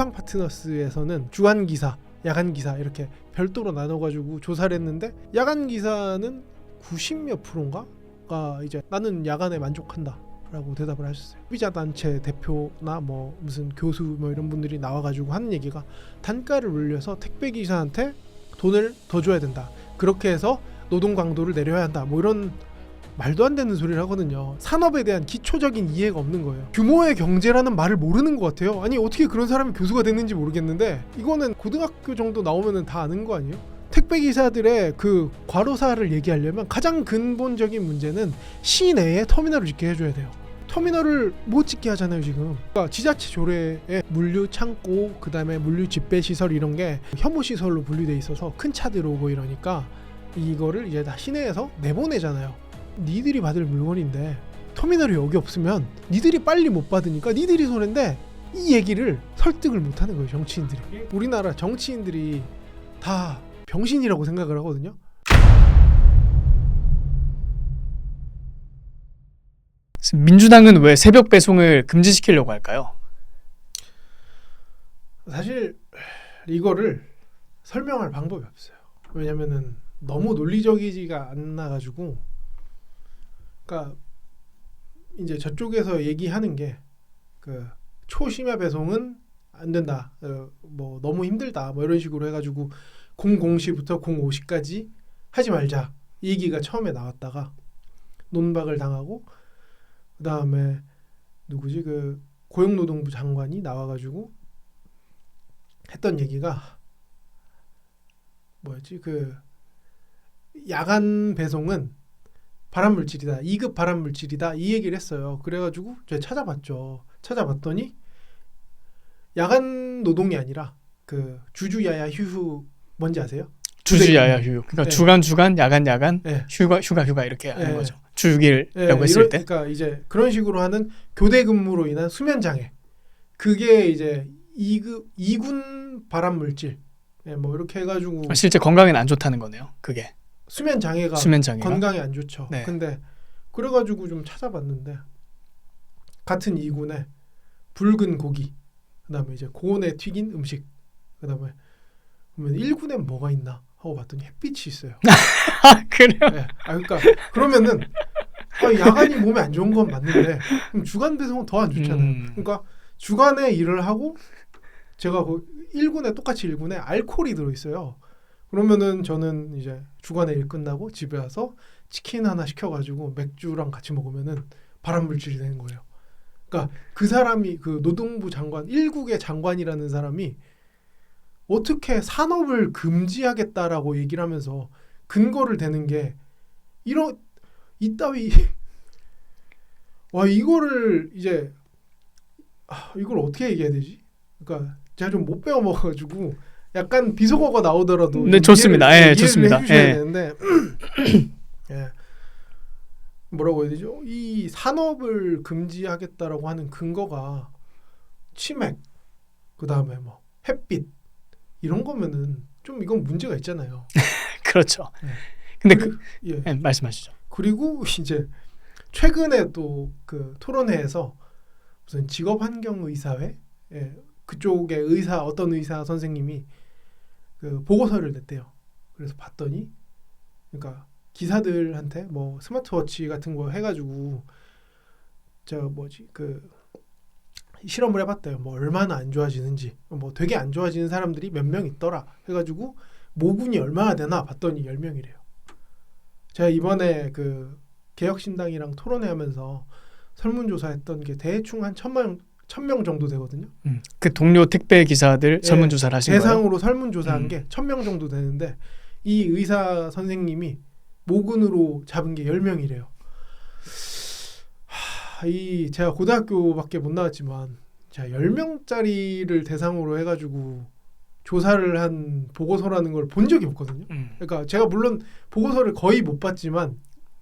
쿠팡 파트너스에서는 주간 기사, 야간 기사 이렇게 별도로 나눠가지고 조사를 했는데 야간 기사는 90몇 %인가가 이제 나는 야간에 만족한다 라고 대답을 하셨어요. 소비자 단체 대표나 뭐 무슨 교수 뭐 이런 분들이 나와가지고 하는 얘기가 단가를 올려서 택배 기사한테 돈을 더 줘야 된다, 그렇게 해서 노동 강도를 내려야 한다, 뭐 이런 말도 안 되는 소리를 하거든요. 산업에 대한 기초적인 이해가 없는 거예요. 규모의 경제라는 말을 모르는 것 같아요. 아니 어떻게 그런 사람이 교수가 됐는지 모르겠는데 이거는 고등학교 정도 나오면 다 아는 거 아니에요? 택배 기사들의 그 과로사를 얘기하려면 가장 근본적인 문제는 시내에 터미널을 짓게 해줘야 돼요. 터미널을 못 짓게 하잖아요 지금. 그러니까 지자체 조례에 물류 창고, 그 다음에 물류 집배 시설 이런 게 혐오 시설로 분류돼 있어서 큰 차 들어오고 이러니까 이거를 이제 다 시내에서 내보내잖아요. 니들이 받을 물건인데 터미널이 여기 없으면 니들이 빨리 못 받으니까 니들이 손해인데 이 얘기를 설득을 못 하는 거예요 정치인들이. 우리나라 정치인들이 다 병신이라고 생각을 하거든요. 민주당은 왜 새벽 배송을 금지시키려고 할까요? 사실 이거를 설명할 방법이 없어요. 왜냐면은 너무 논리적이지가 않아가지고. 그러니까 이제 저쪽에서 얘기하는 게 그 초심야 배송은 안 된다, 뭐 너무 힘들다, 뭐 이런 식으로 해가지고 00시부터 05시까지 하지 말자 이 얘기가 처음에 나왔다가 논박을 당하고, 그 다음에 누구지 그 고용노동부 장관이 나와가지고 했던 얘기가 뭐였지, 그 야간 배송은 발암물질이다, 2급 발암물질이다 이 얘기를 했어요. 그래가지고 제가 찾아봤죠. 찾아봤더니 야간 노동이 아니라 그 주주야야 휴휴 뭔지 아세요? 주주야야 휴휴. 그러니까 네. 주간 야간 네. 휴가 이렇게 하는 네. 거죠. 주 6일이라고 했을 때. 그러니까 이제 그런 식으로 하는 교대 근무로 인한 수면 장애, 그게 이제 2군 발암물질, 뭐 이렇게 해가지고 실제 건강에는 안 좋다는 거네요. 그게 수면 장애가 건강에 안 좋죠. 네. 근데 그래가지고 좀 찾아봤는데 같은 2군에 붉은 고기, 그다음에 이제 고온에 튀긴 음식, 그다음에 그러면 1군에 뭐가 있나 하고 봤더니 햇빛이 있어요. 그래요? 네. 그러니까 그러면은 야간이 몸에 안 좋은 건 맞는데 그럼 주간 배송은 더 안 좋잖아요. 그러니까 주간에 일을 하고 제가 그 1군에 똑같이 1군에 알코올이 들어 있어요. 그러면은 저는 이제 주간에 일 끝나고 집에 와서 치킨 하나 시켜가지고 맥주랑 같이 먹으면은 발암물질이 되는 거예요. 그러니까 그 사람이 그 노동부 장관 1국의 장관이라는 사람이 어떻게 산업을 금지하겠다라고 얘기를 하면서 근거를 대는 게 이따위 와 이거를 이제 이걸 어떻게 얘기해야 되지? 그러니까 제가 좀 못 배워 먹어가지고 약간 비속어가 나오더라도 네 좋습니다. 이해를 좋습니다. 해주셔야 되는데 예. 뭐라고 해야 되죠? 이 산업을 금지하겠다라고 하는 근거가 치맥, 그 다음에 뭐 햇빛 이런 거면은 좀 이건 문제가 있잖아요. 그렇죠. 네. 근데 예. 말씀하시죠. 그리고 이제 최근에 또 그 토론회에서 무슨 직업환경의사회, 그쪽에 어떤 의사 선생님이 그 보고서를 냈대요. 그래서 봤더니 그러니까 기사들한테 뭐 스마트워치 같은 거 해가지고 그 실험을 해봤대요. 뭐 얼마나 안 좋아지는지, 뭐 되게 안 좋아지는 사람들이 몇 명 있더라 해가지고 모군이 얼마나 되나 봤더니 10명이래요. 제가 이번에 그 개혁신당이랑 토론회하면서 설문조사했던 게 대충 한 1,000명 정도 되거든요. 그 동료 택배 기사들 설문조사를 하신 거예요? 대상으로 설문조사한 게 1,000명 정도 되는데 이 의사 선생님이 모군으로 잡은 게 10명이래요. 제가 고등학교밖에 못 나왔지만 제가 10명짜리를 대상으로 해가지고 조사를 한 보고서라는 걸 본 적이 없거든요. 그러니까 제가 물론 보고서를 거의 못 봤지만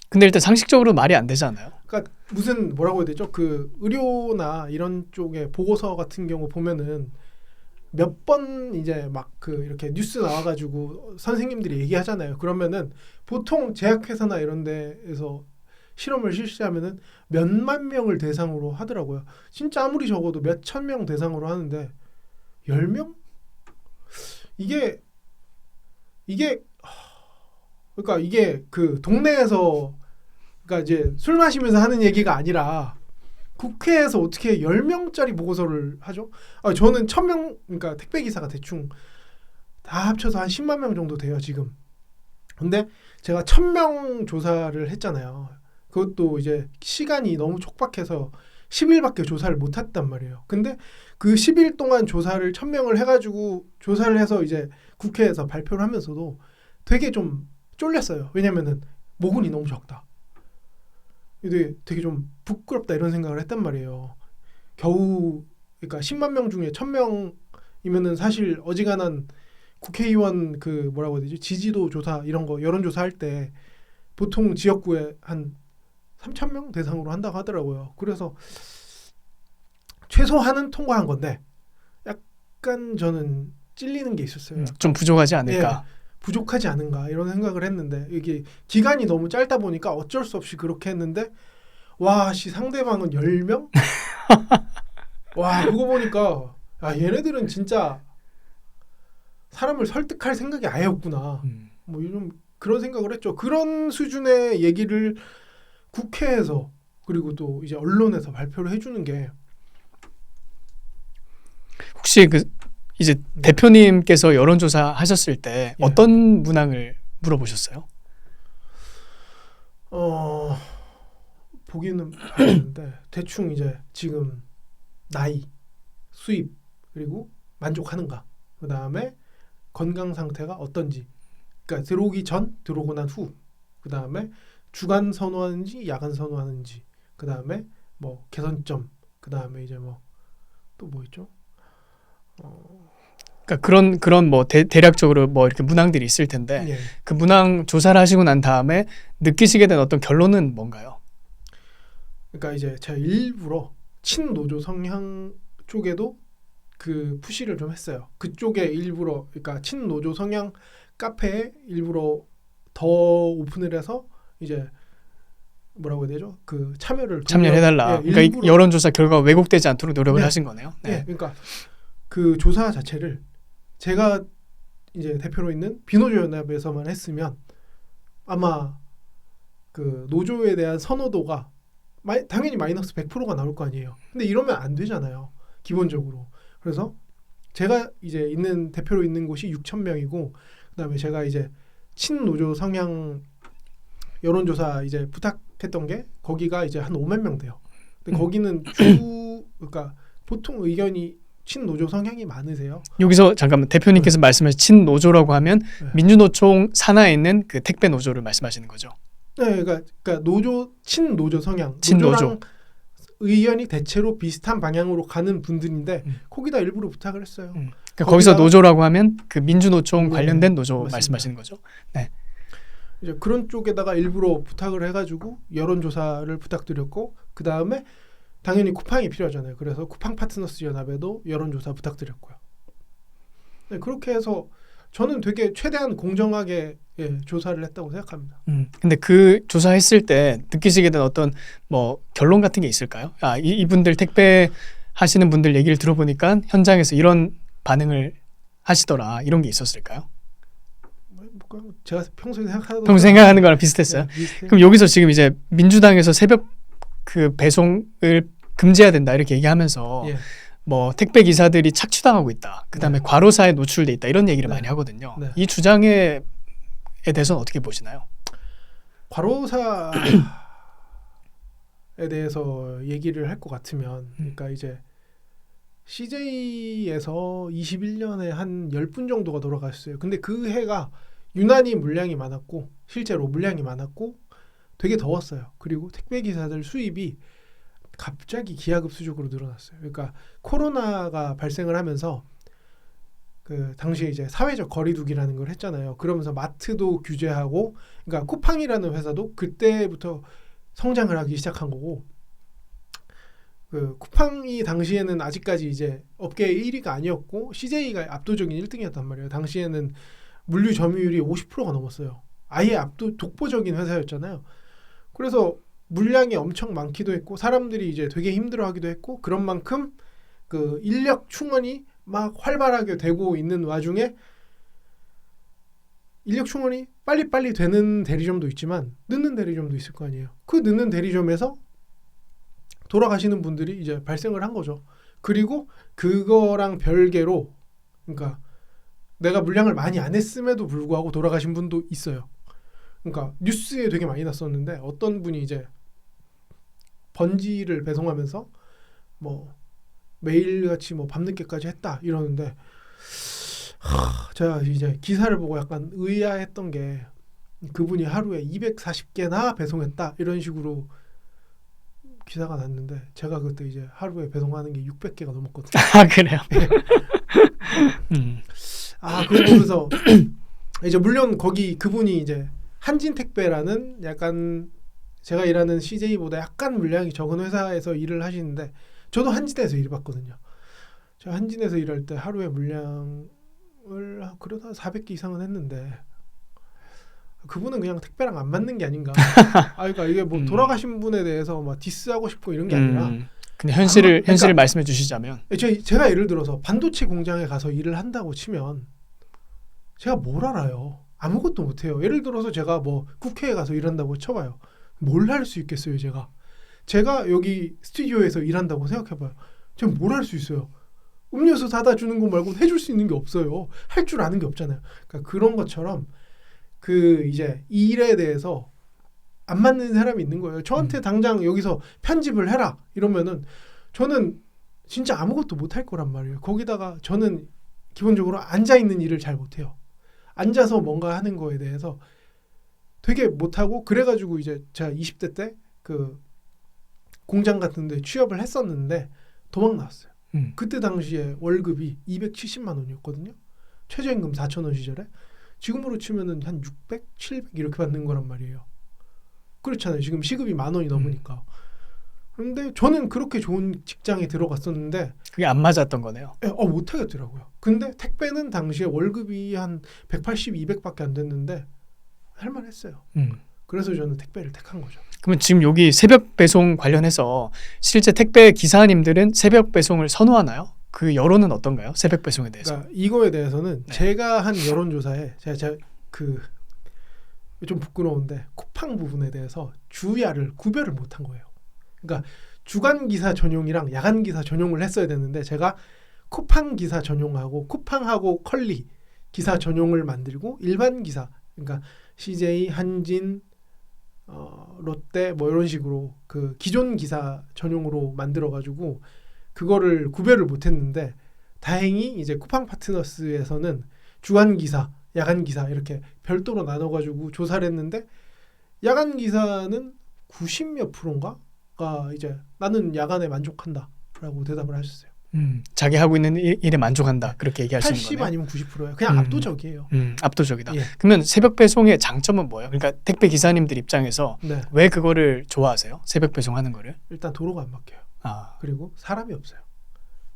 근데 일단 상식적으로 말이 안 되지 않아요? 그러니까 무슨 뭐라고 해야 되죠? 그 의료나 이런 쪽에 보고서 같은 경우 보면은 몇 번 이제 막 그 이렇게 뉴스 나와가지고 선생님들이 얘기하잖아요. 그러면은 보통 제약회사나 이런 데에서 실험을 실시하면은 몇만 명을 대상으로 하더라고요. 진짜 아무리 적어도 몇천 명 대상으로 하는데 10명? 이게 그러니까 이게 그 동네에서 그러니까 이제 술 마시면서 하는 얘기가 아니라 국회에서 어떻게 10명짜리 보고서를 하죠? 저는 1000명 그러니까 택배 기사가 대충 다 합쳐서 한 10만 명 정도 돼요, 지금. 근데 제가 1000명 조사를 했잖아요. 그것도 이제 시간이 너무 촉박해서 10일밖에 조사를 못 했단 말이에요. 근데 그 10일 동안 조사를 1000명을 해가지고 조사를 해서 이제 국회에서 발표를 하면서도 되게 좀 쫄렸어요. 왜냐면은 모근이 너무 적다. 이게 되게 좀 부끄럽다 이런 생각을 했단 말이에요. 겨우 그러니까 10만 명 중에 1000명이면은 사실 어지간한 국회의원 그 뭐라고 해야 되지? 지지도 조사 이런 거 여론조사 할 때 보통 지역구에 한 3,000명 대상으로 한다고 하더라고요. 그래서 최소한은 통과한 건데 약간 저는 찔리는 게 있었어요. 좀 부족하지 않을까? 예, 부족하지 않은가 이런 생각을 했는데 이게 기간이 너무 짧다 보니까 어쩔 수 없이 그렇게 했는데 와, 상대방은 10명? 와, 그거 보니까 얘네들은 진짜 사람을 설득할 생각이 아예 없구나. 뭐 이런 그런 생각을 했죠. 그런 수준의 얘기를 국회에서 그리고 또 이제 언론에서 발표를 해주는 게 혹시 그 이제 대표님께서 여론조사 하셨을 때 예. 어떤 문항을 물어보셨어요? 보기는 봤는데 대충 이제 지금 나이, 수입 그리고 만족하는가, 그 다음에 건강 상태가 어떤지, 그러니까 들어오기 전, 들어오고 난 후, 그 다음에 주간 선호하는지 야간 선호하는지, 그 다음에 뭐 개선점, 그 다음에 이제 뭐 또 뭐 있죠? 그러니까 그런 뭐 대략적으로 뭐 이렇게 문항들이 있을 텐데 예. 그 문항 조사를 하시고 난 다음에 느끼시게 된 어떤 결론은 뭔가요? 그러니까 이제 제가 일부러 친노조 성향 쪽에도 그 푸시를 좀 했어요. 그쪽에 일부러 그러니까 친노조 성향 카페에 일부러 더 오픈을 해서 이제 뭐라고 해야 되죠? 그 참여를 참여해달라. 예, 그러니까 일부러, 여론조사 결과가 왜곡되지 않도록 노력을 네. 하신 거네요. 네. 예, 그러니까 그 조사 자체를 제가 이제 대표로 있는 비노조연합에서만 했으면 아마 그 노조에 대한 선호도가 당연히 마이너스 100%가 나올 거 아니에요. 근데 이러면 안 되잖아요, 기본적으로. 그래서 제가 이제 있는 대표로 있는 곳이 6,000명이고 그다음에 제가 이제 친노조 성향 여론조사 이제 부탁했던 게 거기가 이제 한 5만 명 돼요. 근데 거기는 그러니까 보통 의견이 친노조 성향이 많으세요. 여기서 잠깐만 대표님께서 말씀하신 친노조라고 하면 네. 민주노총 산하에 있는 그 택배 노조를 말씀하시는 거죠. 네, 그러니까 노조 친노조 성향, 친노조. 노조랑 의견이 대체로 비슷한 방향으로 가는 분들인데 거기다 일부러 부탁을 했어요. 그러니까 거기서 노조라고 하면 그 민주노총 네, 관련된 노조 맞습니다. 말씀하시는 거죠. 네. 이제 그런 쪽에다가 일부러 부탁을 해가지고 여론조사를 부탁드렸고 그 다음에 당연히 쿠팡이 필요하잖아요. 그래서 쿠팡 파트너스 연합에도 여론조사 부탁드렸고요. 네, 그렇게 해서 저는 되게 최대한 공정하게 조사를 했다고 생각합니다. 근데 그 조사했을 때 느끼시게 된 어떤 뭐 결론 같은 게 있을까요? 이분들 택배 하시는 분들 얘기를 들어보니까 현장에서 이런 반응을 하시더라, 이런 게 있었을까요? 제가 평소에 생각하는 거랑 비슷했어요. 네, 비슷해요. 그럼 여기서 지금 이제 민주당에서 새벽 그 배송을 금지해야 된다 이렇게 얘기하면서 예. 뭐 택배 기사들이 착취당하고 있다, 그다음에 네. 과로사에 노출돼 있다 이런 얘기를 네. 많이 하거든요. 네. 이 주장에 대해서는 어떻게 보시나요? 과로사에 대해서 얘기를 할 것 같으면 그러니까 이제 CJ에서 21년에 한 10분 정도가 돌아갔어요. 근데 그 해가 유난히 물량이 많았고 실제로 물량이 많았고 되게 더웠어요. 그리고 택배 기사들 수입이 갑자기 기하급수적으로 늘어났어요. 그러니까 코로나가 발생을 하면서 그 당시에 이제 사회적 거리두기라는 걸 했잖아요. 그러면서 마트도 규제하고, 그러니까 쿠팡이라는 회사도 그때부터 성장을 하기 시작한 거고, 그 쿠팡이 당시에는 아직까지 이제 업계 1위가 아니었고 CJ가 압도적인 1등이었단 말이에요. 당시에는 물류 점유율이 50%가 넘었어요. 아예 독보적인 회사였잖아요. 그래서 물량이 엄청 많기도 했고 사람들이 이제 되게 힘들어하기도 했고 그런 만큼 그 인력 충원이 막 활발하게 되고 있는 와중에 인력 충원이 빨리빨리 되는 대리점도 있지만 늦는 대리점도 있을 거 아니에요. 그 늦는 대리점에서 돌아가시는 분들이 이제 발생을 한 거죠. 그리고 그거랑 별개로 그러니까 내가 물량을 많이 안 했음에도 불구하고 돌아가신 분도 있어요. 그러니까 뉴스에 되게 많이 났었는데 어떤 분이 이제 번지를 배송하면서 뭐 매일같이 뭐 밤늦게까지 했다 이러는데 제가 이제 기사를 보고 약간 의아했던 게 그분이 하루에 240개나 배송했다 이런 식으로 기사가 났는데 제가 그때 이제 하루에 배송하는 게 600개가 넘었거든요. 아 그래요? 그거 보면서 이제 물론 거기 그분이 이제 한진택배라는 약간 제가 일하는 CJ보다 약간 물량이 적은 회사에서 일을 하시는데 저도 한진에서 일해봤거든요. 제가 한진에서 일할 때 하루에 물량을 그래도 한 400개 이상은 했는데 그분은 그냥 택배랑 안 맞는 게 아닌가. 그러니까 이게 뭐 돌아가신 분에 대해서 막 디스하고 싶고 이런 게 아니라 근데 현실을 그러니까 말씀해 주시자면 제가 예를 들어서 반도체 공장에 가서 일을 한다고 치면 제가 뭘 알아요? 아무것도 못해요. 예를 들어서 제가 뭐 국회에 가서 일한다고 쳐봐요. 뭘 할 수 있겠어요, 제가 여기 스튜디오에서 일한다고 생각해봐요. 제가 뭘 할 수 있어요? 음료수 사다 주는 거 말고 해줄 수 있는 게 없어요. 할 줄 아는 게 없잖아요. 그러니까 그런 것처럼 그 이제 일에 대해서 안 맞는 사람이 있는 거예요. 저한테 당장 여기서 편집을 해라 이러면은 저는 진짜 아무것도 못할 거란 말이에요. 거기다가 저는 기본적으로 앉아 있는 일을 잘 못해요. 앉아서 뭔가 하는 거에 대해서 되게 못하고 그래가지고 이제 제가 20대 때 그 공장 같은 데 취업을 했었는데 도망 나왔어요. 그때 당시에 월급이 270만 원이었거든요. 최저임금 4,000원 시절에. 지금으로 치면은 한 600, 700 이렇게 받는 거란 말이에요. 그렇잖아요. 지금 시급이 10,000원이 넘으니까. 그런데 저는 그렇게 좋은 직장에 들어갔었는데 그게 안 맞았던 거네요. 못하겠더라고요. 근데 택배는 당시에 월급이 한 180, 200밖에 안 됐는데 할만했어요. 그래서 저는 택배를 택한 거죠. 그러면 지금 여기 새벽 배송 관련해서 실제 택배 기사님들은 새벽 배송을 선호하나요? 그 여론은 어떤가요? 새벽 배송에 대해서. 그러니까 이거에 대해서는 네. 제가 한 여론조사에 제가 그 좀 부끄러운데 쿠팡 부분에 대해서 주야를 구별을 못한 거예요. 그러니까 주간 기사 전용이랑 야간 기사 전용을 했어야 되는데 제가 쿠팡 기사 전용하고 쿠팡하고 컬리 기사 전용을 만들고 일반 기사 그러니까 CJ, 한진, 롯데 뭐 이런 식으로 그 기존 기사 전용으로 만들어가지고 그거를 구별을 못했는데 다행히 이제 쿠팡 파트너스에서는 주간 기사, 야간 기사 이렇게 별도로 나눠가지고 조사를 했는데 야간 기사는 90몇 %인가가 이제 나는 야간에 만족한다라고 대답을 하셨어요. 자기 하고 있는 일에 만족한다 그렇게 얘기하시는 80 거네요. 아니면 90%예요. 그냥 압도적이에요. 압도적이다. 예. 그러면 새벽 배송의 장점은 뭐예요? 그러니까 택배 기사님들 입장에서 네. 왜 그거를 좋아하세요? 새벽 배송하는 거를? 일단 도로가 안 막혀요. 아, 그리고 사람이 없어요.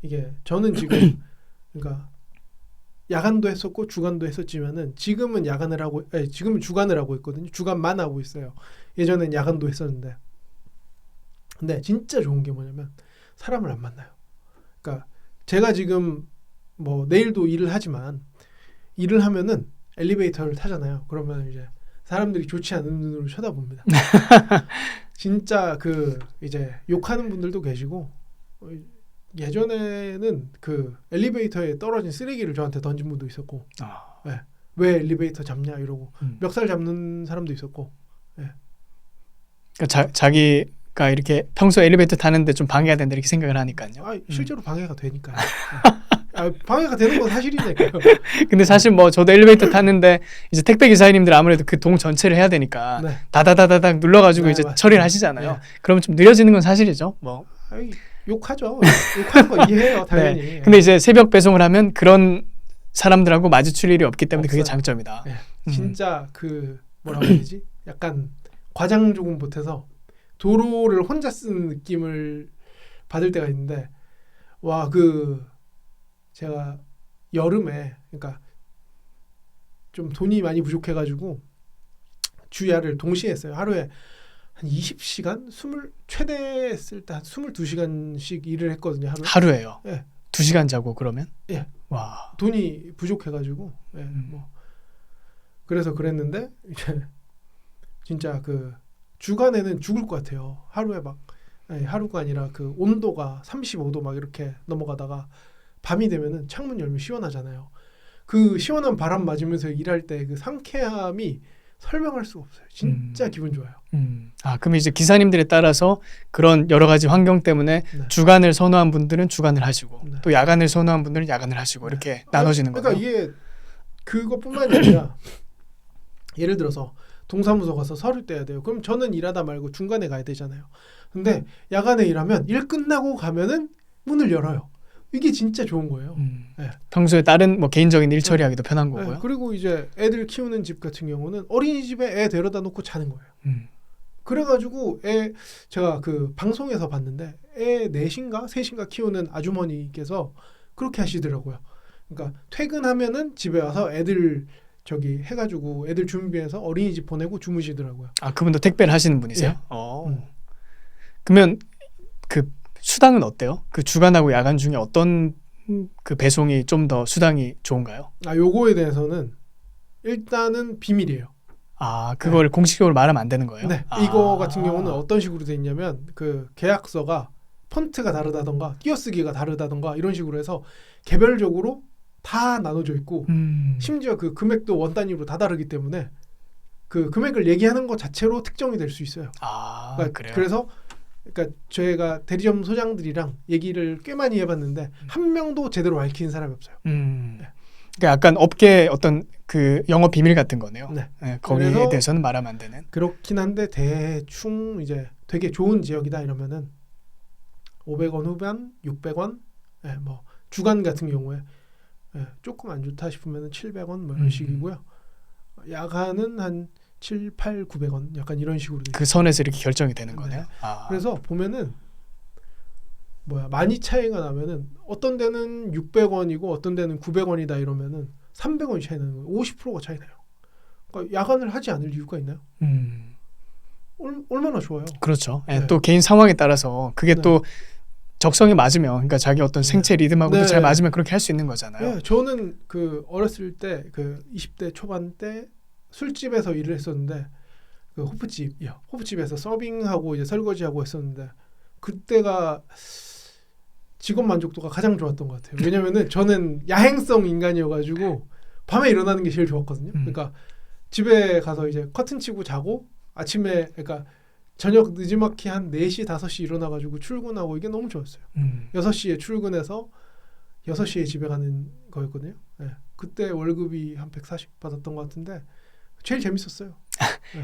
이게 저는 지금 그러니까 야간도 했었고 주간도 했었지만은 지금은 지금은 주간을 하고 있거든요. 주간만 하고 있어요. 예전엔 야간도 했었는데 근데 진짜 좋은 게 뭐냐면 사람을 안 만나요. 그러니까 제가 지금 뭐 내일도 일을 하지만 일을 하면은 엘리베이터를 타잖아요. 그러면 이제 사람들이 좋지 않은 눈으로 쳐다봅니다. 진짜 그 이제 욕하는 분들도 계시고 예전에는 그 엘리베이터에 떨어진 쓰레기를 저한테 던진 분도 있었고 네. 왜 엘리베이터 잡냐 이러고 멱살 잡는 사람도 있었고 네. 그러니까 자기가 이렇게 평소 엘리베이터 타는데 좀 방해가 된다 이렇게 생각을 하니까요. 실제로 방해가 되니까요. 방해가 되는 건 사실이니까요. 근데 사실 뭐 저도 엘리베이터 탔는데 이제 택배 기사님들 아무래도 그 동 전체를 해야 되니까 네. 다다다다닥 눌러가지고 네, 이제 맞습니다. 처리를 하시잖아요. 네. 그러면 좀 느려지는 건 사실이죠. 뭐. 욕하죠. 욕하는 거 이해해요, 당연히. 네. 근데 이제 새벽 배송을 하면 그런 사람들하고 마주칠 일이 없기 때문에 그게 없어요. 장점이다. 네. 진짜 그 뭐라고 해야 되지? 약간 과장 조금 못해서 도로를 혼자 쓰는 느낌을 받을 때가 있는데 와, 그 제가 여름에 그러니까 좀 돈이 많이 부족해가지고 주야를 동시에 했어요. 하루에 한 20시간? 최대 했을 때 한 22시간씩 일을 했거든요. 하루에요. 네. 2시간 자고 그러면? 예. 와. 돈이 부족해가지고 뭐 그래서 그랬는데 이제 진짜 그 주간에는 죽을 것 같아요. 하루에 막 하루가 아니라 그 온도가 35도 막 이렇게 넘어가다가 밤이 되면은 창문 열면 시원하잖아요. 그 시원한 바람 맞으면서 일할 때 그 상쾌함이 설명할 수가 없어요. 진짜 기분 좋아요. 아, 그럼 이제 기사님들에 따라서 그런 여러 가지 환경 때문에 네. 주간을 선호한 분들은 주간을 하시고 네. 또 야간을 선호한 분들은 야간을 하시고 이렇게 나눠지는 그러니까 거예요. 이게 그것뿐만이 아니라 예를 들어서 동사무소 가서 서류 떼야 돼요. 그럼 저는 일하다 말고 중간에 가야 되잖아요. 근데 야간에 일하면 일 끝나고 가면은 문을 열어요. 이게 진짜 좋은 거예요. 네. 평소에 다른 뭐 개인적인 일 처리하기도 편한 거고요. 네. 그리고 이제 애들 키우는 집 같은 경우는 어린이집에 애 데려다 놓고 자는 거예요. 그래가지고 제가 그 방송에서 봤는데 애 4인가 3인가 키우는 아주머니께서 그렇게 하시더라고요. 그러니까 퇴근하면은 집에 와서 애들 저기 해가지고 애들 준비해서 어린이집 보내고 주무시더라고요. 아, 그분도 택배를 하시는 분이세요? 예. 그러면 그 수당은 어때요? 그 주간하고 야간 중에 어떤 그 배송이 좀 더 수당이 좋은가요? 요거에 대해서는 일단은 비밀이에요. 아, 그걸 공식적으로 말하면 안 되는 거예요? 네. 이거 같은 경우는 어떤 식으로 돼 있냐면 그 계약서가 폰트가 다르다던가 띄어쓰기가 다르다던가 이런 식으로 해서 개별적으로 다 나눠져 있고 심지어 그 금액도 원 단위로 다 다르기 때문에 그 금액을 얘기하는 것 자체로 특정이 될 수 있어요. 아, 그러니까 그래요? 그래서 그러니까 저희가 대리점 소장들이랑 얘기를 꽤 많이 해봤는데 한 명도 제대로 밝히는 사람이 없어요. 그러니까 약간 업계 어떤 그 영업 비밀 같은 거네요. 네. 네, 거기에 그래서 대해서는 말하면 안 되는. 그렇긴 한데 대충 이제 되게 좋은 지역이다 이러면은 500원 후반, 600원, 뭐 주간 같은 경우에 조금 안 좋다 싶으면 700원 뭐 이런 식이고요. 야간은 한 7, 8, 900원 약간 이런 식으로 그 선에서 이렇게 결정이 되는 거네요. 네. 아. 그래서 보면은 많이 차이가 나면은 어떤 데는 600원이고 어떤 데는 900원이다 이러면은 300원이 차이 나는 거예요. 50%가 차이 나요. 그러니까 야간을 하지 않을 이유가 있나요? 얼마나 좋아요. 그렇죠. 네. 또 개인 상황에 따라서 그게 네. 또 적성이 맞으면, 그러니까 자기 어떤 생체 리듬하고도 네. 잘 맞으면 그렇게 할 수 있는 거잖아요. 네, 저는 그 어렸을 때 그 20대 초반 때 술집에서 일을 했었는데 그 호프집에서 서빙하고 이제 설거지하고 했었는데 그때가 직업 만족도가 가장 좋았던 것 같아요. 왜냐면은 저는 야행성 인간이어가지고 밤에 일어나는 게 제일 좋았거든요. 그러니까 집에 가서 이제 커튼 치고 자고 아침에 그러니까 저녁 늦지막히 한 4시 5시 일어나가지고 출근하고 이게 너무 좋았어요. 6시에 출근해서 6시에 집에 가는 거였거든요. 네. 그때 월급이 한 140 받았던 것 같은데 제일 재밌었어요.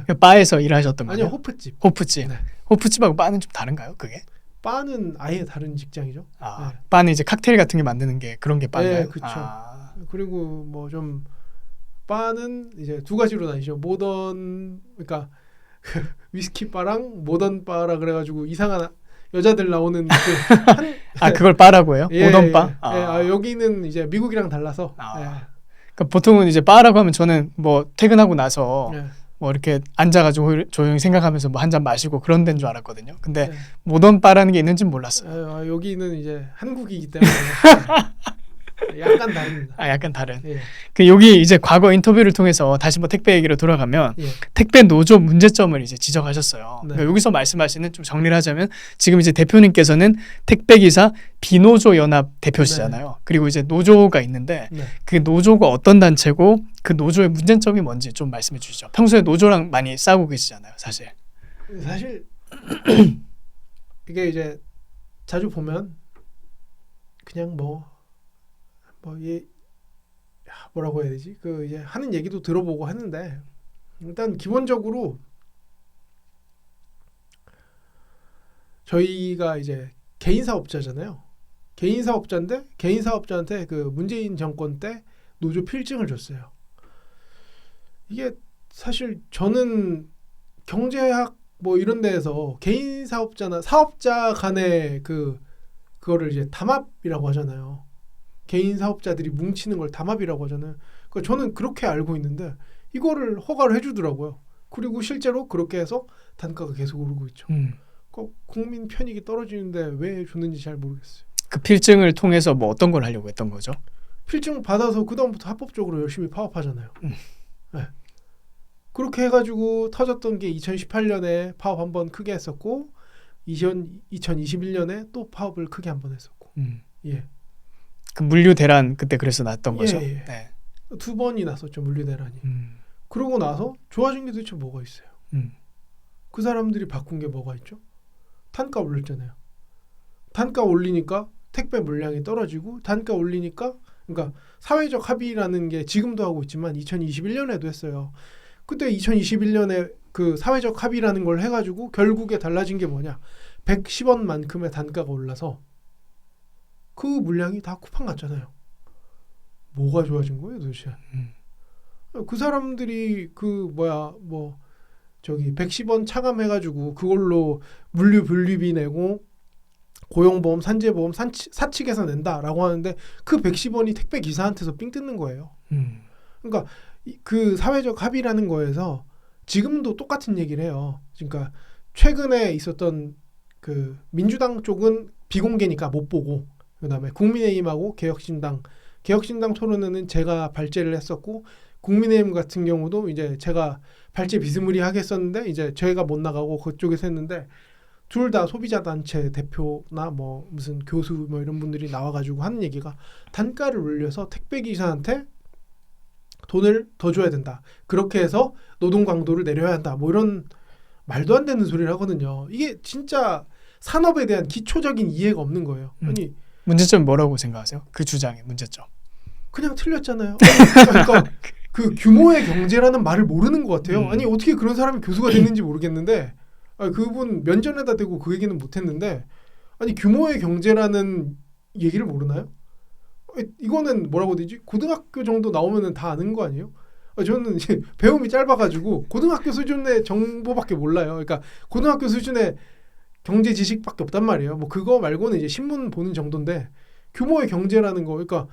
네. 바에서 일하셨던 거예요? 아니요, 호프집. 호프집. 네. 호프집하고 바는 좀 다른가요? 그게? 바는 아예 다른 직장이죠. 아, 네. 바는 이제 칵테일 같은 게 만드는 게 그런 게 바인가요? 네, 그렇죠. 그리고 뭐 좀 바는 이제 두 가지로 나뉘죠. 모던 그러니까 위스키 바랑 모던 바라 그래가지고 이상한 여자들 나오는 그걸 바라고 해요? 예, 모던 바? 여기는 이제 미국이랑 달라서 그러니까 보통은 이제 바라고 하면 저는 뭐 퇴근하고 나서 뭐 이렇게 앉아가지고 조용히 생각하면서 뭐 한 잔 마시고 그런 데인 줄 알았거든요. 근데 모던 바라는 게 있는지는 몰랐어요. 여기는 이제 한국이기 때문에 약간 다릅니다. 약간 다른. 그 여기 이제 과거 인터뷰를 통해서 다시 뭐 택배 얘기로 돌아가면 택배 노조 문제점을 이제 지적하셨어요. 그러니까 여기서 말씀하시는, 좀 정리를 하자면 지금 이제 대표님께서는 택배기사 비노조 연합 대표시잖아요. 그리고 이제 노조가 있는데 그 노조가 어떤 단체고 그 노조의 문제점이 뭔지 좀 말씀해 주시죠. 평소에 노조랑 많이 싸우고 계시잖아요, 사실. 이게 이제 자주 보면 그냥 뭐라고 해야 되지? 그 이제 하는 얘기도 들어보고 하는데 일단 기본적으로 저희가 이제 개인 사업자잖아요. 개인 사업자인데 개인 사업자한테 그 문재인 정권 때 노조 필증을 줬어요. 이게 사실 저는 경제학 뭐 이런 데에서 개인 사업자나 사업자 간의 그거를 이제 담합이라고 하잖아요. 개인 사업자들이 뭉치는 걸 담합이라고 하잖아요. 그러니까 저는 그렇게 알고 있는데 이거를 허가를 해주더라고요. 그리고 실제로 그렇게 해서 단가가 계속 오르고 있죠. 그러니까 국민 편익이 떨어지는데 왜 줬는지 잘 모르겠어요. 그 필증을 통해서 뭐 어떤 걸 하려고 했던 거죠? 필증 받아서 그 다음부터 합법적으로 열심히 파업하잖아요. 네. 그렇게 해가지고 터졌던 게 2018년에 파업 한번 크게 했었고 2021년에 또 파업을 크게 한번 했었고 예. 그 물류 대란 그때 그래서 났던 거죠. 예. 네. 2번이 났었죠 물류 대란이. 그러고 나서 좋아진 게 도대체 뭐가 있어요? 그 사람들이 바꾼 게 뭐가 있죠? 단가 올렸잖아요. 단가 올리니까 택배 물량이 떨어지고 단가 올리니까 그러니까 사회적 합의라는 게 지금도 하고 있지만 2021년에도 했어요. 그때 2021년에 그 사회적 합의라는 걸 해가지고 결국에 달라진 게 뭐냐? 110원만큼의 단가가 올라서 그 물량이 다 쿠팡 갔잖아요. 뭐가 좋아진 거예요 도대체? 그 사람들이 그 뭐 저기 110원 차감해가지고 그걸로 물류 분리비 내고 고용보험, 산재보험 사측에서 낸다라고 하는데 그 110원이 택배 기사한테서 삥 뜯는 거예요. 그러니까 그 사회적 합의라는 거에서 지금도 똑같은 얘기를 해요. 그러니까 최근에 있었던 그 민주당 쪽은 비공개니까 못 보고 그다음에 국민의힘하고 개혁신당 토론회는 제가 발제를 했었고 국민의힘 같은 경우도 이제 제가 발제 비스무리하게 했었는데 이제 저희가 못 나가고 그쪽에서 했는데 둘 다 소비자 단체 대표나 뭐 무슨 교수 뭐 이런 분들이 나와가지고 하는 얘기가 단가를 올려서 택배 기사한테 돈을 더 줘야 된다. 그렇게 해서 노동 강도를 내려야 한다. 뭐 이런 말도 안 되는 소리를 하거든요. 이게 진짜 산업에 대한 기초적인 이해가 없는 거예요. 아니 문제점 뭐라고 생각하세요? 그 주장의 문제점. 그냥 틀렸잖아요. 그러니까 그 규모의 경제라는 말을 모르는 것 같아요. 아니 어떻게 그런 사람이 교수가 됐는지 모르겠는데 그분 면전에다 대고 그 얘기는 못했는데 아니 규모의 경제라는 얘기를 모르나요? 이거는 뭐라고 되지? 고등학교 정도 나오면은 다 아는 거 아니에요? 저는 이제 배움이 짧아가지고 고등학교 수준의 정보밖에 몰라요. 그러니까 고등학교 수준의 경제 지식밖에 없단 말이에요. 뭐 그거 말고는 이제 신문 보는 정도인데 규모의 경제라는 거, 그러니까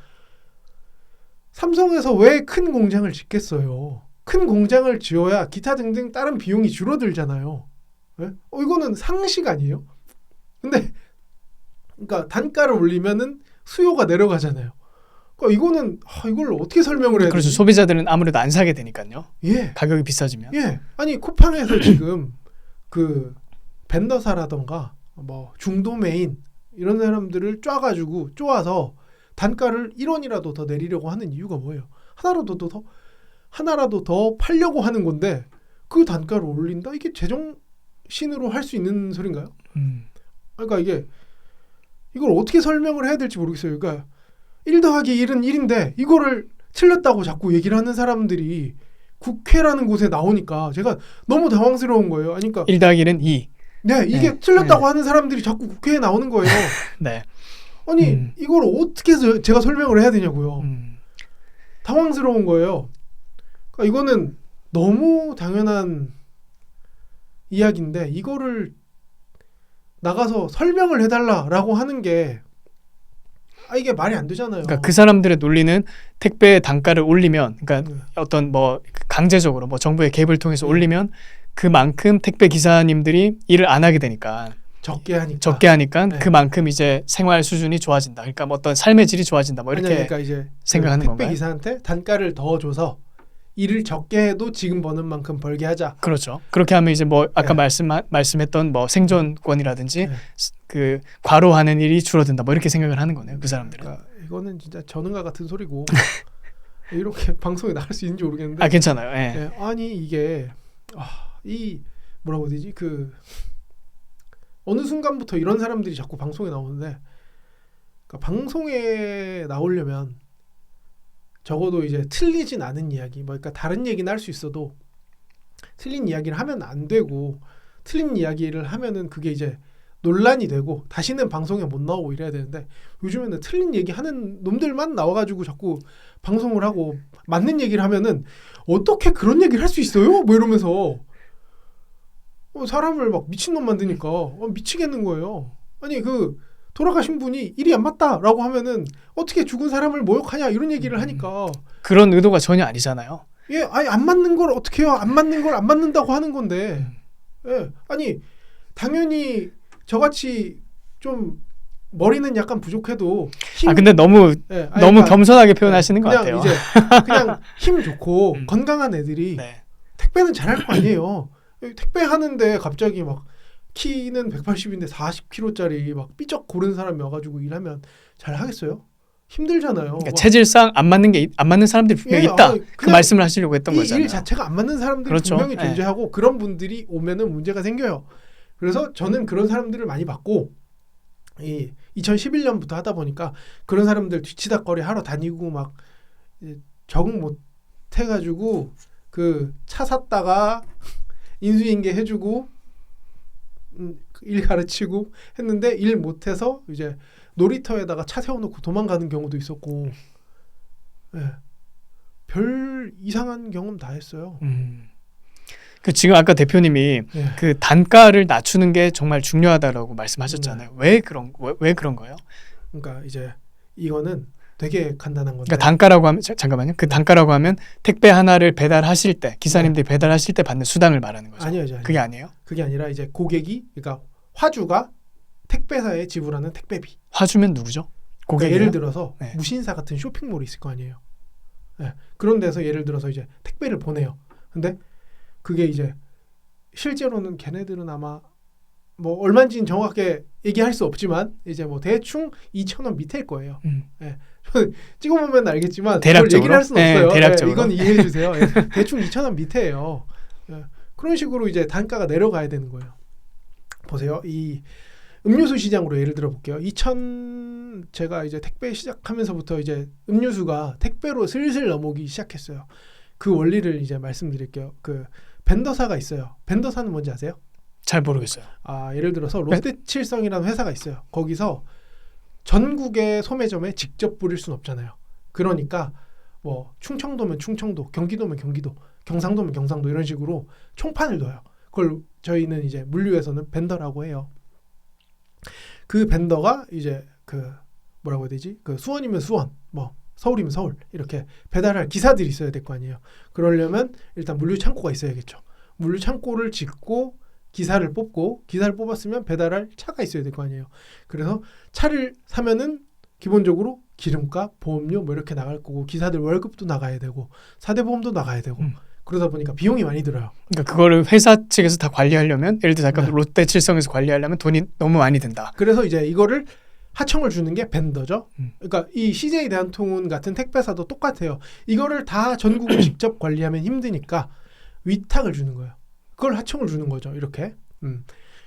삼성에서 왜 큰 공장을 짓겠어요? 큰 공장을 지어야 기타 등등 다른 비용이 줄어들잖아요. 네? 이거는 상식 아니에요? 근데 그러니까 단가를 올리면은 수요가 내려가잖아요. 그러니까 이거는 이걸 어떻게 설명을 해야 되지? 그렇죠. 소비자들은 아무래도 안 사게 되니까요. 예. 가격이 비싸지면. 예. 아니 쿠팡에서 지금 그 벤더사라던가 뭐 중도메인 이런 사람들을 쪼아서 단가를 1원이라도 더 내리려고 하는 이유가 뭐예요? 하나라도 더 팔려고 하는 건데 그 단가를 올린다? 이게 제정신으로 할 수 있는 소린가요? 그러니까 이걸 어떻게 설명을 해야 될지 모르겠어요. 그러니까 1 더하기 1은 1인데 이거를 틀렸다고 자꾸 얘기를 하는 사람들이 국회라는 곳에 나오니까 제가 너무 당황스러운 거예요. 아니, 그러니까 1 더하기 1은 2. 네, 이게 네. 틀렸다고 네. 하는 사람들이 자꾸 국회에 나오는 거예요. 네. 아니 이걸 어떻게 제가 설명을 해야 되냐고요. 당황스러운 거예요. 그러니까 이거는 너무 당연한 이야기인데 이거를 나가서 설명을 해달라라고 하는 게 이게 말이 안 되잖아요. 그러니까 그 사람들의 논리는 택배 단가를 올리면, 그러니까 어떤 뭐 강제적으로 뭐 정부의 개입을 통해서 올리면 그만큼 택배 기사님들이 일을 안 하게 되니까 적게 하니까 네. 그만큼 이제 생활 수준이 좋아진다. 그러니까 뭐 어떤 삶의 질이 좋아진다. 뭐 이렇게 그러니까 이제 생각하는 택배 건가요? 기사한테 단가를 더 줘서 일을 적게 해도 지금 버는 만큼 벌게 하자. 그렇죠. 그렇게 하면 이제 뭐 아까 네. 말씀했던 뭐 생존권이라든지 네. 그 과로하는 일이 줄어든다. 뭐 이렇게 생각을 하는 거네요. 그 사람들은. 그러니까 이거는 진짜 전능과 같은 소리고 이렇게 방송에 나갈 수 있는지 모르겠는데. 괜찮아요. 예. 네, 아니 이게 이 뭐라고 해야 되지? 그 어느 순간부터 이런 사람들이 자꾸 방송에 나오는데, 그러니까 방송에 나오려면 적어도 이제 틀리진 않은 이야기, 뭐 그러니까 다른 얘기는 할 수 있어도 틀린 이야기를 하면 안 되고, 틀린 이야기를 하면은 그게 이제 논란이 되고 다시는 방송에 못 나오고 이래야 되는데, 요즘에는 틀린 얘기 하는 놈들만 나와가지고 자꾸 방송을 하고 맞는 얘기를 하면은 어떻게 그런 얘기를 할 수 있어요? 뭐 이러면서 사람을 막 미친놈 만드니까 미치겠는 거예요. 아니 그 돌아가신 분이 일이 안 맞다라고 하면은 어떻게 죽은 사람을 모욕하냐 이런 얘기를 하니까 그런 의도가 전혀 아니잖아요. 예, 아니 안 맞는 걸 어떻게 해요? 안 맞는 걸 안 맞는다고 하는 건데, 예, 아니 당연히 저같이 좀 머리는 약간 부족해도 힘, 근데 너무 예, 아니, 너무 그러니까 겸손하게 표현하시는 것 그냥 같아요. 이제 그냥 힘 좋고 음. 건강한 애들이 네. 택배는 잘할 거 아니에요. 택배 하는데 갑자기 막 키는 180인데 40kg짜리 막 삐쩍 고른 사람이 와가지고 일하면 잘 하겠어요? 힘들잖아요. 그러니까 막 체질상 안 맞는 사람들이 분명히 예, 있다. 그 그냥 말씀을 하시려고 했던 이 거잖아요. 일 자체가 안 맞는 사람들이 그렇죠. 분명히 예. 존재하고 그런 분들이 오면은 문제가 생겨요. 그래서 저는 그런 사람들을 많이 봤고 이 2011년부터 하다 보니까 그런 사람들 뒤치다거리 하러 다니고 막 적응 못 해가지고 그 차 샀다가 인수인계 해주고 일 가르치고 했는데 일 못해서 이제 놀이터에다가 차 세워놓고 도망가는 경우도 있었고, 예. 별 이상한 경험 다 했어요. 그 지금 아까 대표님이 예. 그 단가를 낮추는 게 정말 중요하다라고 말씀하셨잖아요. 왜 그런 거예요? 그러니까 이제 이거는 되게 간단한 건데. 그러니까 단가라고 하면 잠깐만요. 그 단가라고 하면 택배 하나를 배달하실 때 기사님들이 배달하실 때 받는 수당을 말하는 거죠. 아니요. 그게 아니에요? 그게 아니라 이제 고객이 그러니까 화주가 택배사에 지불하는 택배비. 화주면 누구죠? 고객이요? 그러니까 예를 들어서 네. 무신사 같은 쇼핑몰이 있을 거 아니에요. 네. 그런 데서 예를 들어서 이제 택배를 보내요. 근데 그게 이제 실제로는 걔네들은 아마 뭐 얼마인지는 정확하게 얘기할 수 없지만 이제 뭐 대충 2,000원 밑일 거예요. 예. 찍어보면 알겠지만 대략적으로? 그걸 얘기를 할 수는 네, 없어요. 대략적으로. 이건 이해해 주세요. 예. 대충 2,000원 밑에예요. 예. 그런 식으로 이제 단가가 내려가야 되는 거예요. 보세요. 이 음료수 시장으로 예를 들어 볼게요. 제가 이제 택배 시작하면서부터 이제 음료수가 택배로 슬슬 넘어오기 시작했어요. 그 원리를 이제 말씀드릴게요. 그 벤더사가 있어요. 벤더사는 뭔지 아세요? 잘 모르겠어요. 예를 들어서 롯데칠성이라는 회사가 있어요. 거기서 전국의 소매점에 직접 뿌릴 수는 없잖아요. 그러니까 뭐 충청도면 충청도, 경기도면 경기도, 경상도면 경상도 이런 식으로 총판을 둬요. 그걸 저희는 이제 물류에서는 벤더라고 해요. 그 벤더가 이제 그 뭐라고 해야 되지? 그 수원이면 수원, 뭐 서울이면 서울 이렇게 배달할 기사들이 있어야 될 거 아니에요. 그러려면 일단 물류 창고가 있어야겠죠. 물류 창고를 짓고 기사를 뽑았으면 배달할 차가 있어야 될 거 아니에요. 그래서 차를 사면은 기본적으로 기름값, 보험료 뭐 이렇게 나갈 거고 기사들 월급도 나가야 되고 4대 보험도 나가야 되고 그러다 보니까 비용이 많이 들어요. 그러니까 그거를 회사 측에서 다 관리하려면 예를 들어서 아까 네. 롯데칠성에서 관리하려면 돈이 너무 많이 든다. 그래서 이제 이거를 하청을 주는 게 벤더죠. 그러니까 이 CJ 대한통운 같은 택배사도 똑같아요. 이거를 다 전국을 직접 관리하면 힘드니까 위탁을 주는 거예요. 그걸 하청을 주는 거죠. 이렇게.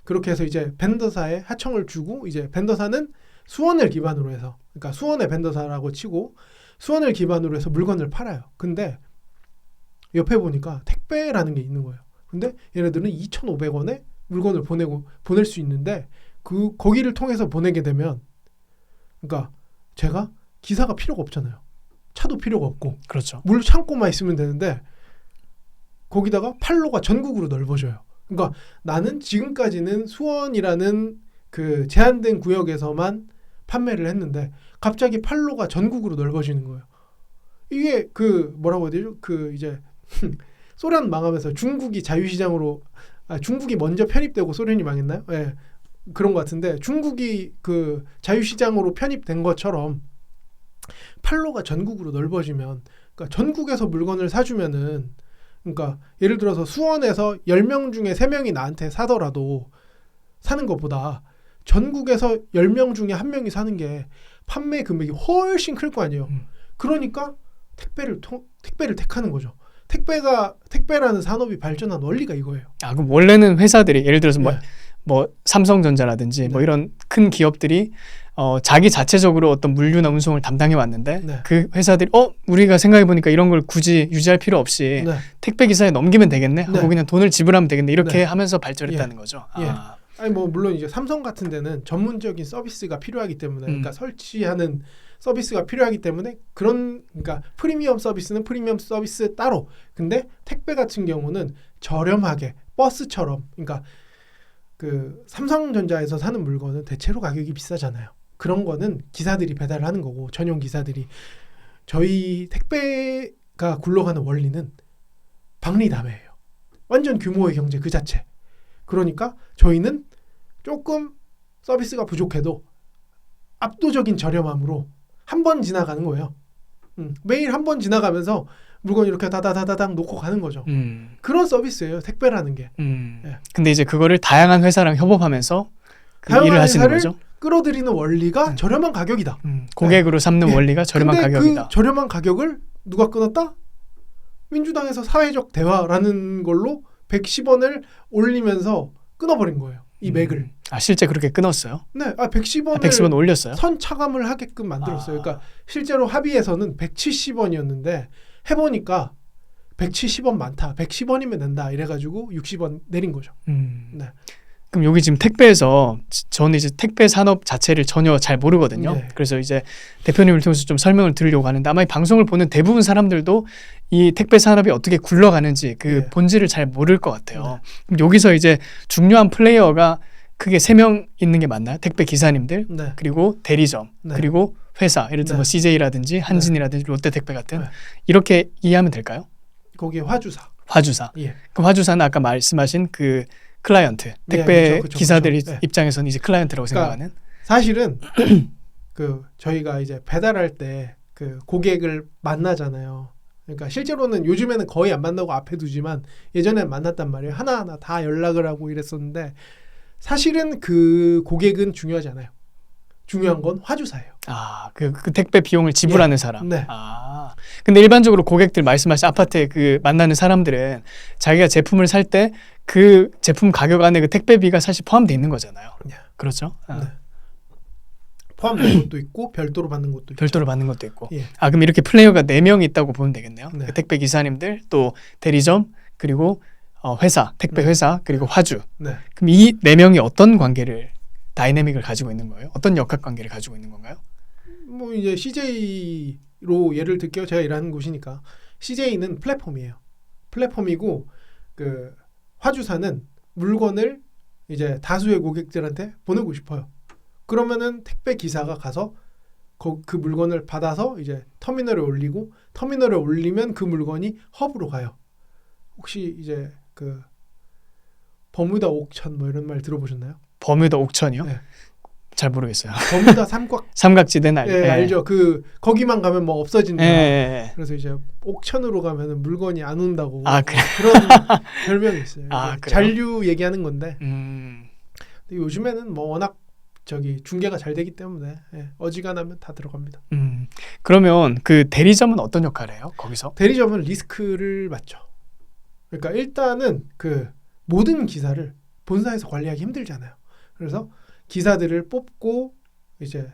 그렇게 해서 이제 벤더사에 하청을 주고 이제 벤더사는 수원을 기반으로 해서 그러니까 수원의 벤더사라고 치고 수원을 기반으로 해서 물건을 팔아요. 근데 옆에 보니까 택배라는 게 있는 거예요. 근데 얘네들은 2,500원에 물건을 보낼 수 있는데 거기를 통해서 보내게 되면 그러니까 제가 기사가 필요가 없잖아요. 차도 필요가 없고 그렇죠. 물 창고만 있으면 되는데 거기다가 판로가 전국으로 넓어져요. 그러니까 나는 지금까지는 수원이라는 그 제한된 구역에서만 판매를 했는데 갑자기 판로가 전국으로 넓어지는 거예요. 이게 그 뭐라고 해야 되죠? 그 이제 소련 망하면서 중국이 자유시장으로 중국이 먼저 편입되고 소련이 망했나요? 예. 그런 것 같은데 중국이 그 자유시장으로 편입된 것처럼 판로가 전국으로 넓어지면 그러니까 전국에서 물건을 사주면은 그러니까 예를 들어서 수원에서 10명 중에 3명이 나한테 사더라도 사는 것보다 전국에서 10명 중에 1명이 사는 게 판매 금액이 훨씬 클 거 아니에요. 그러니까 택배를 택하는 거죠. 택배라는 산업이 발전한 원리가 이거예요. 그럼 원래는 회사들이 예를 들어서 네. 뭐 삼성전자라든지 뭐 네. 이런 큰 기업들이 자기 자체적으로 어떤 물류나 운송을 담당해 왔는데 네. 그 회사들이 우리가 생각해 보니까 이런 걸 굳이 유지할 필요 없이 네. 택배 기사에 넘기면 되겠네 하고 네. 그냥 돈을 지불하면 되겠네 이렇게 네. 하면서 발전했다는 거죠. 예. 아니 뭐 물론 이제 삼성 같은 데는 전문적인 서비스가 필요하기 때문에 그러니까 설치하는 서비스가 필요하기 때문에 그러니까 프리미엄 서비스는 프리미엄 서비스 따로. 근데 택배 같은 경우는 저렴하게 버스처럼 그러니까 그 삼성전자에서 사는 물건은 대체로 가격이 비싸잖아요. 그런 거는 기사들이 배달을 하는 거고 전용 기사들이 저희 택배가 굴러가는 원리는 박리담회예요. 완전 규모의 경제 그 자체. 그러니까 저희는 조금 서비스가 부족해도 압도적인 저렴함으로 한 번 지나가는 거예요. 매일 한 번 지나가면서 물건 이렇게 다다다다닥 놓고 가는 거죠. 그런 서비스예요. 택배라는 게. 예. 근데 이제 그거를 다양한 회사랑 협업하면서 그 다양한 일을 하시는 회사를 거죠. 끌어들이는 원리가 저렴한 가격이다. 고객으로 삼는 원리가 저렴한 근데 가격이다. 그 저렴한 가격을 누가 끊었다? 민주당에서 사회적 대화라는 걸로 110원을 올리면서 끊어버린 거예요. 이 맥을. 아 실제 그렇게 끊었어요? 네, 110원을 110원 올렸어요? 선차감을 하게끔 만들었어요. 아. 그러니까 실제로 합의에서는 170원이었는데 해보니까 170원 많다. 110원이면 된다. 이래가지고 60원 내린 거죠. 네. 그럼 여기 지금 택배에서 저는 이제 택배 산업 자체를 전혀 잘 모르거든요. 네. 그래서 이제 대표님을 통해서 좀 설명을 드리려고 하는데 아마 이 방송을 보는 대부분 사람들도 이 택배 산업이 어떻게 굴러가는지 그 네. 본질을 잘 모를 것 같아요. 그럼 여기서 이제 중요한 플레이어가 크게 3명 있는 게 맞나요? 택배 기사님들, 네. 그리고 대리점, 네. 그리고 회사, 예를 들어 네. 뭐 CJ라든지 한진이라든지 롯데택배 같은 네. 이렇게 이해하면 될까요? 거기에 화주사. 화주사. 예. 그 화주사는 아까 말씀하신 그 클라이언트, 택배 네, 그쵸, 기사들 그쵸. 네. 입장에서는 이제 클라이언트라고 그러니까 생각하는. 사실은 그 저희가 이제 배달할 때 그 고객을 만나잖아요. 그러니까 실제로는 요즘에는 거의 안 만나고 앞에 두지만 예전엔 만났단 말이에요. 하나하나 다 연락을 하고 이랬었는데 사실은 그 고객은 중요하지 않아요. 중요한 건 화주사예요. 아, 그 택배 비용을 지불하는 예. 사람. 네. 아, 근데 일반적으로 고객들 말씀하신 아파트에 그 만나는 사람들은 자기가 제품을 살 때 그 제품 가격 안에 그 택배비가 사실 포함되어 있는 거잖아요. 네. 그렇죠? 아, 네. 포함된 것도 있고 별도로 받는 것도 있고. 별도로 받는 것도 있고. 예. 아, 그럼 이렇게 플레이어가 4명이 있다고 보면 되겠네요. 네. 그 택배 기사님들, 또 대리점, 그리고 회사, 택배 회사, 그리고 화주. 네. 그럼 이 4명이 어떤 관계를 다이내믹을 가지고 있는 거예요? 어떤 역학 관계를 가지고 있는 건가요? 뭐 이제 CJ로 예를 들게요. 제가 일하는 곳이니까 CJ는 플랫폼이에요. 플랫폼이고 그 화주사는 물건을 이제 다수의 고객들한테 보내고 싶어요. 그러면은 택배 기사가 가서 그 물건을 받아서 이제 터미널에 올리고 터미널에 올리면 그 물건이 헙으로 가요. 혹시 이제 그 버뮤다 옥천 뭐 이런 말 들어보셨나요? 버뮤다 옥천이요? 네. 잘 모르겠어요. 버뮤다 삼각지대는 삼각지대는 알죠. 그 거기만 가면 뭐 없어진다. 예. 그래서 이제 옥천으로 가면은 물건이 안 온다고 아, 그래. 그런 별명이 있어요. 아, 이제 그래요? 잔류 얘기하는 건데 음. 근데 요즘에는 뭐 워낙 저기 중계가 잘 되기 때문에 어지간하면 다 들어갑니다. 그러면 그 대리점은 어떤 역할을 해요? 거기서? 대리점은 리스크를 맡죠. 그러니까 일단은 그 모든 기사를 본사에서 관리하기 힘들잖아요. 그래서 기사들을 뽑고 이제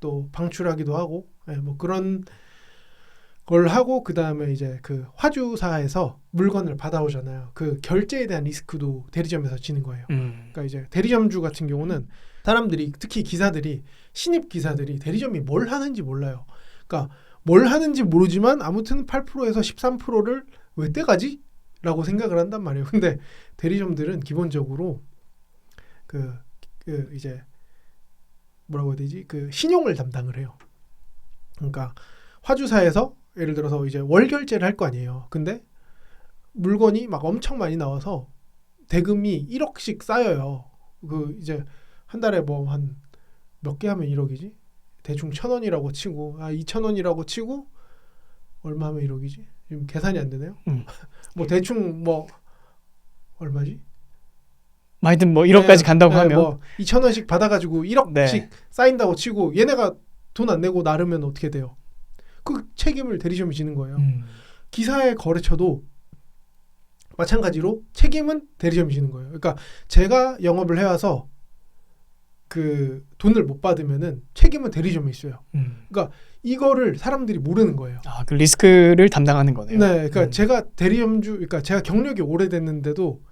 또 방출하기도 하고 뭐 그런 걸 하고 그 다음에 이제 그 화주사에서 물건을 받아오잖아요. 그 결제에 대한 리스크도 대리점에서 지는 거예요. 그러니까 이제 대리점주 같은 경우는 사람들이 특히 기사들이 신입 기사들이 대리점이 뭘 하는지 몰라요. 그러니까 뭘 하는지 모르지만 아무튼 8%에서 13%를 왜 떼가지? 라고 생각을 한단 말이에요. 근데 대리점들은 기본적으로 그 이제 뭐라고 해야 되지? 그 신용을 담당을 해요. 그러니까 화주사에서 예를 들어서 이제 월 결제를 할 거 아니에요. 근데 물건이 막 엄청 많이 나와서 대금이 1억씩 쌓여요. 그 이제 한 달에 뭐 한 몇 개 하면 1억이지? 대충 1,000원이라고 치고 2,000원이라고 치고 얼마 하면 1억이지? 지금 계산이 안 되네요. 뭐 대충 뭐 얼마지? 하여튼 뭐 1억까지 간다고 하면 뭐 2,000원씩 받아가지고 1억씩 네. 쌓인다고 치고 얘네가 돈 안 내고 나르면 어떻게 돼요? 그 책임을 대리점이 지는 거예요. 기사의 거래처도 마찬가지로 책임은 대리점이 지는 거예요. 그러니까 제가 영업을 해와서 그 돈을 못 받으면은 책임은 대리점에 있어요. 그러니까 이거를 사람들이 모르는 거예요. 아, 그 리스크를 담당하는 거네요. 네, 그러니까 제가 대리점주, 그러니까 제가 경력이 오래됐는데도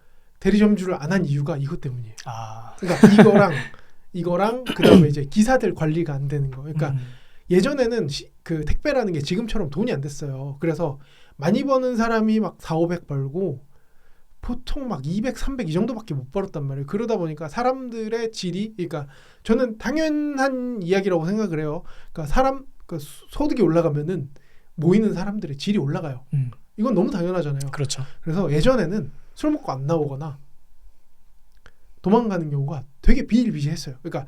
대리점주를 안 한 이유가 이것 때문이에요. 아, 그러니까 이거랑 그다음에 이제 기사들 관리가 안 되는 거. 그러니까 예전에는 그 택배라는 게 지금처럼 돈이 안 됐어요. 그래서 많이 버는 사람이 막 4,500 벌고 보통 막 200, 300 이 정도밖에 못 벌었단 말이에요. 그러다 보니까 사람들의 질이, 그러니까 저는 당연한 이야기라고 생각을 해요. 그러니까 그 소득이 올라가면은 모이는 사람들의 질이 올라가요. 이건 너무 당연하잖아요. 그렇죠. 그래서 예전에는 술 먹고 안 나오거나 도망가는 경우가 되게 비일비재했어요. 그러니까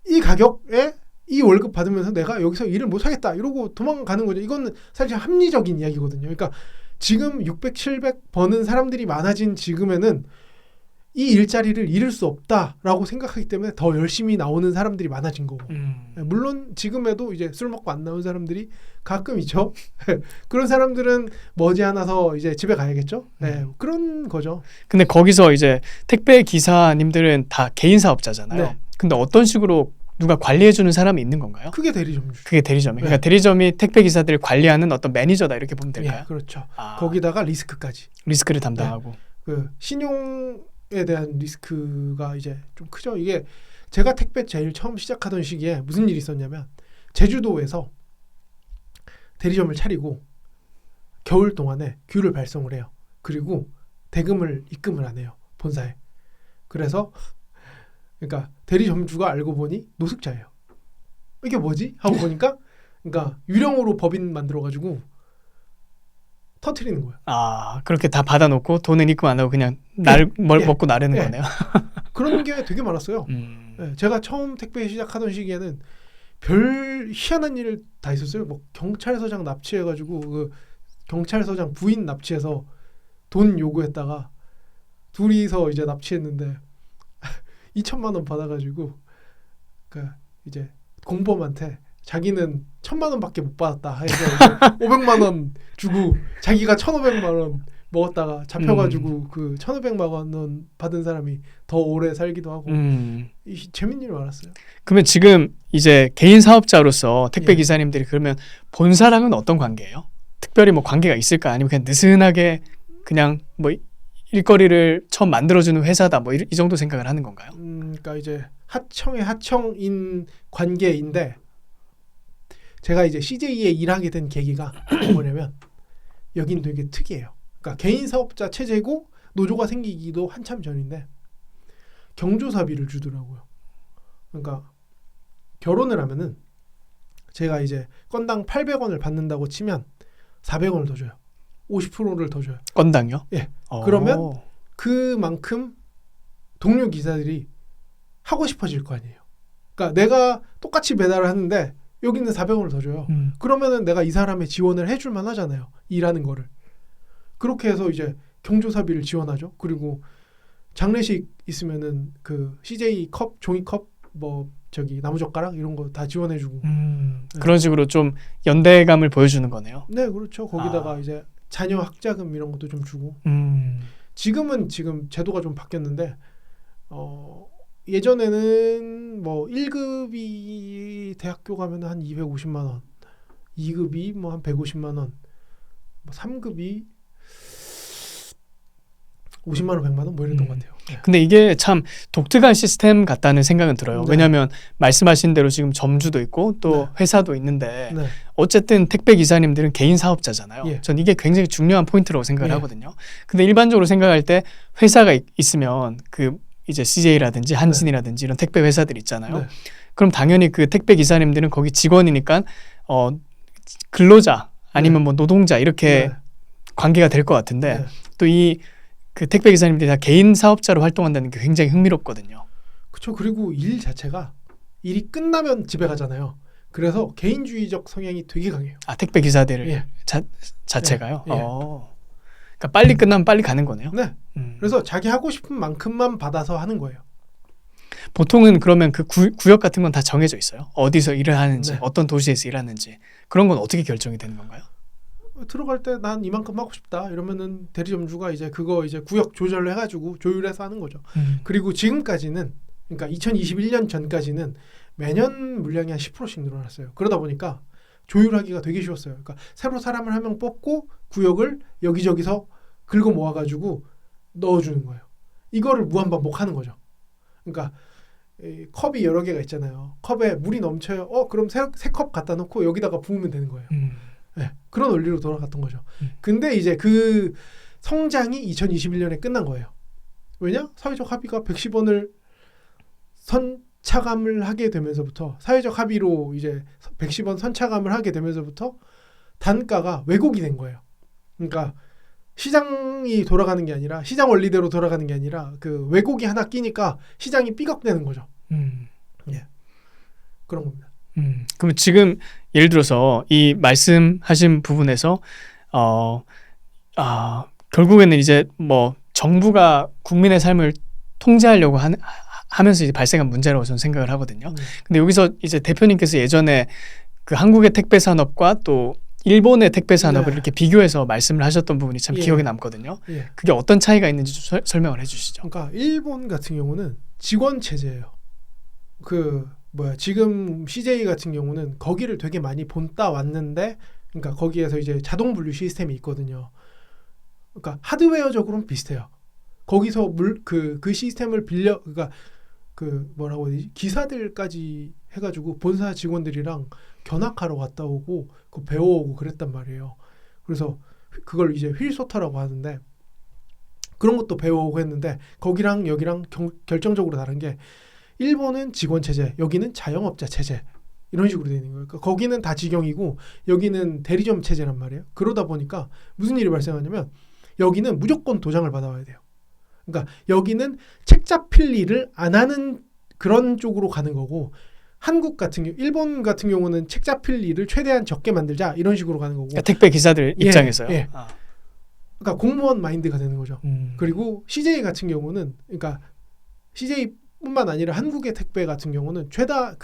이 가격에 이 월급 받으면서 내가 여기서 일을 못 하겠다 이러고 도망가는 거죠. 이건 사실 합리적인 이야기거든요. 그러니까 지금 600, 700 버는 사람들이 많아진 지금에는 이 일자리를 잃을 수 없다라고 생각하기 때문에 더 열심히 나오는 사람들이 많아진 거고. 물론 지금에도 이제 술 먹고 안 나오는 사람들이 가끔 있죠. 그런 사람들은 머지않아서 이제 집에 가야겠죠. 네, 그런 거죠. 근데 거기서 이제 택배 기사님들은 다 개인 사업자잖아요. 네. 근데 어떤 식으로 누가 관리해주는 사람이 있는 건가요? 크게 대리점주. 그게 대리점이. 네. 그러니까 대리점이 택배 기사들을 관리하는 어떤 매니저다 이렇게 보면 될까요? 예, 그렇죠. 아, 거기다가 리스크까지. 리스크를 담당하고. 그 신용에 대한 리스크가 이제 좀 크죠. 이게 제가 택배 제일 처음 시작하던 시기에 무슨 일이 있었냐면 제주도에서 대리점을 차리고 겨울 동안에 귤을 발송을 해요. 그리고 대금을 입금을 안 해요. 본사에. 그래서 그러니까 대리점주가 알고 보니 노숙자예요. 이게 뭐지? 하고 보니까 그러니까 유령으로 법인 만들어가지고 터트리는 거예요. 아, 그렇게 다 받아놓고 돈은 입금 안 하고 그냥 예. 먹고 나르는 예. 거네요. 그런 게 되게 많았어요. 예, 제가 처음 택배 시작하던 시기에는 별 희한한 일 다 있었어요. 뭐 경찰서장 납치해가지고 그 경찰서장 부인 납치해서 돈 요구했다가 둘이서 이제 납치했는데 2천만 원 받아가지고 그 이제 공범한테 자기는 1,000만 원밖에 못 받았다 해서 500만 원 주고 자기가 1,500만 원 먹었다가 잡혀가지고 그 1,500만 원 받은 사람이 더 오래 살기도 하고 재밌는 일 많았어요. 그러면 지금 이제 개인 사업자로서 택배 예. 기사님들이 그러면 본사랑은 어떤 관계예요? 특별히 뭐 관계가 있을까? 아니면 그냥 느슨하게 그냥 뭐 일거리를 처음 만들어주는 회사다 뭐 이 정도 생각을 하는 건가요? 그러니까 이제 하청의 하청인 관계인데 제가 이제 CJ에 일하게 된 계기가 뭐냐면 여긴 되게 특이해요. 그러니까 개인 사업자 체제고 노조가 생기기도 한참 전인데 경조사비를 주더라고요. 그러니까 결혼을 하면은 제가 이제 건당 800원을 받는다고 치면 400원을 더 줘요. 50%를 더 줘요. 건당요? 예. 그러면 그만큼 동료 기사들이 하고 싶어질 거 아니에요. 그러니까 내가 똑같이 배달을 하는데 여기는 400원을 더 줘요. 그러면은 내가 이 사람의 지원을 해줄 만하잖아요. 일하는 거를. 그렇게 해서 이제 경조사비를 지원하죠. 그리고 장례식 있으면은 그 CJ 컵, 종이컵, 뭐 저기 나무젓가락 이런 거 다 지원해주고. 그런 식으로 좀 연대감을 보여주는 거네요. 네, 그렇죠. 거기다가 이제 자녀 학자금 이런 것도 좀 주고. 지금 제도가 좀 바뀌었는데 예전에는 뭐 1급이 대학교 가면 한 250만 원, 2급이 뭐 한 150만 원, 뭐 3급이 50만 원, 100만 원 뭐 이랬던 것 같아요. 네. 근데 이게 참 독특한 시스템 같다는 생각은 들어요. 네. 왜냐하면 말씀하신 대로 지금 점주도 있고 또 네. 회사도 있는데 네. 어쨌든 택배 기사님들은 개인 사업자잖아요. 예. 전 이게 굉장히 중요한 포인트라고 생각을 예. 하거든요. 근데 일반적으로 생각할 때 회사가 있으면 그 이제 CJ라든지 한진이라든지 이런 택배 회사들 있잖아요. 네. 그럼 당연히 그 택배 기사님들은 거기 직원이니까 근로자 아니면 뭐 노동자 이렇게 네. 관계가 될 것 같은데 네. 또 이 그 택배 기사님들이 다 개인 사업자로 활동한다는 게 굉장히 흥미롭거든요. 그렇죠. 그리고 일 자체가 일이 끝나면 집에 가잖아요. 그래서 개인주의적 성향이 되게 강해요. 아, 택배 기사들 예. 자체가요? 예. 예. 그러니까 빨리 끝나면 빨리 가는 거네요. 네. 그래서 자기 하고 싶은 만큼만 받아서 하는 거예요. 보통은 그러면 그 구역 같은 건 다 정해져 있어요? 어디서 일을 하는지, 네. 어떤 도시에서 일하는지 그런 건 어떻게 결정이 되는 건가요? 들어갈 때 난 이만큼 하고 싶다 이러면은 대리점주가 이제 그거 이제 구역 조절을 해가지고 조율해서 하는 거죠. 그리고 지금까지는 그러니까 2021년 전까지는 매년 물량이 한 10%씩 늘어났어요. 그러다 보니까 조율하기가 되게 쉬웠어요. 그러니까 새로 사람을 한 명 뽑고 구역을 여기저기서 긁어 모아가지고 넣어주는 거예요. 이거를 무한반복하는 거죠. 그러니까 이 컵이 여러 개가 있잖아요. 컵에 물이 넘쳐요. 그럼 새 컵 갖다 놓고 여기다가 부으면 되는 거예요. 네, 그런 원리로 돌아갔던 거죠. 근데 이제 그 성장이 2021년에 끝난 거예요. 왜냐? 사회적 합의가 110원을 선차감을 하게 되면서부터 사회적 합의로 이제 110원 선차감을 하게 되면서부터 단가가 왜곡이 된 거예요. 그러니까 시장이 돌아가는 게 아니라 시장 원리대로 돌아가는 게 아니라 그 왜곡이 하나 끼니까 시장이 삐걱대는 거죠. 예. 그런 겁니다. 그럼 지금 예를 들어서 이 말씀하신 부분에서 결국에는 이제 뭐 정부가 국민의 삶을 통제하려고 하면서 이제 발생한 문제라고 저는 생각을 하거든요. 근데 여기서 이제 대표님께서 예전에 그 한국의 택배 산업과 또 일본의 택배 산업을 네. 이렇게 비교해서 말씀을 하셨던 부분이 참 예. 기억에 남거든요. 예. 그게 어떤 차이가 있는지 좀 설명을 해주시죠. 그러니까 일본 같은 경우는 직원 체제예요. 지금 CJ 같은 경우는 거기를 되게 많이 본따 왔는데, 그러니까 거기에서 이제 자동 분류 시스템이 있거든요. 그러니까 하드웨어적으로는 비슷해요. 거기서 그 시스템을 그러니까 그 뭐라고 해야 되지? 기사들까지 해가지고 본사 직원들이랑 견학하러 갔다 오고 그 배워오고 그랬단 말이에요. 그래서 그걸 이제 휠소터라고 하는데, 그런 것도 배워오고 했는데 거기랑 여기랑 결정적으로 다른 게, 일본은 직원 체제, 여기는 자영업자 체제, 이런 식으로 되어 있는 거예요. 그러니까 거기는 다 직영이고 여기는 대리점 체제란 말이에요. 그러다 보니까 무슨 일이 발생하냐면, 여기는 무조건 도장을 받아와야 돼요. 그러니까 여기는 책 잡힐 일을 안 하는 그런 쪽으로 가는 거고, 일본 같은 경우는 책 잡힐 일을 최대한 적게 만들자, 이런 식으로 가는 거고. 그러니까 택배 기사들 입장에서요. 예. 그러니까 공무원 마인드가 되는 거죠. 그리고 CJ 같은 경우는, 그러니까 CJ뿐만 아니라 한국의 택배 같은 경우는 최다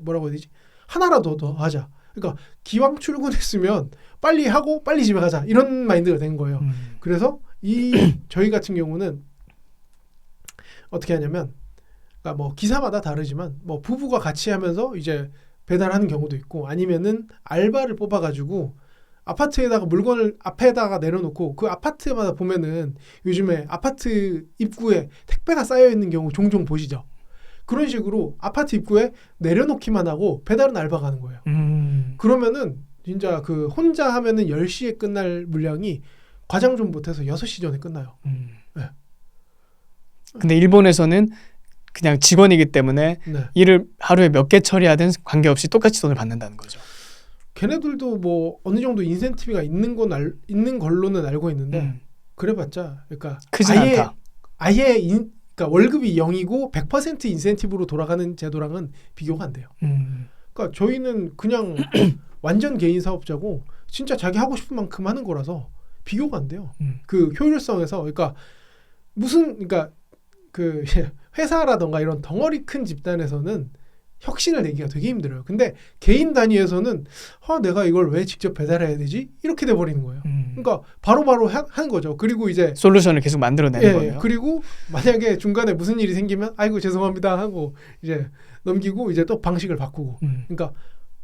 뭐라고 해야 되지? 하나라도 더 하자. 그러니까 기왕 출근했으면 빨리 하고 빨리 집에 가자, 이런 마인드가 된 거예요. 그래서 저희 같은 경우는 어떻게 하냐면, 그러니까 뭐 기사마다 다르지만 뭐 부부가 같이 하면서 이제 배달하는 경우도 있고, 아니면은 알바를 뽑아가지고 아파트에다가 물건을 앞에다가 내려놓고, 그 아파트마다 보면은 요즘에 아파트 입구에 택배가 쌓여 있는 경우 종종 보시죠. 그런 식으로 아파트 입구에 내려놓기만 하고 배달은 알바가 하는 거예요. 그러면은 진짜 그 혼자 하면은 10시에 끝날 물량이 과장 좀 못해서 6시 전에 끝나요. 네. 근데 일본에서는 그냥 직원이기 때문에 네. 일을 하루에 몇 개 처리하든 관계없이 똑같이 돈을 받는다는 거죠. 걔네들도 뭐 어느 정도 인센티브가 있는 걸로는 알고 있는데, 그래봤자 그러니까 크진 않다. 그러니까 월급이 0이고 100% 인센티브로 돌아가는 제도랑은 비교가 안 돼요. 그러니까 저희는 그냥 완전 개인 사업자고 진짜 자기 하고 싶은 만큼 하는 거라서 비교가 안 돼요. 그 효율성에서, 그러니까 그러니까 그 회사라던가 이런 덩어리 큰 집단에서는 혁신을 내기가 되게 힘들어요. 근데 개인 단위에서는 내가 이걸 왜 직접 배달해야 되지? 이렇게 돼버리는 거예요. 그러니까 바로바로 하는 거죠. 그리고 이제 솔루션을 계속 만들어내는 거예요. 그리고 만약에 중간에 무슨 일이 생기면 아이고 죄송합니다 하고 이제 넘기고 이제 또 방식을 바꾸고. 그러니까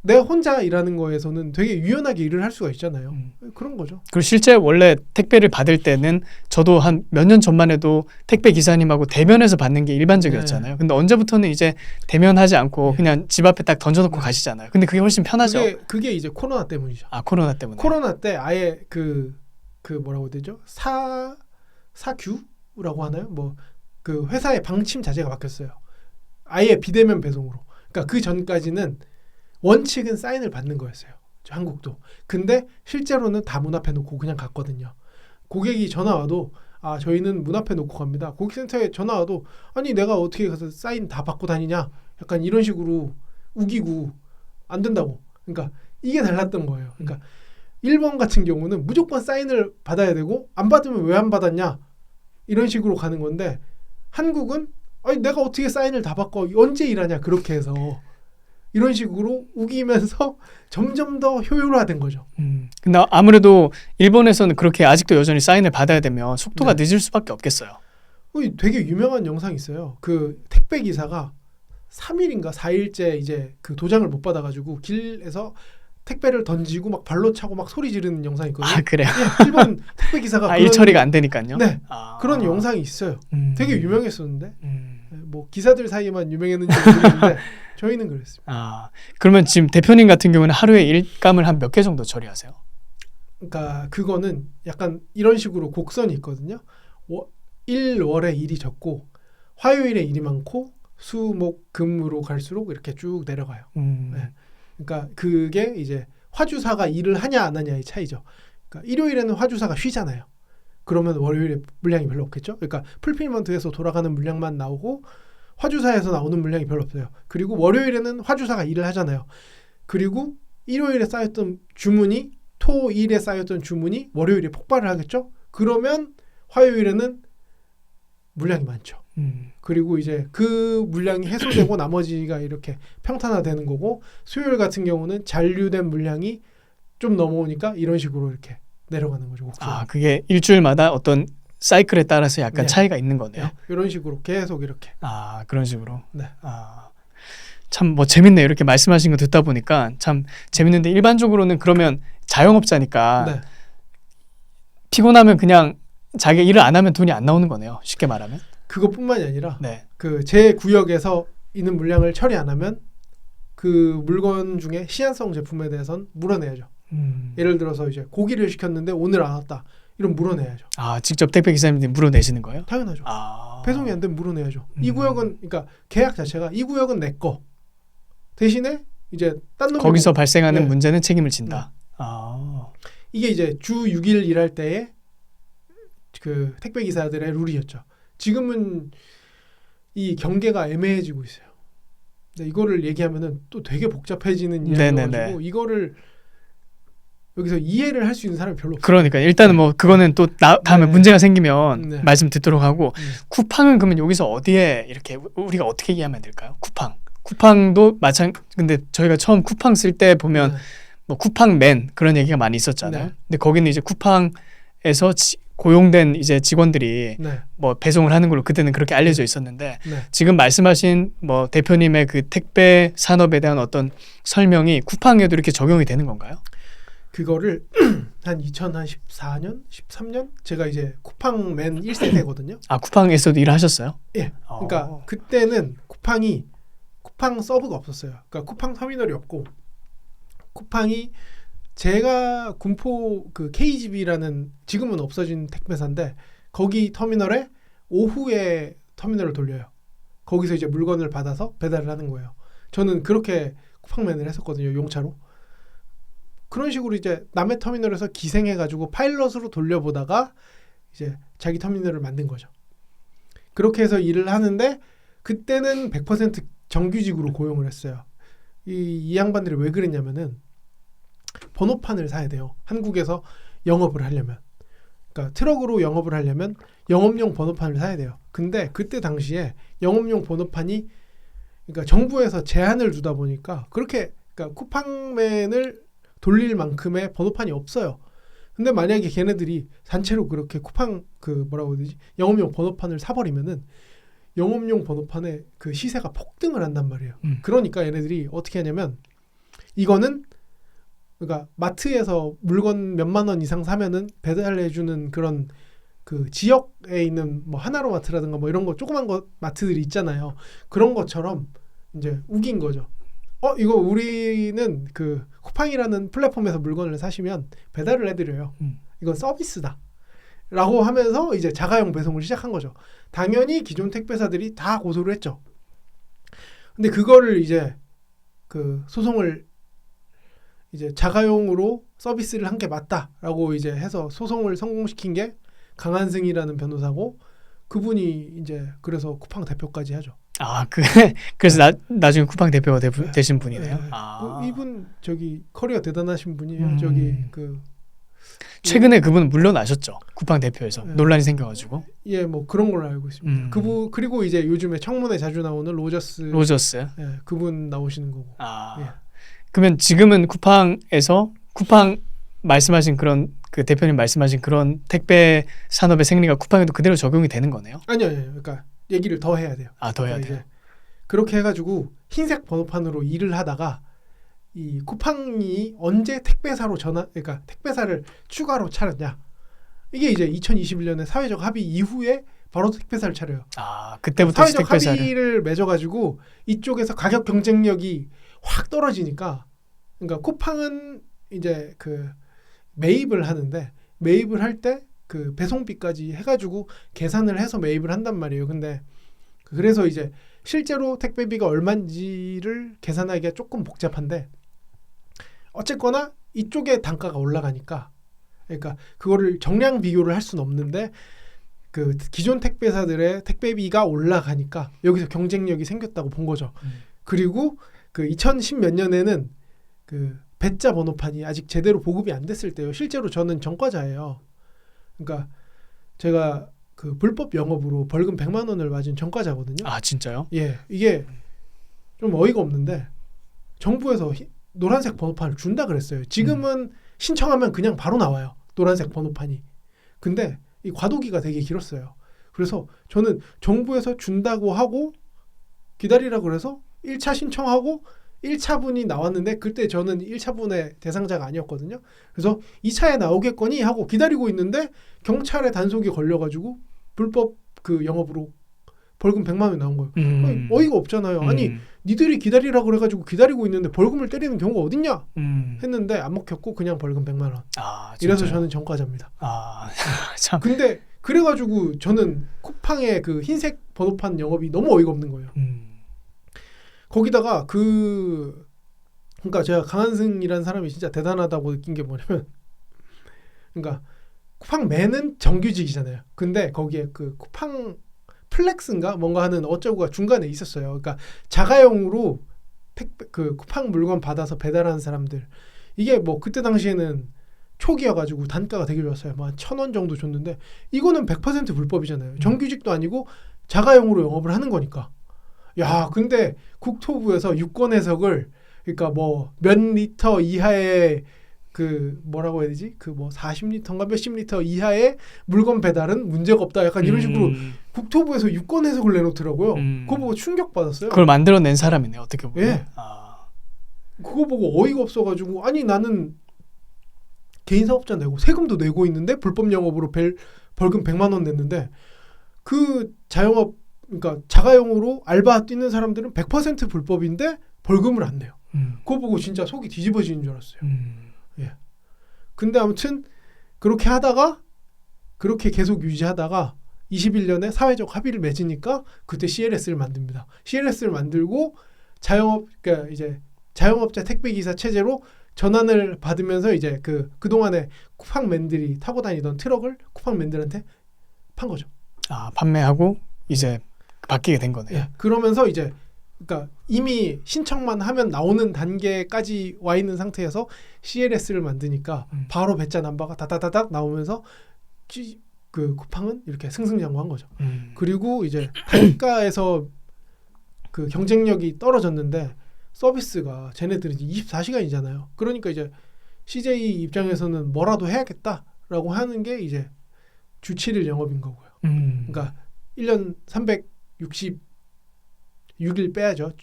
내가 혼자 일하는 거에서는 되게 유연하게 일을 할 수가 있잖아요. 그런 거죠. 그리고 실제 원래 택배를 받을 때는 저도 한 몇 년 전만 해도 택배 기사님하고 대면해서 받는 게 일반적이었잖아요. 네. 근데 언제부터는 이제 대면하지 않고 네. 그냥 집 앞에 딱 던져놓고 가시잖아요. 근데 그게 훨씬 편하죠. 그게 이제 코로나 때문이죠. 코로나 때문에. 코로나 때 아예 그 뭐라고 해야 되죠? 사규라고 하나요? 뭐 그 회사의 방침 자체가 바뀌었어요. 아예 비대면 배송으로. 그러니까 그 전까지는 원칙은 사인을 받는 거였어요. 한국도. 근데 실제로는 다 문 앞에 놓고 그냥 갔거든요. 고객이 전화 와도 저희는 문 앞에 놓고 갑니다. 고객센터에 전화 와도 아니 내가 어떻게 가서 사인 다 받고 다니냐? 약간 이런 식으로 우기고 안 된다고. 그러니까 이게 달랐던 거예요. 그러니까 일본 같은 경우는 무조건 사인을 받아야 되고 안 받으면 왜 안 받았냐? 이런 식으로 가는 건데, 한국은 아니 내가 어떻게 사인을 다 받고 언제 일하냐? 그렇게 해서 이런 식으로 우기면서 점점 더 효율화된 거죠. 근데 아무래도 일본에서는 그렇게 아직도 여전히 사인을 받아야 되면 속도가 늦을 수밖에 없겠어요. 되게 유명한 영상이 있어요. 그 택배 기사가 3일인가 4일째 이제 그 도장을 못 받아가지고 길에서 택배를 던지고 막 발로 차고 막 소리 지르는 영상이 있거든요. 그래요? 예, 일본 택배 기사가 일 처리가 안 되니까요? 네. 그런 영상이 있어요. 되게 유명했었는데 뭐 기사들 사이에만 유명했는지 모르겠는데 저희는 그랬습니다. 그러면 지금 대표님 같은 경우는 하루에 일감을 한 몇 개 정도 처리하세요? 그러니까 그거는 약간 이런 식으로 곡선이 있거든요. 일월에 일이 적고 화요일에 일이 많고 수목 금으로 갈수록 이렇게 쭉 내려가요. 네. 그러니까 그게 이제 화주사가 일을 하냐 안 하냐의 차이죠. 그러니까 일요일에는 화주사가 쉬잖아요. 그러면 월요일에 물량이 별로 없겠죠. 그러니까 풀필먼트에서 돌아가는 물량만 나오고 화주사에서 나오는 물량이 별로 없어요. 그리고 월요일에는 화주사가 일을 하잖아요. 그리고 일요일에 쌓였던 주문이 토일에 쌓였던 주문이 월요일에 폭발을 하겠죠. 그러면 화요일에는 물량이 많죠. 그리고 이제 그 물량이 해소되고 나머지가 이렇게 평탄화되는 거고, 수요일 같은 경우는 잔류된 물량이 좀 넘어오니까 이런 식으로 이렇게 내려가는 거죠. 아, 그게 일주일마다 어떤 사이클에 따라서 약간 네. 차이가 있는 거네요. 네, 이런 식으로 계속 이렇게. 아, 그런 식으로. 네. 아, 참 뭐 재밌네요. 이렇게 말씀하신 거 듣다 보니까 참 재밌는데, 일반적으로는 그러면 자영업자니까 네. 피곤하면 그냥 자기 일을 안 하면 돈이 안 나오는 거네요. 쉽게 말하면. 그것뿐만이 아니라 네. 그 제 구역에서 있는 물량을 처리 안 하면 그 물건 중에 시한성 제품에 대해서는 물어내야죠. 예를 들어서 이제 고기를 시켰는데 오늘 안 왔다. 이런 물어내야죠. 아, 직접 택배 기사님들이 물어내시는 거예요? 당연하죠. 아. 배송이 안 되면 물어내야죠. 이 구역은, 그러니까 계약 자체가 이 구역은 내 거. 대신에 이제 딴 놈이 거기서 발생하는 네. 문제는 책임을 진다. 아. 이게 이제 주 6일 일할 때의 그 택배 기사들의 룰이었죠. 지금은 이 경계가 애매해지고 있어요. 근데 이거를 얘기하면은 또 되게 복잡해지는 네네네. 이야기여가지고 이거를 여기서 이해를 할 수 있는 사람이 별로 없어요. 그러니까 일단은 뭐 그거는 또 다음에 네. 문제가 생기면 네. 말씀 듣도록 하고, 네. 쿠팡은 그러면 여기서 어디에 이렇게 우리가 어떻게 이해하면 될까요? 쿠팡도 근데 저희가 처음 쿠팡 쓸 때 보면 네. 뭐 쿠팡맨 그런 얘기가 많이 있었잖아요. 네. 근데 거기는 이제 쿠팡에서 고용된 이제 직원들이 네. 뭐 배송을 하는 걸로 그때는 그렇게 알려져 있었는데, 네. 지금 말씀하신 뭐 대표님의 그 택배 산업에 대한 어떤 설명이 쿠팡에도 이렇게 적용이 되는 건가요? 그거를 한 2014년, 13년 제가 이제 쿠팡맨 1세대거든요. 아, 쿠팡에서도 일을 하셨어요? 예. 그러니까 그때는 쿠팡 서브가 없었어요. 그러니까 쿠팡 터미널이 없고, 쿠팡이 제가 군포 그 KGB라는 지금은 없어진 택배사인데 거기 터미널에 오후에 터미널을 돌려요. 거기서 이제 물건을 받아서 배달을 하는 거예요. 저는 그렇게 쿠팡맨을 했었거든요. 용차로. 그런 식으로 이제 남의 터미널에서 기생해가지고 파일럿으로 돌려보다가 이제 자기 터미널을 만든 거죠. 그렇게 해서 일을 하는데 그때는 100% 정규직으로 고용을 했어요. 이 양반들이 왜 그랬냐면은 번호판을 사야 돼요. 한국에서 영업을 하려면. 그러니까 트럭으로 영업을 하려면 영업용 번호판을 사야 돼요. 근데 그때 당시에 영업용 번호판이, 그러니까 정부에서 제한을 두다 보니까 그렇게, 그러니까 쿠팡맨을 돌릴 만큼의 번호판이 없어요. 근데 만약에 걔네들이 단체로 그렇게 쿠팡 그 뭐라고 해야 되지? 영업용 번호판을 사버리면은 영업용 번호판의 그 시세가 폭등을 한단 말이에요. 그러니까 얘네들이 어떻게 하냐면, 이거는 그러니까 마트에서 물건 몇만 원 이상 사면은 배달해주는 그런 그 지역에 있는 뭐 하나로마트라든가 뭐 이런 거 조그만 거 마트들이 있잖아요. 그런 것처럼 이제 우긴 거죠. 이거 우리는 그 쿠팡이라는 플랫폼에서 물건을 사시면 배달을 해드려요. 이건 서비스다. 라고 하면서 이제 자가용 배송을 시작한 거죠. 당연히 기존 택배사들이 다 고소를 했죠. 근데 그거를 이제 그 소송을 이제 자가용으로 서비스를 한 게 맞다라고 이제 해서 소송을 성공시킨 게 강한승이라는 변호사고, 그분이 이제 그래서 쿠팡 대표까지 하죠. 아, 그래서 나중에 쿠팡 대표가 되신 분이네요. 네. 아. 이분 저기 커리어 대단하신 분이에요. 저기 그 최근에 그분 물러나셨죠. 쿠팡 대표에서 네. 논란이 생겨가지고. 예, 뭐 그런 걸로 알고 있습니다. 그리고 이제 요즘에 청문회 자주 나오는 로저스. 예, 그분 나오시는 거고. 아. 예. 그러면 지금은 쿠팡에서 쿠팡 말씀하신 그런 그 대표님 말씀하신 그런 택배 산업의 생리가 쿠팡에도 그대로 적용이 되는 거네요. 아니요. 그러니까 얘기를 더 해야 돼요. 아, 더 해야 그러니까 돼요. 이제 그렇게 해가지고 흰색 번호판으로 일을 하다가 이 쿠팡이 언제 그러니까 택배사를 추가로 차렸냐? 이게 이제 2021년에 사회적 합의 이후에 바로 택배사를 차려요. 아, 그때부터 사회적 택배사를. 합의를 맺어가지고 이쪽에서 가격 경쟁력이 확 떨어지니까, 그러니까 쿠팡은 이제 그 매입을 하는데, 매입을 할 때 그 배송비까지 해가지고 계산을 해서 매입을 한단 말이에요. 근데 그래서 이제 실제로 택배비가 얼마인지를 계산하기가 조금 복잡한데, 어쨌거나 이쪽에 단가가 올라가니까, 그러니까 그거를 정량 비교를 할 수는 없는데, 그 기존 택배사들의 택배비가 올라가니까 여기서 경쟁력이 생겼다고 본 거죠. 그리고 그 2010 몇 년에는 그 배자 번호판이 아직 제대로 보급이 안 됐을 때요. 실제로 저는 전과자예요. 그러니까 제가 그 불법 영업으로 벌금 100만 원을 맞은 전과자거든요. 아 진짜요? 예, 이게 좀 어이가 없는데 정부에서 노란색 번호판을 준다 그랬어요. 지금은 신청하면 그냥 바로 나와요. 노란색 번호판이. 근데 이 과도기가 되게 길었어요. 그래서 저는 정부에서 준다고 하고 기다리라고 그래서 1차 신청하고 1차분이 나왔는데 그때 저는 1차분의 대상자가 아니었거든요. 그래서 2차에 나오겠거니 하고 기다리고 있는데 경찰에 단속이 걸려가지고 불법 그 영업으로 벌금 100만 원이 나온 거예요. 아니, 어이가 없잖아요. 아니 니들이 기다리라고 그래가지고 기다리고 있는데 벌금을 때리는 경우가 어딨냐 했는데 안 먹혔고 그냥 벌금 100만 원. 아, 이래서 저는 전과자입니다. 아, 참. 근데 그래가지고 저는 쿠팡의 그 흰색 번호판 영업이 너무 어이가 없는 거예요. 거기다가 그러니까 제가 강한승이라는 사람이 진짜 대단하다고 느낀 게 뭐냐면, 그러니까 쿠팡맨은 정규직이잖아요. 근데 거기에 그 쿠팡 플렉스인가 뭔가 하는 어쩌고가 중간에 있었어요. 그러니까 자가용으로 그 쿠팡 물건 받아서 배달하는 사람들, 이게 뭐 그때 당시에는 초기여가지고 단가가 되게 좋았어요. 뭐 한 1,000원 정도 줬는데 이거는 100% 불법이잖아요. 정규직도 아니고 자가용으로 영업을 하는 거니까. 야, 근데 국토부에서 유권 해석을, 그러니까 뭐 몇 리터 이하의 그 뭐라고 해야 되지? 그 뭐 40리터인가 몇십 리터 이하의 물건 배달은 문제가 없다. 약간 이런 식으로 국토부에서 유권 해석을 내놓더라고요. 그거 보고 충격받았어요. 그걸 만들어낸 사람이네, 어떻게 보면. 예. 아. 그거 보고 어이가 없어가지고, 아니 나는 개인 사업자 내고 세금도 내고 있는데 불법 영업으로 벌금 100만 원 냈는데 그 자영업, 그러니까 자가용으로 알바 뛰는 사람들은 100% 불법인데 벌금을 안 내요. 그거 보고 진짜 속이 뒤집어지는 줄 알았어요. 예. 근데 아무튼 그렇게 하다가, 그렇게 계속 유지하다가 21년에 사회적 합의를 맺으니까 그때 CLS를 만듭니다. CLS를 만들고 그러니까 이제 자영업자 택배기사 체제로 전환을 받으면서 이제 그동안에 쿠팡맨들이 타고 다니던 트럭을 쿠팡맨들한테 판 거죠. 아, 판매하고 이제 바뀌게 된 거네요. 예. 그러면서 이제 그러니까 이미 신청만 하면 나오는 단계까지 와 있는 상태에서 CLS를 만드니까 바로 배짜 넘버가 다다다닥 나오면서 그 쿠팡은 이렇게 승승장구한 거죠. 그리고 이제 단가에서 그 경쟁력이 떨어졌는데 서비스가 쟤네들은 24시간이잖아요. 그러니까 이제 CJ 입장에서는 뭐라도 해야겠다라고 하는 게 이제 주 7일 영업인 거고요. 그러니까 1년 366일 빼야죠.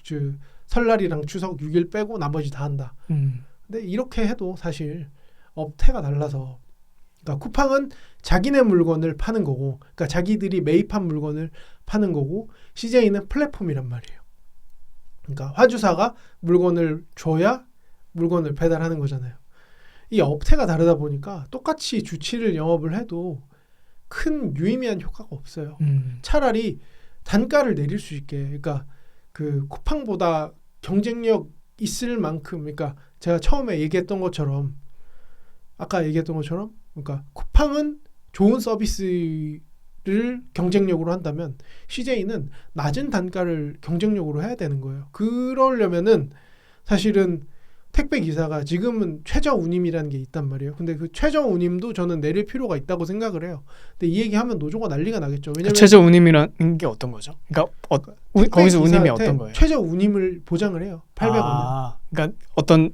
설날이랑 추석 6일 빼고 나머지 다 한다. 근데 이렇게 해도 사실 업태가 달라서, 그러니까 쿠팡은 자기네 물건을 파는 거고, 그러니까 자기들이 매입한 물건을 파는 거고, CJ는 플랫폼이란 말이에요. 그러니까 화주사가 물건을 줘야 물건을 배달하는 거잖아요. 이 업태가 다르다 보니까 똑같이 주 7일 영업을 해도 큰 유의미한 효과가 없어요. 차라리 단가를 내릴 수 있게, 그러니까 그 쿠팡보다 경쟁력 있을 만큼, 그러니까 제가 처음에 얘기했던 것처럼, 아까 얘기했던 것처럼, 그러니까 쿠팡은 좋은 서비스를 경쟁력으로 한다면 CJ는 낮은 단가를 경쟁력으로 해야 되는 거예요. 그러려면은 사실은 택배 기사가 지금은 최저 운임이라는 게 있단 말이에요. 근데 그 최저 운임도 저는 내릴 필요가 있다고 생각을 해요. 근데 이 얘기하면 노조가 난리가 나겠죠. 왜냐면 그 최저 운임이라는 게 어떤 거죠? 그러니까 거기서 운임이 어떤 거예요? 최저 운임을 보장을 해요. 800원은. 아, 그러니까 어떤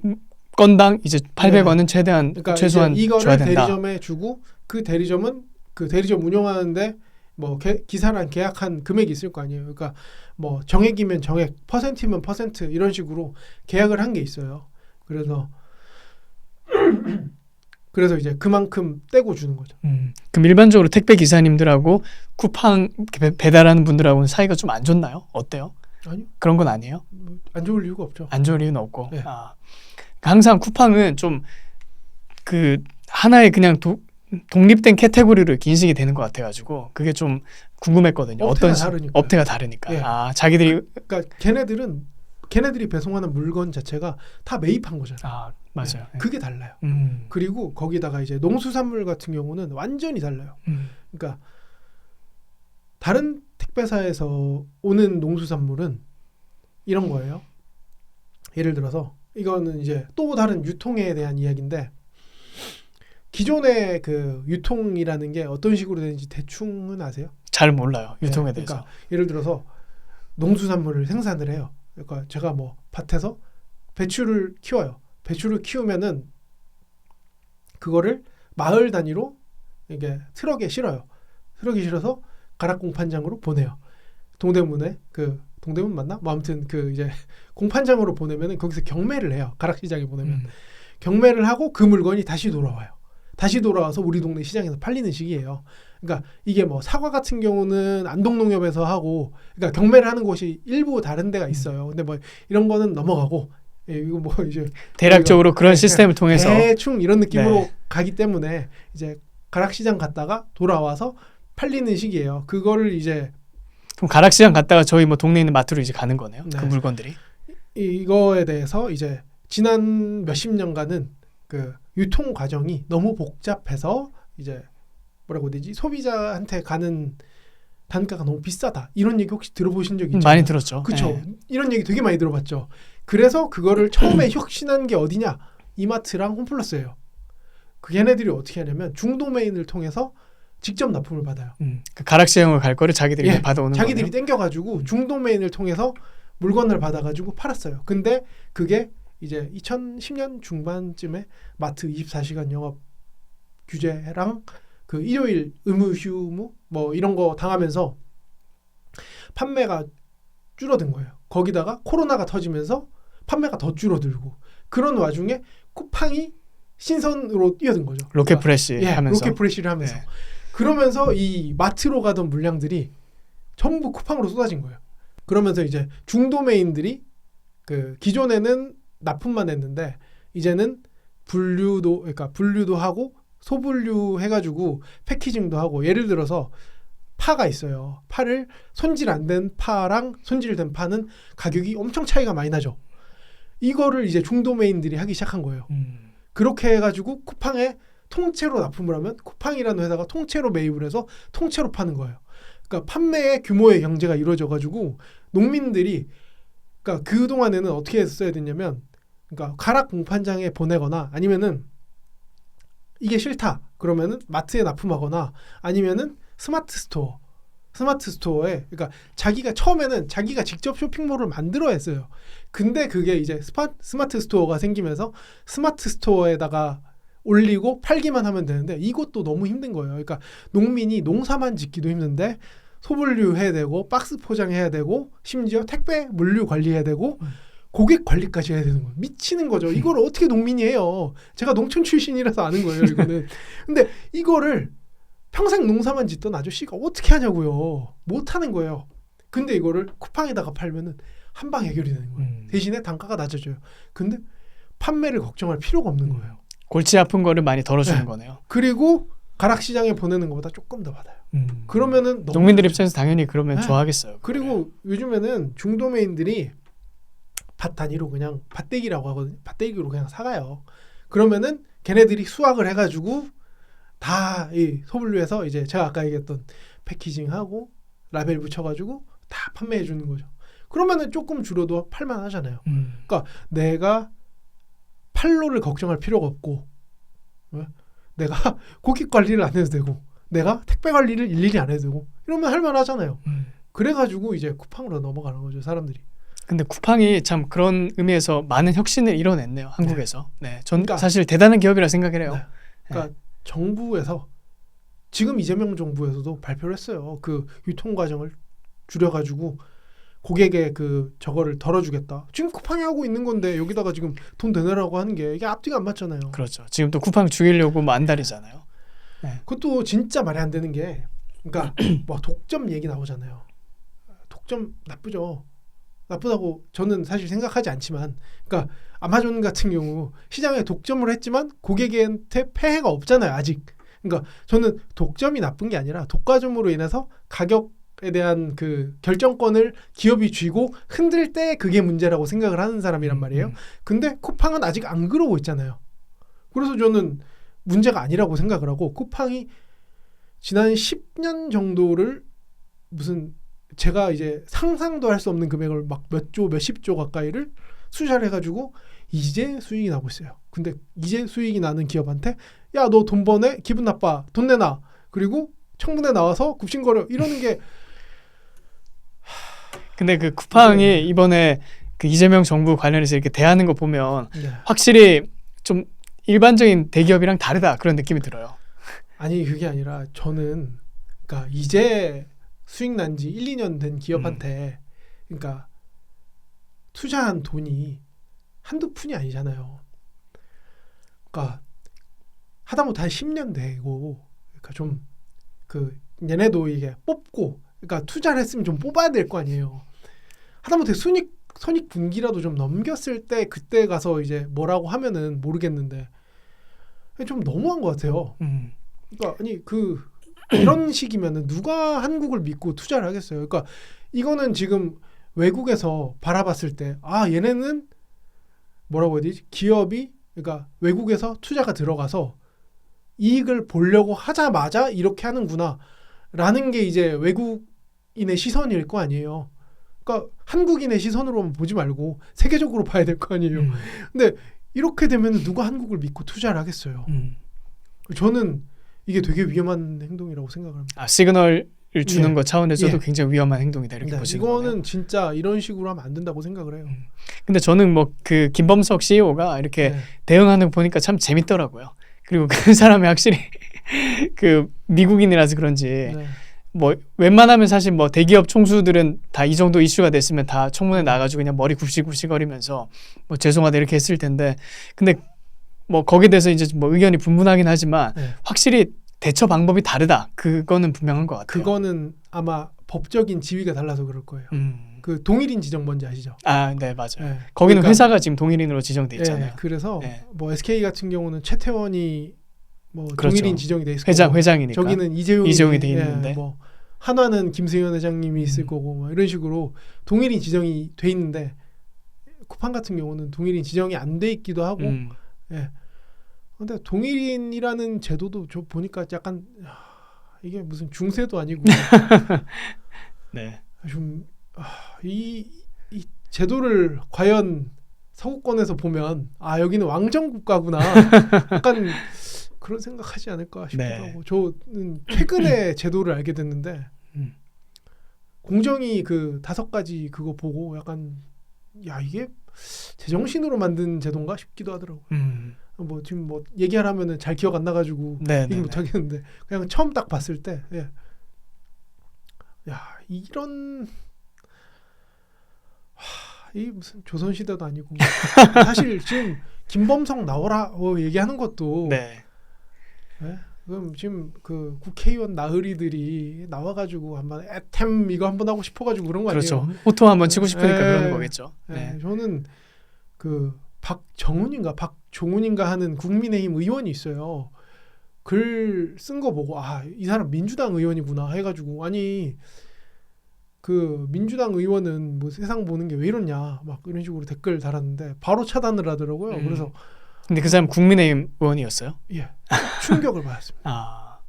건당 이제 800원은 최대한 그러니까 최소한 이거를 줘야 된다. 대리점에 주고 그 대리점은 그 대리점 운영하는데 뭐 기사랑 계약한 금액이 있을 거 아니에요. 그러니까 뭐 정액이면 정액, 퍼센트면 퍼센트 이런 식으로 계약을 한 게 있어요. 그래서 이제 그만큼 떼고 주는 거죠. 그럼 일반적으로 택배 기사님들하고 쿠팡 배달하는 분들하고는 사이가 좀 안 좋나요? 어때요? 아니요. 그런 건 아니에요? 안 좋을 이유가 없죠. 안 좋을 이유는 없고. 네. 아, 항상 쿠팡은 좀 그 하나의 그냥 독립된 캐테고리로 인식이 되는 것 같아가지고 그게 좀 궁금했거든요. 업태가 다르니까. 예. 아, 자기들이 그러니까 걔네들이 배송하는 물건 자체가 다 매입한 거잖아요. 아, 맞아요. 네. 그게 달라요. 그리고 거기다가 이제 농수산물 같은 경우는 완전히 달라요. 그러니까 다른 택배사에서 오는 농수산물은 이런 거예요. 예를 들어서 이거는 이제 또 다른 유통에 대한 이야기인데 기존의 그 유통이라는 게 어떤 식으로 되는지 대충은 아세요? 잘 몰라요. 유통에 네, 대해서. 그러니까 예를 들어서 농수산물을 생산을 해요. 그러니까 제가 뭐 밭에서 배추를 키워요. 배추를 키우면은 그거를 마을 단위로 이게 트럭에 실어요. 트럭에 실어서 가락 공판장으로 보내요. 동대문에 그 동대문 맞나? 뭐 아무튼 그 이제 공판장으로 보내면은 거기서 경매를 해요. 가락 시장에 보내면 경매를 하고 그 물건이 다시 돌아와요. 다시 돌아와서 우리 동네 시장에서 팔리는 식이에요. 그러니까 이게 뭐 사과 같은 경우는 안동농협에서 하고, 그러니까 경매를 하는 곳이 일부 다른 데가 있어요. 근데 뭐 이런 거는 넘어가고, 예, 이거 뭐 이제 대략적으로 그런 네, 시스템을 통해서 대충 이런 느낌으로 네. 가기 때문에 이제 가락시장 갔다가 돌아와서 팔리는 식이에요. 그거를 이제 그럼 가락시장 갔다가 저희 뭐 동네에 있는 마트로 이제 가는 거네요. 네. 그 물건들이. 이거에 대해서 이제 지난 몇십 년간은 그 유통 과정이 너무 복잡해서 이제 뭐라고 해야 되지? 소비자한테 가는 단가가 너무 비싸다. 이런 얘기 혹시 들어보신 적 있죠? 많이 들었죠. 그렇죠. 네. 이런 얘기 되게 많이 들어봤죠. 그래서 그거를 처음에 혁신한 게 어디냐? 이마트랑 홈플러스예요. 그 얘네들이 어떻게 하냐면 중도메인을 통해서 직접 납품을 받아요. 그 가락시장을 갈 거를 자기들이 예, 받아오는 자기들이 거네요. 땡겨가지고 중도메인을 통해서 물건을 받아가지고 팔았어요. 근데 그게 이제 2010년 중반쯤에 마트 24시간 영업 규제랑 그 일요일 의무 휴무 뭐 이런 거 당하면서 판매가 줄어든 거예요. 거기다가 코로나가 터지면서 판매가 더 줄어들고 그런 와중에 쿠팡이 신선으로 뛰어든 거죠. 로켓프레시 예, 하면서. 로켓프레시를 하면서. 네. 그러면서 이 마트로 가던 물량들이 전부 쿠팡으로 쏟아진 거예요. 그러면서 이제 중도메인들이 그 기존에는 납품만 했는데 이제는 분류도 하고 소분류 해가지고 패키징도 하고, 예를 들어서 파가 있어요. 파를 손질 안 된 파랑 손질된 파는 가격이 엄청 차이가 많이 나죠. 이거를 이제 중도메인들이 하기 시작한 거예요. 그렇게 해가지고 쿠팡에 통째로 납품을 하면 쿠팡이라는 회사가 통째로 매입을 해서 통째로 파는 거예요. 그러니까 판매의 규모의 경제가 이루어져가지고 농민들이, 그러니까 그 동안에는 어떻게 했어야 됐냐면, 그러니까 가락 공판장에 보내거나 아니면은 이게 싫다 그러면은 마트에 납품하거나 아니면은 스마트 스토어에, 그러니까 자기가 처음에는 자기가 직접 쇼핑몰을 만들어야 했어요. 근데 그게 이제 스마트 스토어가 생기면서 스마트 스토어에다가 올리고 팔기만 하면 되는데 이것도 너무 힘든 거예요. 그러니까 농민이 농사만 짓기도 힘든데 소분류 해야 되고 박스 포장해야 되고 심지어 택배 물류 관리해야 되고 고객 관리까지 해야 되는 거예요. 미치는 거죠. 이걸 어떻게 농민이 해요? 제가 농촌 출신이라서 아는 거예요, 이거는. 근데 이거를 평생 농사만 짓던 아저씨가 어떻게 하냐고요. 못 하는 거예요. 근데 이거를 쿠팡에다가 팔면은 한방 해결이 되는 거예요. 대신에 단가가 낮아져요. 근데 판매를 걱정할 필요가 없는 거예요. 골치 아픈 거를 많이 덜어주는 네. 거네요. 그리고 가락시장에 보내는 것보다 조금 더 받아요. 그러면은 너무 농민들 좋죠. 입장에서 당연히 그러면 네. 좋아하겠어요. 그리고 요즘에는 중도메인들이 밭 단위로 그냥 밭대기라고 하거든요. 밭대기로 그냥 사가요. 그러면은 걔네들이 수확을 해가지고 다 이 소분류해서 이제 제가 아까 얘기했던 패키징하고 라벨 붙여가지고 다 판매해 주는 거죠. 그러면은 조금 줄어도 팔만 하잖아요. 그러니까 내가 판로를 걱정할 필요가 없고, 내가 고객 관리를 안 해도 되고, 내가 택배 관리를 일일이 안 해도 되고, 이러면 할만 하잖아요. 그래가지고 이제 쿠팡으로 넘어가는 거죠, 사람들이. 근데 쿠팡이 참 그런 의미에서 많은 혁신을 이뤄냈네요, 한국에서. 네, 전 그러니까, 사실 대단한 기업이라 생각을 해요. 네. 그러니까 정부에서 지금 이재명 정부에서도 발표를 했어요. 그 유통 과정을 줄여가지고 고객의 그 저거를 덜어주겠다. 지금 쿠팡이 하고 있는 건데 여기다가 지금 돈 내놓으라고 하는 게 이게 앞뒤가 안 맞잖아요. 그렇죠. 지금 또 쿠팡 죽이려고 뭐 안달이잖아요. 네. 그것도 진짜 말이 안 되는 게, 그러니까 뭐 독점 얘기 나오잖아요. 독점 나쁘죠. 나쁘다고 저는 사실 생각하지 않지만, 그러니까 아마존 같은 경우 시장에 독점을 했지만 고객한테 폐해가 없잖아요, 아직. 그러니까 저는 독점이 나쁜 게 아니라 독과점으로 인해서 가격에 대한 그 결정권을 기업이 쥐고 흔들 때 그게 문제라고 생각을 하는 사람이란 말이에요. 근데 쿠팡은 아직 안 그러고 있잖아요. 그래서 저는 문제가 아니라고 생각을 하고, 쿠팡이 지난 10년 정도를 무슨 제가 이제 상상도 할 수 없는 금액을 막 몇 조, 몇십 조 가까이를 투자를 해가지고 이제 수익이 나고 있어요. 근데 이제 수익이 나는 기업한테 야, 너 돈 버네? 기분 나빠. 돈 내놔. 그리고 청문회 나와서 굽신거려. 이러는 게 근데 그 쿠팡이 이번에 그 이재명 정부 관련해서 이렇게 대하는 거 보면 네. 확실히 좀 일반적인 대기업이랑 다르다 그런 느낌이 들어요. 아니 그게 아니라 저는 그러니까 이제 수익 난 지 1, 2년 된 기업한테 그러니까 투자한 돈이 한두 푼이 아니잖아요. 그러니까 하다못해 한 10년 되고 그러니까 좀 그 얘네도 이게 뽑고 그러니까 투자를 했으면 좀 뽑아야 될 거 아니에요. 하다못해 손익 분기라도 좀 넘겼을 때 그때 가서 이제 뭐라고 하면은 모르겠는데 좀 너무한 것 같아요. 그러니까 아니 그 이런 식이면은 누가 한국을 믿고 투자를 하겠어요. 그러니까 이거는 지금 외국에서 바라봤을 때 아 얘네는 뭐라고 해야 되지? 기업이 그러니까 외국에서 투자가 들어가서 이익을 보려고 하자마자 이렇게 하는구나 라는 게 이제 외국인의 시선일 거 아니에요. 그러니까 한국인의 시선으로만 보지 말고 세계적으로 봐야 될 거 아니에요. 근데 이렇게 되면 누가 한국을 믿고 투자를 하겠어요. 저는 이게 되게 위험한 행동이라고 생각을 합니다. 아, 시그널을 주는 예. 것 차원에서도 예. 굉장히 위험한 행동이다 이렇게 네, 보시는 이거는 거네요. 진짜 이런 식으로 하면 안 된다고 생각을 해요. 근데 저는 뭐 그 김범석 CEO가 이렇게 네. 대응하는 거 보니까 참 재밌더라고요. 그리고 그 사람이 확실히 그 미국인이라서 그런지 네. 뭐 웬만하면 사실 뭐 대기업 총수들은 다 이 정도 이슈가 됐으면 다 청문회 나가지고 그냥 머리 굽시굽시거리면서 뭐 죄송하다 이렇게 했을 텐데 근데 뭐 거기에 대해서 이제 뭐 의견이 분분하긴 하지만 네. 확실히 대처 방법이 다르다. 그거는 분명한 것 같아요. 그거는 아마 법적인 지위가 달라서 그럴 거예요. 그 동일인 지정 뭔지 아시죠? 아, 네, 맞아요. 네. 거기는 그러니까, 회사가 지금 동일인으로 지정돼 있잖아요. 네, 그래서 네. 뭐 SK 같은 경우는 최태원이 뭐 그렇죠. 동일인 지정이 돼 있을 거고 회장이니까. 저기는 이재용이 돼 있는데. 뭐 한화는 김승현 회장님이 있을 거고 뭐 이런 식으로 동일인 지정이 돼 있는데 쿠팡 같은 경우는 동일인 지정이 안 돼 있기도 하고 예. 근데 동일인이라는 제도도 저 보니까 약간 이게 무슨 중세도 아니고 네. 이 제도를 과연 서구권에서 보면 아 여기는 왕정 국가구나 약간 그런 생각하지 않을까 싶기도 네. 하고 저는 최근에 제도를 알게 됐는데 공정위 그 5가지 그거 보고 약간 야 이게 제정신으로 만든 제도인가 싶기도 하더라고요. 뭐 지금 뭐 얘기하라면은 잘 기억 안 나가지고 네, 얘기 네, 못 하겠는데 그냥 처음 딱 봤을 때 야 이런 이 무슨 조선 시대도 아니고 사실 지금 김범석 나오라 얘기하는 것도 네. 네? 그럼 지금 그 국회의원 나으리들이 나와가지고 한번 애템 이거 한번 하고 싶어가지고 그런 거 그렇죠. 아니에요? 호통 한번 치고 싶으니까 네. 그러는 거겠죠. 네. 네. 저는 그 박종훈인가 하는 국민의힘 의원이 있어요. 글 쓴 거 보고 아 이 사람 민주당 의원이구나 해가지고 아니 그 민주당 의원은 뭐 세상 보는 게 왜 이러냐 막 이런 식으로 댓글 달았는데 바로 차단을 하더라고요. 그래서 근데 그 사람 국민의힘 의원이었어요? 예 충격을 받았습니다.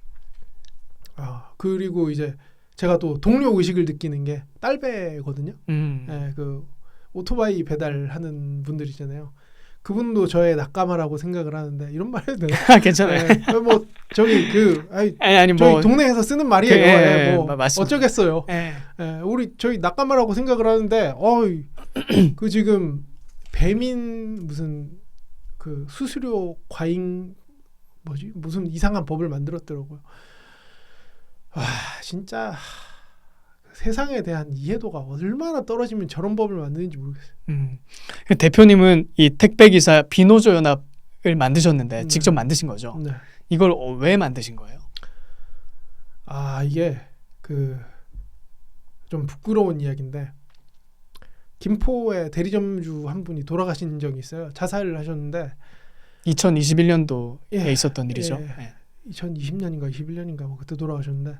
그리고 이제 제가 또 동료 의식을 느끼는 게 딸배거든요. 예, 그 오토바이 배달하는 분들이잖아요. 그분도 저의 낙가마라고 생각을 하는데 이런 말 해도 되나? 괜찮아요. 예, 뭐 저기 아니 저희 뭐 동네에서 쓰는 말이에요. 예, 뭐 맞습니다. 어쩌겠어요. 예. 우리 저희 낙가마라고 생각을 하는데 그 지금 배민 무슨 그 수수료 과잉 뭐지 무슨 이상한 법을 만들었더라고요. 와 진짜 세상에 대한 이해도가 얼마나 떨어지면 저런 법을 만드는지 모르겠어요. 그 대표님은 이 택배기사 비노조 연합을 만드셨는데 직접 만드신 거죠? 네. 이걸 왜 만드신 거예요? 이게 그 좀 부끄러운 이야기인데 김포에 대리점주 한 분이 돌아가신 적이 있어요. 자살을 하셨는데 2021년도에 예, 있었던 일이죠. 예. 2020년인가 21년인가 뭐 그때 돌아가셨는데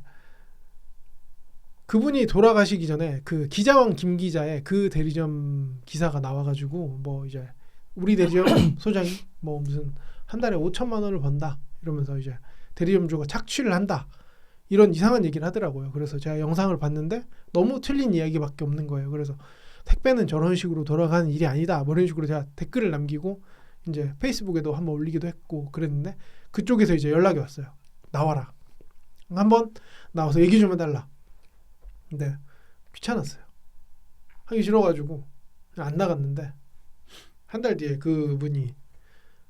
그분이 돌아가시기 전에 그 기자왕 김 기자의 그 대리점 기사가 나와가지고 뭐 이제 우리 대리점 소장이 뭐 무슨 한 달에 5천만 원을 번다 이러면서 이제 대리점주가 착취를 한다 이런 이상한 얘기를 하더라고요. 그래서 제가 영상을 봤는데 너무 틀린 이야기밖에 없는 거예요. 그래서 택배는 저런 식으로 돌아가는 일이 아니다. 뭐 이런 식으로 제가 댓글을 남기고 이제 페이스북에도 한번 올리기도 했고 그랬는데 그쪽에서 이제 연락이 왔어요. 나와라. 한번 나와서 얘기 좀 해달라. 근데 귀찮았어요. 하기 싫어가지고 안 나갔는데 한 달 뒤에 그분이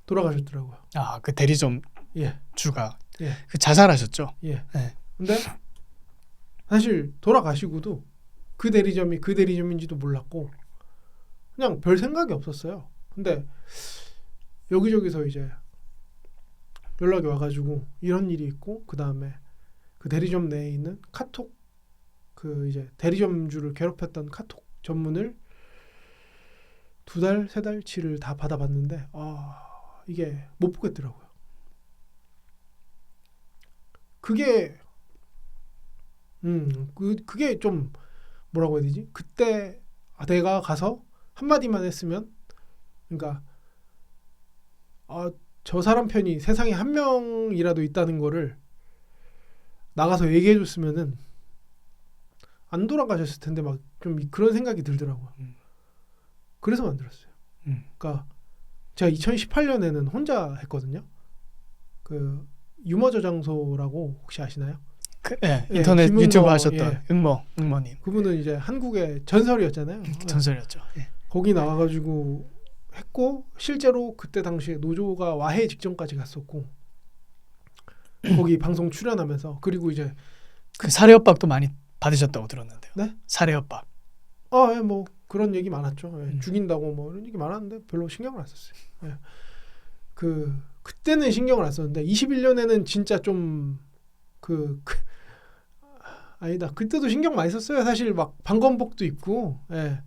돌아가셨더라고요. 아, 그 대리점 예, 주가 예, 그 자살하셨죠? 예. 네. 근데 사실 돌아가시고도 그 대리점이 그 대리점인지도 몰랐고 그냥 별 생각이 없었어요. 근데 여기저기서 이제 연락이 와가지고 이런 일이 있고 그 다음에 그 대리점 내에 있는 카톡 그 이제 대리점주를 괴롭혔던 카톡 전문을 2달, 3달치를 다 받아봤는데 이게 못 보겠더라고요. 그게 그게 좀 뭐라고 해야 되지? 그때 내가 가서 한마디만 했으면 그러니까 저 사람 편이 세상에 한 명이라도 있다는 거를 나가서 얘기해 줬으면은 안 돌아가셨을 텐데 막 좀 그런 생각이 들더라고요. 그래서 만들었어요. 그러니까 제가 2018년에는 혼자 했거든요. 그 유머 저장소라고 혹시 아시나요? 예, 예, 인터넷 김은모, 유튜브 하셨던 예. 응모님 그분은 이제 한국의 전설이었잖아요. 전설이었죠. 예. 거기 나와가지고 했고 실제로 그때 당시에 노조가 와해 직전까지 갔었고 거기 방송 출연하면서 그리고 이제 그 사례 협박도 많이 받으셨다고 들었는데요. 네? 사례 협박. 예, 뭐 그런 얘기 많았죠. 예, 죽인다고 뭐 이런 얘기 많았는데 별로 신경을 안 썼어요. 예. 그때는 신경을 안 썼는데 21년에는 진짜 좀 아니다. 그때도 신경 많이 썼어요. 사실 막 방검복도 입고 예.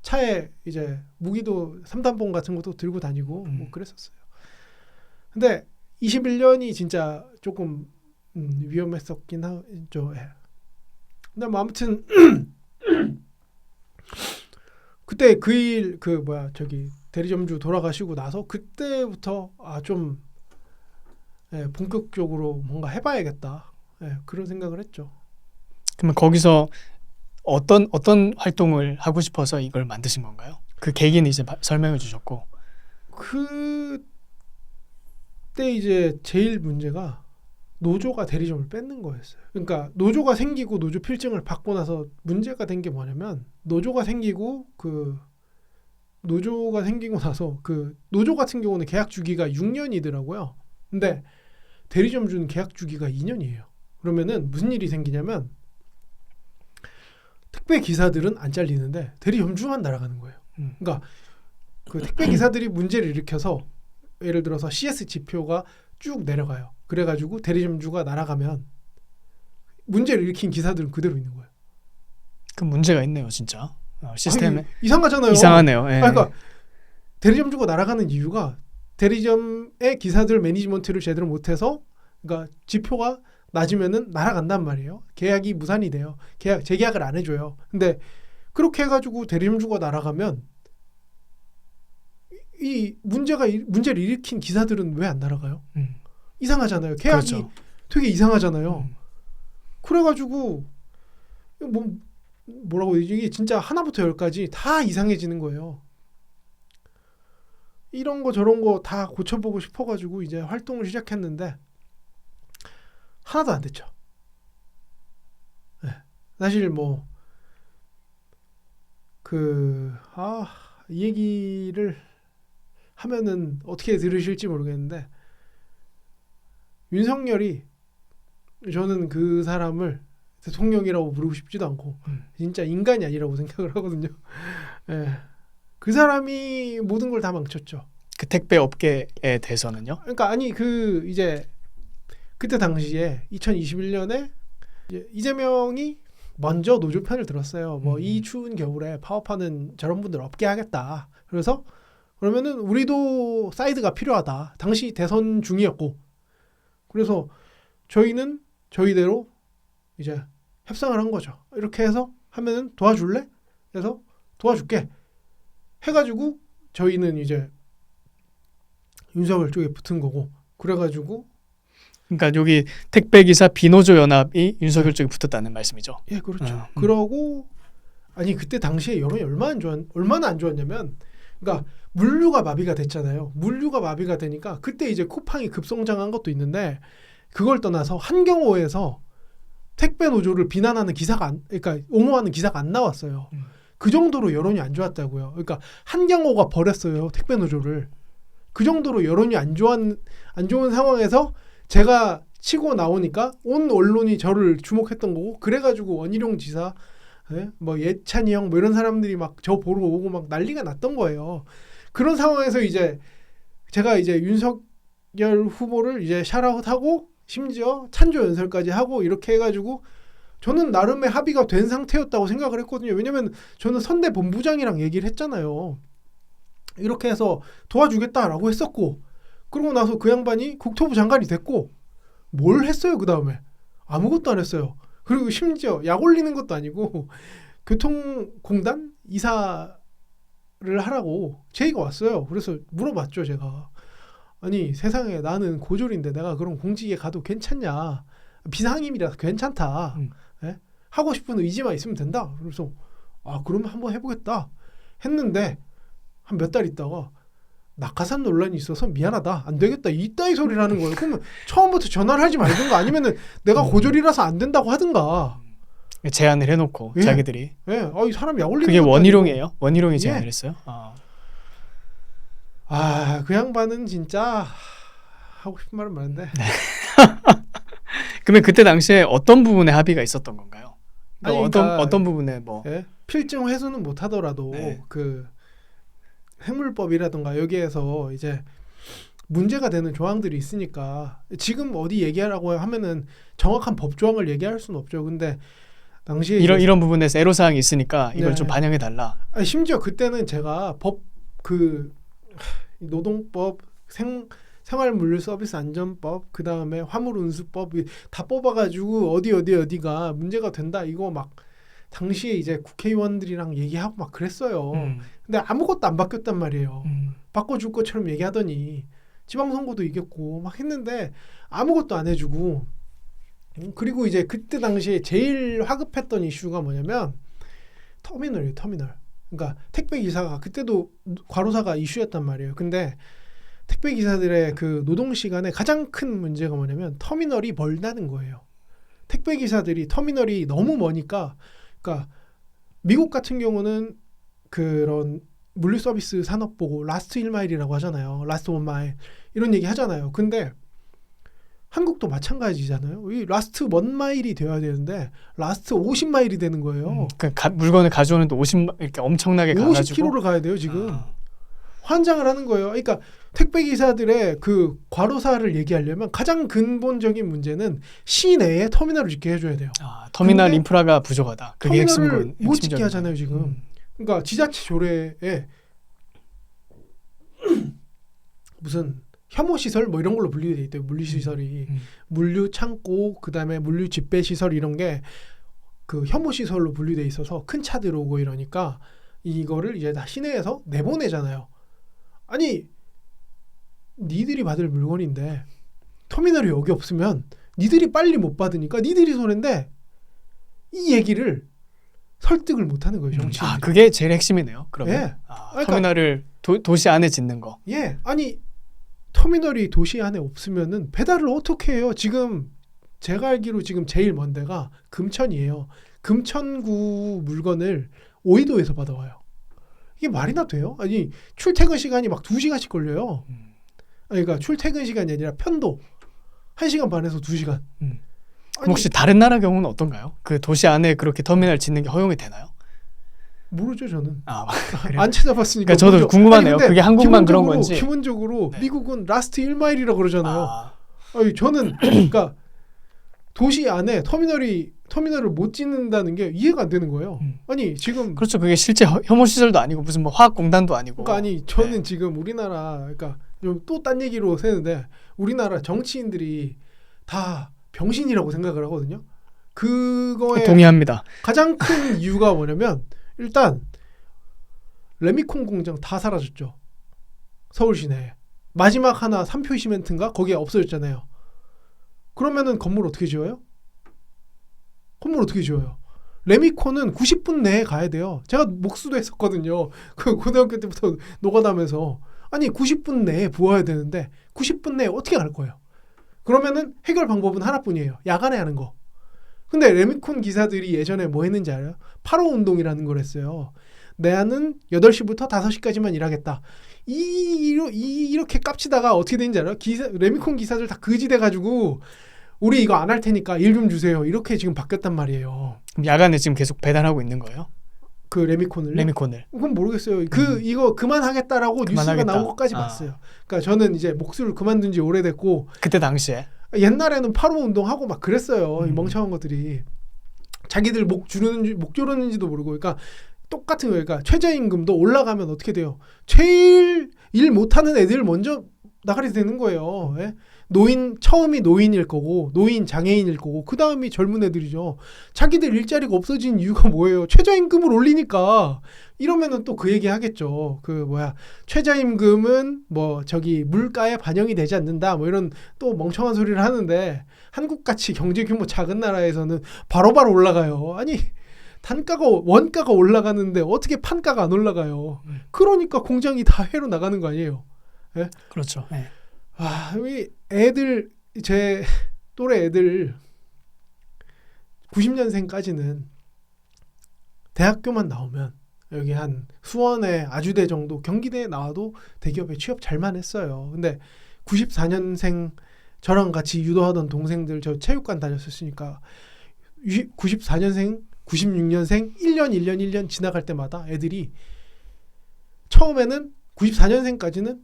차에 이제 무기도 3단봉 같은 것도 들고 다니고 뭐 그랬었어요. 근데 21년이 진짜 조금 위험했었긴 하죠. 예. 근데 뭐 아무튼 그때 저기 대리점주 돌아가시고 나서 그때부터 좀 본격적으로 뭔가 해봐야겠다. 예, 그런 생각을 했죠. 그러면 거기서 어떤 활동을 하고 싶어서 이걸 만드신 건가요? 그 계기는 이제 설명해 주셨고. 그때 이제 제일 문제가 노조가 대리점을 뺏는 거였어요. 그러니까 노조가 생기고 노조 필증을 받고 나서 문제가 된 게 뭐냐면 노조가 생기고 나서 그 노조 같은 경우는 계약 주기가 6년이더라고요. 근데 대리점주는 계약 주기가 2년이에요. 그러면은 무슨 일이 생기냐면 택배 기사들은 안 잘리는데 대리점주만 날아가는 거예요. 그러니까 그 택배 기사들이 문제를 일으켜서 예를 들어서 CS 지표가 쭉 내려가요. 그래가지고 대리점주가 날아가면 문제를 일으킨 기사들은 그대로 있는 거예요. 그 문제가 있네요, 진짜. 시스템에 이상하잖아요. 이상하네요. 예. 그러니까 대리점주가 날아가는 이유가 대리점의 기사들 매니지먼트를 제대로 못해서 그러니까 지표가 낮으면은 날아간단 말이에요. 계약이 무산이 돼요. 재계약을 안 해줘요. 근데 그렇게 해가지고 대리점주가 날아가면 이 문제를 일으킨 기사들은 왜 안 날아가요? 이상하잖아요. 계약이 그렇죠. 되게 이상하잖아요. 그래가지고 뭐라고 해야 되지? 이게 진짜 하나부터 열까지 다 이상해지는 거예요. 이런 거 저런 거 다 고쳐보고 싶어가지고 이제 활동을 시작했는데 하나도 안 됐죠. 네. 사실 이 얘기를 하면은 어떻게 들으실지 모르겠는데 윤석열이 저는 그 사람을 대통령이라고 부르고 싶지도 않고 진짜 인간이 아니라고 생각을 하거든요. 예. 그 사람이 모든 걸 다 망쳤죠. 그 택배 업계에 대해서는요? 그러니까 아니 이제 그때 당시에 2021년에 이재명이 먼저 노조 편을 들었어요. 이 추운 겨울에 파업하는 저런 분들 없게 하겠다. 그래서 그러면은 우리도 사이드가 필요하다. 당시 대선 중이었고 그래서 저희는 저희대로 이제 협상을 한 거죠. 이렇게 해서 하면은 도와줄래? 그래서 도와줄게. 해가지고 저희는 이제 윤석열 쪽에 붙은 거고 그래가지고 그러니까 여기 택배기사 비노조 연합이 윤석열 쪽에 붙었다는 말씀이죠. 예, 그렇죠. 그러고 아니 그때 당시에 여론이 얼마나 안 좋았냐면, 그러니까 물류가 마비가 됐잖아요. 물류가 마비가 되니까 그때 이제 쿠팡이 급성장한 것도 있는데, 그걸 떠나서 한경호에서 택배 노조를 비난하는 기사가 그러니까 옹호하는 기사가 안 나왔어요. 그 정도로 여론이 안 좋았다고요. 그러니까 한경호가 버렸어요, 택배 노조를. 그 정도로 여론이 안 좋은 상황에서 제가 치고 나오니까 온 언론이 저를 주목했던 거고, 그래가지고 원희룡 지사, 뭐 예찬이 형 뭐 이런 사람들이 막 저 보러 오고 막 난리가 났던 거예요. 그런 상황에서 이제 제가 이제 윤석열 후보를 이제 샤라웃하고 심지어 찬조 연설까지 하고 이렇게 해가지고 저는 나름의 합의가 된 상태였다고 생각을 했거든요. 왜냐면 저는 선대 본부장이랑 얘기를 했잖아요. 이렇게 해서 도와주겠다라고 했었고, 그러고 나서 그 양반이 국토부 장관이 됐고, 뭘 했어요 그 다음에? 아무것도 안 했어요. 그리고 심지어 약 올리는 것도 아니고 교통공단 이사를 하라고 제의가 왔어요. 그래서 물어봤죠 제가. 아니 세상에 나는 고졸인데 내가 그런 공직에 가도 괜찮냐? 비상임이라서 괜찮다. 예? 하고 싶은 의지만 있으면 된다. 그래서 그러면 한번 해보겠다 했는데 한 몇 달 있다가 낙하산 논란이 있어서 미안하다, 안 되겠다, 이따위 소리를 하는 거예요. 그러면 처음부터 전화를 하지 말든가, 아니면은 내가 고졸이라서 안 된다고 하든가. 제안을 해놓고 예. 자기들이. 예, 이 사람 약 올리는 그게 것도 원희룡이에요? 원희룡이 예. 제안을 했어요? 그 양반은 진짜 하고 싶은 말은 많은데. 그러면 그때 당시에 어떤 부분에 합의가 있었던 건가요? 아니, 어떤 부분에 뭐 예? 필증 회수는 못 하더라도 네. 그 해물법이라든가 여기에서 이제 문제가 되는 조항들이 있으니까, 지금 어디 얘기하라고 하면은 정확한 법 조항을 얘기할 수는 없죠. 근데 당시에 이런 부분에서 애로사항이 있으니까 이걸 네. 좀 반영해 달라. 심지어 그때는 제가 노동법, 생활물류서비스안전법, 그 다음에 화물운수법 다 뽑아가지고 어디가 문제가 된다, 이거 막 당시에 이제 국회의원들이랑 얘기하고 막 그랬어요. 근데 아무것도 안 바뀌었단 말이에요. 바꿔줄 것처럼 얘기하더니 지방선거도 이겼고 막 했는데 아무것도 안 해주고. 그리고 이제 그때 당시에 제일 화급했던 이슈가 뭐냐면 터미널이에요. 터미널. 그러니까 택배기사가 그때도 과로사가 이슈였단 말이에요. 근데 택배기사들의 그 노동시간에 가장 큰 문제가 뭐냐면 터미널이 멀다는 거예요. 택배기사들이 터미널이 너무 머니까, 그러니까 미국 같은 경우는 그런 물류서비스 산업 보고 라스트 1마일이라고 하잖아요. 라스트 1마일 이런 얘기 하잖아요. 근데 한국도 마찬가지잖아요. 이 라스트 1마일이 되어야 되는데 라스트 50마일이 되는 거예요. 물건을 가져오는데 50 이렇게 엄청나게 가가지고 50km를 가야 돼요 지금. 환장을 하는 거예요. 그러니까 택배기사들의 그 과로사를 얘기하려면 가장 근본적인 문제는 시내에 터미널을 짓게 해줘야 돼요. 터미널 인프라가 부족하다. 그게 터미널을 못 짓게 하잖아요 지금. 그러니까 지자체 조례에 무슨 혐오시설 뭐 이런 걸로 분류돼 있대요. 물류시설이. 물류 창고, 그 다음에 물류 집배시설 이런 게 그 혐오시설로 분류돼 있어서 큰 차 들어오고 이러니까 이거를 이제 다 시내에서 내보내잖아요. 아니 니들이 받을 물건인데 터미널이 여기 없으면 니들이 빨리 못 받으니까 니들이 손해인데, 이 얘기를 설득을 못하는 거예요 정치인들이. 그게 제일 핵심이네요. 그러면 예. 그러니까, 터미널을 도시 안에 짓는 거. 예, 아니 터미널이 도시 안에 없으면은 배달을 어떻게 해요? 지금 제가 알기로 지금 제일 먼 데가 금천이에요. 금천구 물건을 오이도에서 받아와요. 이게 말이나 돼요? 아니 출퇴근 시간이 막 2시간씩 걸려요. 그러니까 출퇴근 시간이 아니라 편도 1시간 반에서 2시간. 혹시 다른 나라 경우는 어떤가요? 그 도시 안에 그렇게 터미널 짓는 게 허용이 되나요? 모르죠 저는. 그래요? 안 찾아봤으니까. 그러니까 저도 궁금하네요. 그게 한국만 그런 건지. 기본적으로 네. 미국은 라스트 1마일이라고 그러잖아요. 아니 저는 그러니까 도시 안에 터미널을 못 짓는다는 게 이해가 안 되는 거예요. 아니 지금 그렇죠. 그게 실제 혐오 시설도 아니고 무슨 뭐 화학 공단도 아니고. 그러니까 아니 저는 지금 우리나라, 그러니까 또 딴 얘기로 새는데 우리나라 정치인들이 다 병신이라고 생각을 하거든요. 그거에 동의합니다. 가장 큰 이유가 뭐냐면 일단 레미콘 공장 다 사라졌죠. 서울 시내에. 마지막 하나 삼표 시멘트인가 거기에 없어졌잖아요. 그러면은 건물 어떻게 지어요? 건물 어떻게 지어요? 레미콘은 90분 내에 가야 돼요. 제가 목수도 했었거든요. 그 고등학교 때부터 노가다면서 아니 90분 내에 부어야 되는데 90분 내에 어떻게 갈 거예요? 그러면은 해결 방법은 하나뿐이에요. 야간에 하는 거. 근데 레미콘 기사들이 예전에 뭐 했는지 알아요? 8호 운동이라는 걸 했어요. 나는 8시부터 5시까지만 일하겠다. 이렇게 깝치다가 어떻게 되는지 알아요? 레미콘 기사들 다 그지 돼가지고 우리 이거 안 할 테니까 일 좀 주세요. 이렇게 지금 바뀌었단 말이에요. 그럼 야간에 지금 계속 배달하고 있는 거예요? 그 레미콘을? 그건 모르겠어요. 이거 그만하겠다라고 뉴스가 나온 것까지 봤어요. 그러니까 저는 이제 목수를 그만둔 지 오래됐고 그때 당시에 옛날에는 8호 운동하고 막 그랬어요. 이 멍청한 것들이. 자기들 목 조르는지도 모르고. 그러니까 똑같은 거예요. 그러니까 최저임금도 올라가면 어떻게 돼요? 제일 일 못하는 애들 먼저 나가리 되는 거예요. 예? 처음이 노인일 거고 노인 장애인일 거고 그 다음이 젊은 애들이죠. 자기들 일자리가 없어진 이유가 뭐예요? 최저임금을 올리니까. 이러면은 또 그 얘기 하겠죠. 최저임금은 물가에 반영이 되지 않는다. 이런 또 멍청한 소리를 하는데 한국같이 경제 규모 작은 나라에서는 바로바로 올라가요. 아니 원가가 올라가는데 어떻게 판가가 안 올라가요? 그러니까 공장이 다 해로 나가는 거 아니에요? 예? 그렇죠. 네. 우리 애들 제 또래 애들 90년생까지는 대학교만 나오면 여기 한 수원에 아주대 정도 경기대에 나와도 대기업에 취업 잘만 했어요. 근데 94년생 저랑 같이 유도하던 동생들 저 체육관 다녔었으니까 94년생 96년생 1년 지나갈 때마다 애들이 처음에는 94년생까지는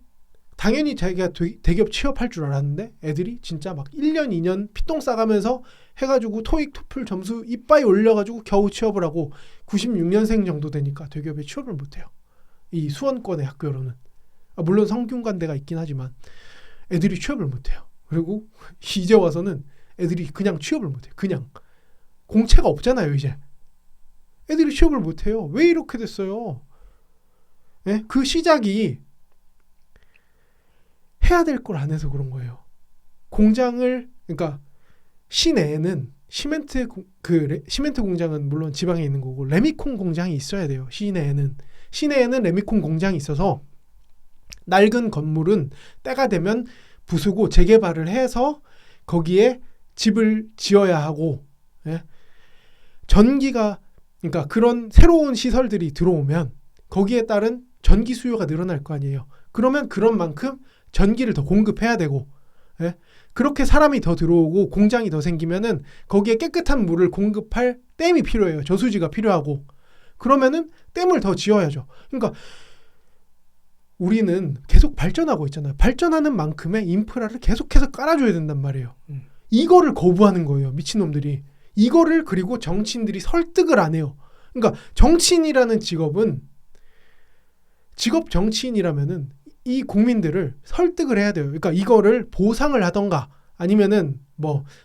당연히 자기가 대기업 취업할 줄 알았는데 애들이 진짜 막 1년 2년 피똥 싸가면서 해가지고 토익 토플 점수 이빠이 올려가지고 겨우 취업을 하고 96년생 정도 되니까 대기업에 취업을 못해요. 이 수원권의 학교로는. 물론 성균관대가 있긴 하지만 애들이 취업을 못해요. 그리고 이제 와서는 애들이 그냥 취업을 못해요. 그냥. 공채가 없잖아요 이제. 애들이 취업을 못해요. 왜 이렇게 됐어요? 예? 그 시작이 해야 될 걸 안 해서 그런 거예요. 그러니까 시내에는 시멘트 공장은 물론 지방에 있는 거고 레미콘 공장이 있어야 돼요. 시내에는 레미콘 공장이 있어서 낡은 건물은 때가 되면 부수고 재개발을 해서 거기에 집을 지어야 하고, 예? 그러니까 그런 새로운 시설들이 들어오면 거기에 따른 전기 수요가 늘어날 거 아니에요. 그러면 그런 만큼 전기를 더 공급해야 되고, 예? 그렇게 사람이 더 들어오고 공장이 더 생기면은 거기에 깨끗한 물을 공급할 댐이 필요해요. 저수지가 필요하고. 그러면은 댐을 더 지어야죠. 그러니까 우리는 계속 발전하고 있잖아요. 발전하는 만큼의 인프라를 계속해서 깔아줘야 된단 말이에요. 이거를 거부하는 거예요. 미친놈들이. 이거를 그리고 정치인들이 설득을 안 해요. 그러니까 정치인이라는 직업은 직업 정치인이라면은 이 국민들을 설득을 해야 돼요. 그러니까 이거를 보상을 하던가 아니면은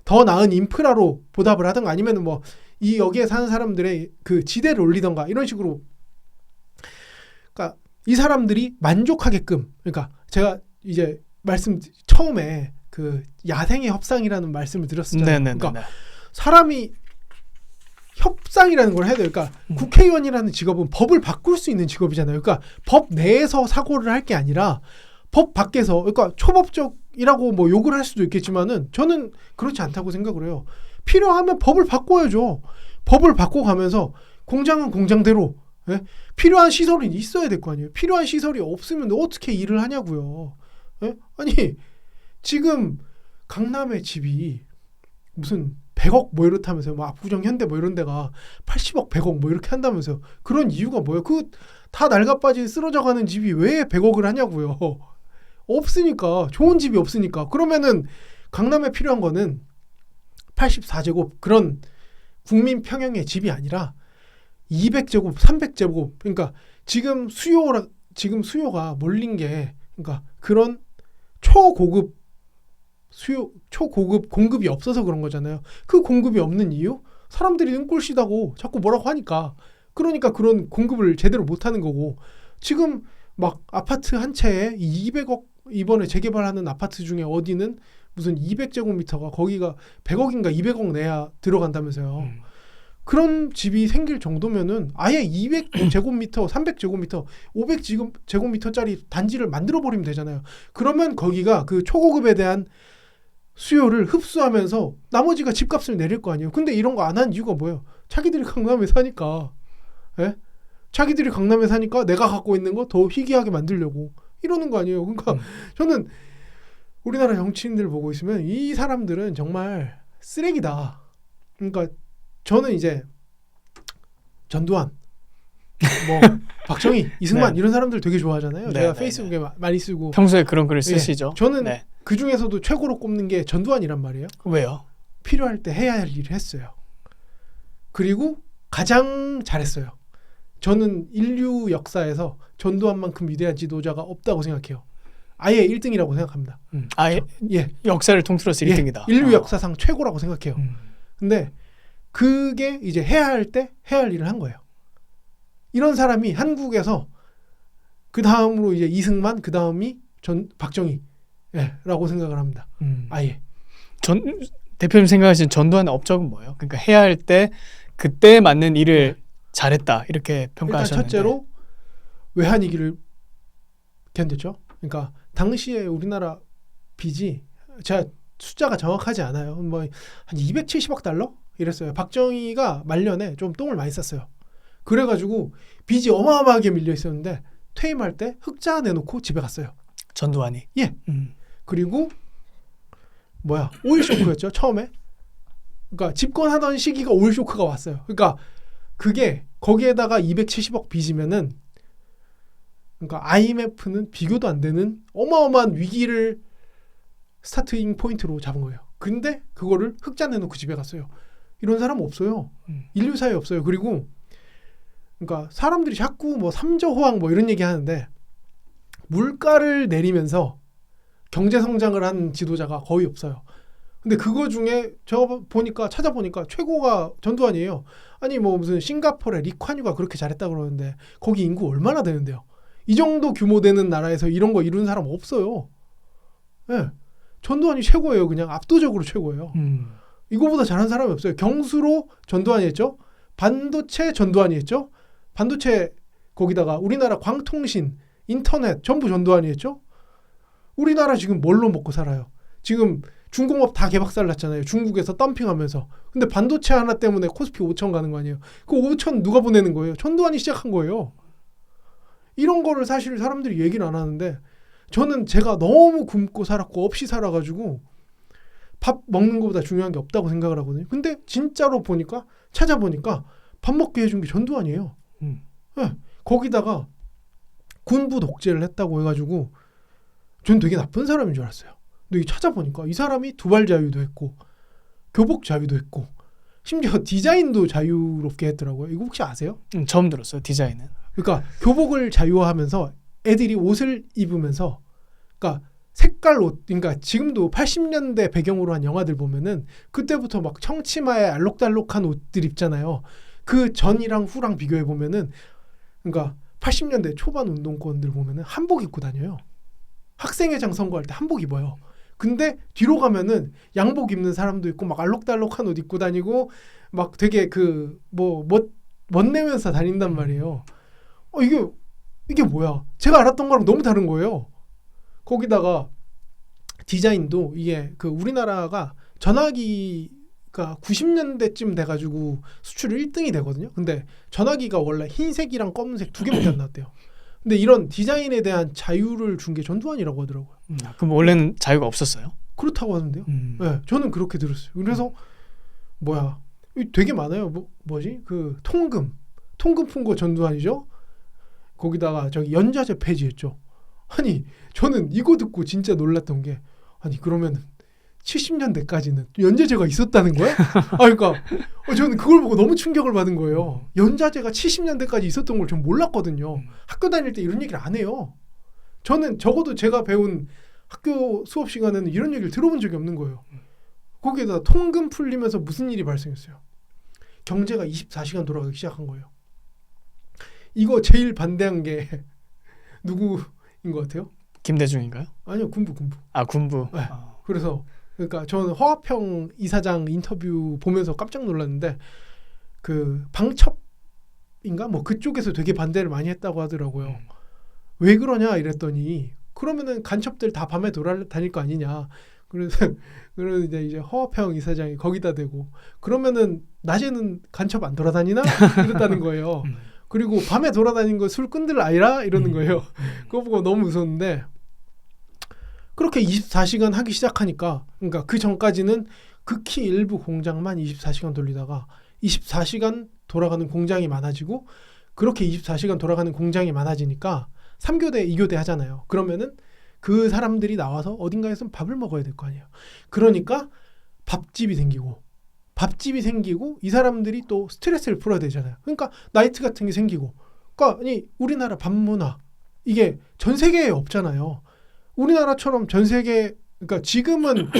더 나은 인프라로 보답을 하던가 아니면은 여기에 사는 사람들의 그 지대를 올리던가 이런 식으로. 그러니까 이 사람들이 만족하게끔. 그러니까 제가 이제 처음에 그 야생의 협상이라는 말씀을 드렸었잖아요. 그러니까 사람이 협상이라는 걸 해야 돼요. 그러니까 국회의원이라는 직업은 법을 바꿀 수 있는 직업이잖아요. 그러니까 법 내에서 사고를 할 게 아니라 법 밖에서, 그러니까 초법적이라고 욕을 할 수도 있겠지만은 저는 그렇지 않다고 생각을 해요. 필요하면 법을 바꿔야죠. 법을 바꿔가면서 공장은 공장대로, 예? 필요한 시설이 있어야 될 거 아니에요. 필요한 시설이 없으면 어떻게 일을 하냐고요. 예? 아니 지금 강남의 집이 무슨 100억 이렇다면서요. 압구정 현대 이런 데가 80억 100억 이렇게 한다면서요. 그런 이유가 뭐예요? 다 낡아빠진 쓰러져가는 집이 왜 100억을 하냐고요. 없으니까. 좋은 집이 없으니까. 그러면은 강남에 필요한 거는 84제곱 그런 국민 평형의 집이 아니라 200제곱 300제곱. 그러니까 지금 수요가 몰린 게, 그러니까 그런 초고급 공급이 없어서 그런 거잖아요. 그 공급이 없는 이유? 사람들이 눈꼴시다고 자꾸 뭐라고 하니까. 그러니까 그런 공급을 제대로 못하는 거고. 지금 아파트 한 채에 200억 이번에 재개발하는 아파트 중에 어디는 무슨 200제곱미터가 거기가 100억인가 200억 내야 들어간다면서요. 음. 그런 집이 생길 정도면은 아예 200제곱미터, 300제곱미터, 500제곱미터짜리 단지를 만들어 버리면 되잖아요. 그러면 거기가 그 초고급에 대한 수요를 흡수하면서 나머지가 집값을 내릴 거 아니에요. 근데 이런 거 안 한 이유가 뭐예요? 자기들이 강남에 사니까. 예? 자기들이 강남에 사니까 내가 갖고 있는 거 더 희귀하게 만들려고 이러는 거 아니에요. 그러니까 저는 우리나라 정치인들 보고 있으면 이 사람들은 정말 쓰레기다. 그러니까 저는 이제 전두환, 뭐 박정희, 이승만 네. 이런 사람들 되게 좋아하잖아요. 네, 제가 네, 페이스북에 많이 쓰고. 평소에 그런 글을 쓰시죠? 저는 네. 그 중에서도 최고로 꼽는 게 전두환이란 말이에요. 왜요? 필요할 때 해야 할 일을 했어요. 그리고 가장 잘했어요. 저는 인류 역사에서 전두환만큼 위대한 지도자가 없다고 생각해요. 아예 1등이라고 생각합니다. 아예 예, 역사를 통틀어서 1등이다. 인류 역사상 최고라고 생각해요. 음. 근데 그게 이제 해야 할 때 해야 할 일을 한 거예요. 이런 사람이 한국에서 그 다음으로 이제 이승만, 그 다음이 박정희라고 생각을 합니다. 아예. 대표님 생각하시는 전두환의 업적은 뭐예요? 그러니까 해야 할 때 그때 맞는 일을 잘했다 이렇게 일단 평가하셨는데. 첫째로 외환위기를 견뎠죠. 그러니까 당시에 우리나라 빚이 제가 숫자가 정확하지 않아요. 뭐 한 270억 달러 이랬어요. 박정희가 말년에 좀 똥을 많이 쌌어요. 그래가지고 빚이 어마어마하게 밀려 있었는데 퇴임할 때 흑자 내놓고 집에 갔어요. 전두환이. 예. 그리고 오일 쇼크였죠 처음에. 그러니까 집권하던 시기가 오일 쇼크가 왔어요. 그러니까 그게 거기에다가 270억 빚이면은 그러니까 IMF는 비교도 안 되는 어마어마한 위기를 스타트잉 포인트로 잡은 거예요. 근데 그거를 흑자 내놓고 집에 갔어요. 이런 사람 없어요. 인류사에 없어요. 그리고 그러니까 사람들이 자꾸 뭐 삼저호황 뭐 이런 얘기 하는데 물가를 내리면서 경제 성장을 한 지도자가 거의 없어요. 근데 그거 중에 제가 찾아보니까 최고가 전두환이에요. 아니 뭐 무슨 싱가포르의 리콴유가 그렇게 잘했다 그러는데 거기 인구 얼마나 되는데요. 이 정도 규모 되는 나라에서 이런 거 이룬 사람 없어요. 네. 전두환이 최고예요. 그냥 압도적으로 최고예요. 이거보다 잘한 사람이 없어요. 경수로 전두환이 했죠. 반도체 전두환이 했죠. 반도체 거기다가 우리나라 광통신, 인터넷 전부 전두환이 했죠. 우리나라 지금 뭘로 먹고 살아요? 지금 중공업 다 개박살 났잖아요. 중국에서 덤핑하면서. 근데 반도체 하나 때문에 코스피 5천 가는 거 아니에요. 그 5천 누가 보내는 거예요? 전두환이 시작한 거예요. 이런 거를 사실 사람들이 얘기를 안 하는데 저는 제가 너무 굶고 살았고 없이 살아가지고 밥 먹는 것보다 중요한 게 없다고 생각을 하거든요. 근데 진짜로 찾아보니까 밥 먹게 해준 게 전두환이에요. 네. 거기다가 군부 독재를 했다고 해가지고 전 되게 나쁜 사람인 줄 알았어요. 근데 찾아보니까 이 사람이 두발 자유도 했고 교복 자유도 했고 심지어 디자인도 자유롭게 했더라고요. 이거 혹시 아세요? 처음 들었어요. 디자인은. 그러니까 교복을 자유화하면서 애들이 옷을 입으면서 그러니까 색깔 옷, 그러니까 지금도 80년대 배경으로 한 영화들 보면은 그때부터 막 청치마에 알록달록한 옷들 입잖아요. 그 전이랑 후랑 비교해 보면은 그러니까 80년대 초반 운동권들 보면은 한복 입고 다녀요. 학생회장 선거할 때 한복 입어요. 근데 뒤로 가면은 양복 입는 사람도 있고 막 알록달록한 옷 입고 다니고 막 되게 멋내면서 다닌단 말이에요. 이게 뭐야? 제가 알았던 거랑 너무 다른 거예요. 거기다가 디자인도 이게 그 우리나라가 전화기가 90년대쯤 돼가지고 수출 1등이 되거든요. 근데 전화기가 원래 흰색이랑 검은색 두 개밖에 안 나왔대요. 근데 이런 디자인에 대한 자유를 준 게 전두환이라고 하더라고요. 그럼 원래는 자유가 없었어요? 그렇다고 하는데요. 네, 저는 그렇게 들었어요. 그래서 되게 많아요. 뭐지? 그 통금 푼 거 전두환이죠. 거기다가 저기 연자제 폐지했죠. 아니 저는 이거 듣고 진짜 놀랐던 게 아니 그러면 70년대까지는 연자제가 있었다는 거야? 그러니까 저는 그걸 보고 너무 충격을 받은 거예요. 연자제가 70년대까지 있었던 걸 전 몰랐거든요. 학교 다닐 때 이런 얘기를 안 해요. 저는 적어도 제가 배운 학교 수업 시간에는 이런 얘기를 들어본 적이 없는 거예요. 거기에다 통금 풀리면서 무슨 일이 발생했어요? 경제가 24시간 돌아가기 시작한 거예요. 이거 제일 반대한 게 누구인 것 같아요? 김대중인가요? 아니요, 군부. 군부. 네. 그래서 그러니까 저는 허화평 이사장 인터뷰 보면서 깜짝 놀랐는데 그 방첩인가 뭐 그쪽에서 되게 반대를 많이 했다고 하더라고요. 왜 그러냐 이랬더니 그러면은 간첩들 다 밤에 돌아다닐 거 아니냐. 그래서 이제 허화평 이사장이 거기다 대고 그러면은 낮에는 간첩 안 돌아다니나 이랬다는 거예요. 그리고 밤에 돌아다니는 거 술꾼들 아니라 이러는 거예요. 그거 보고 너무 무서웠는데 그렇게 24시간 하기 시작하니까 그러니까 그 전까지는 극히 일부 공장만 24시간 돌리다가 24시간 돌아가는 공장이 많아지고 그렇게 24시간 돌아가는 공장이 많아지니까 3교대, 2교대 하잖아요. 그러면은 그 사람들이 나와서 어딘가에서 밥을 먹어야 될 거 아니에요. 그러니까 밥집이 생기고 이 사람들이 또 스트레스를 풀어야 되잖아요. 그러니까 나이트 같은 게 생기고 그러니까 아니 우리나라 밥 문화 이게 전 세계에 없잖아요. 우리나라처럼 전 세계 그러니까 지금은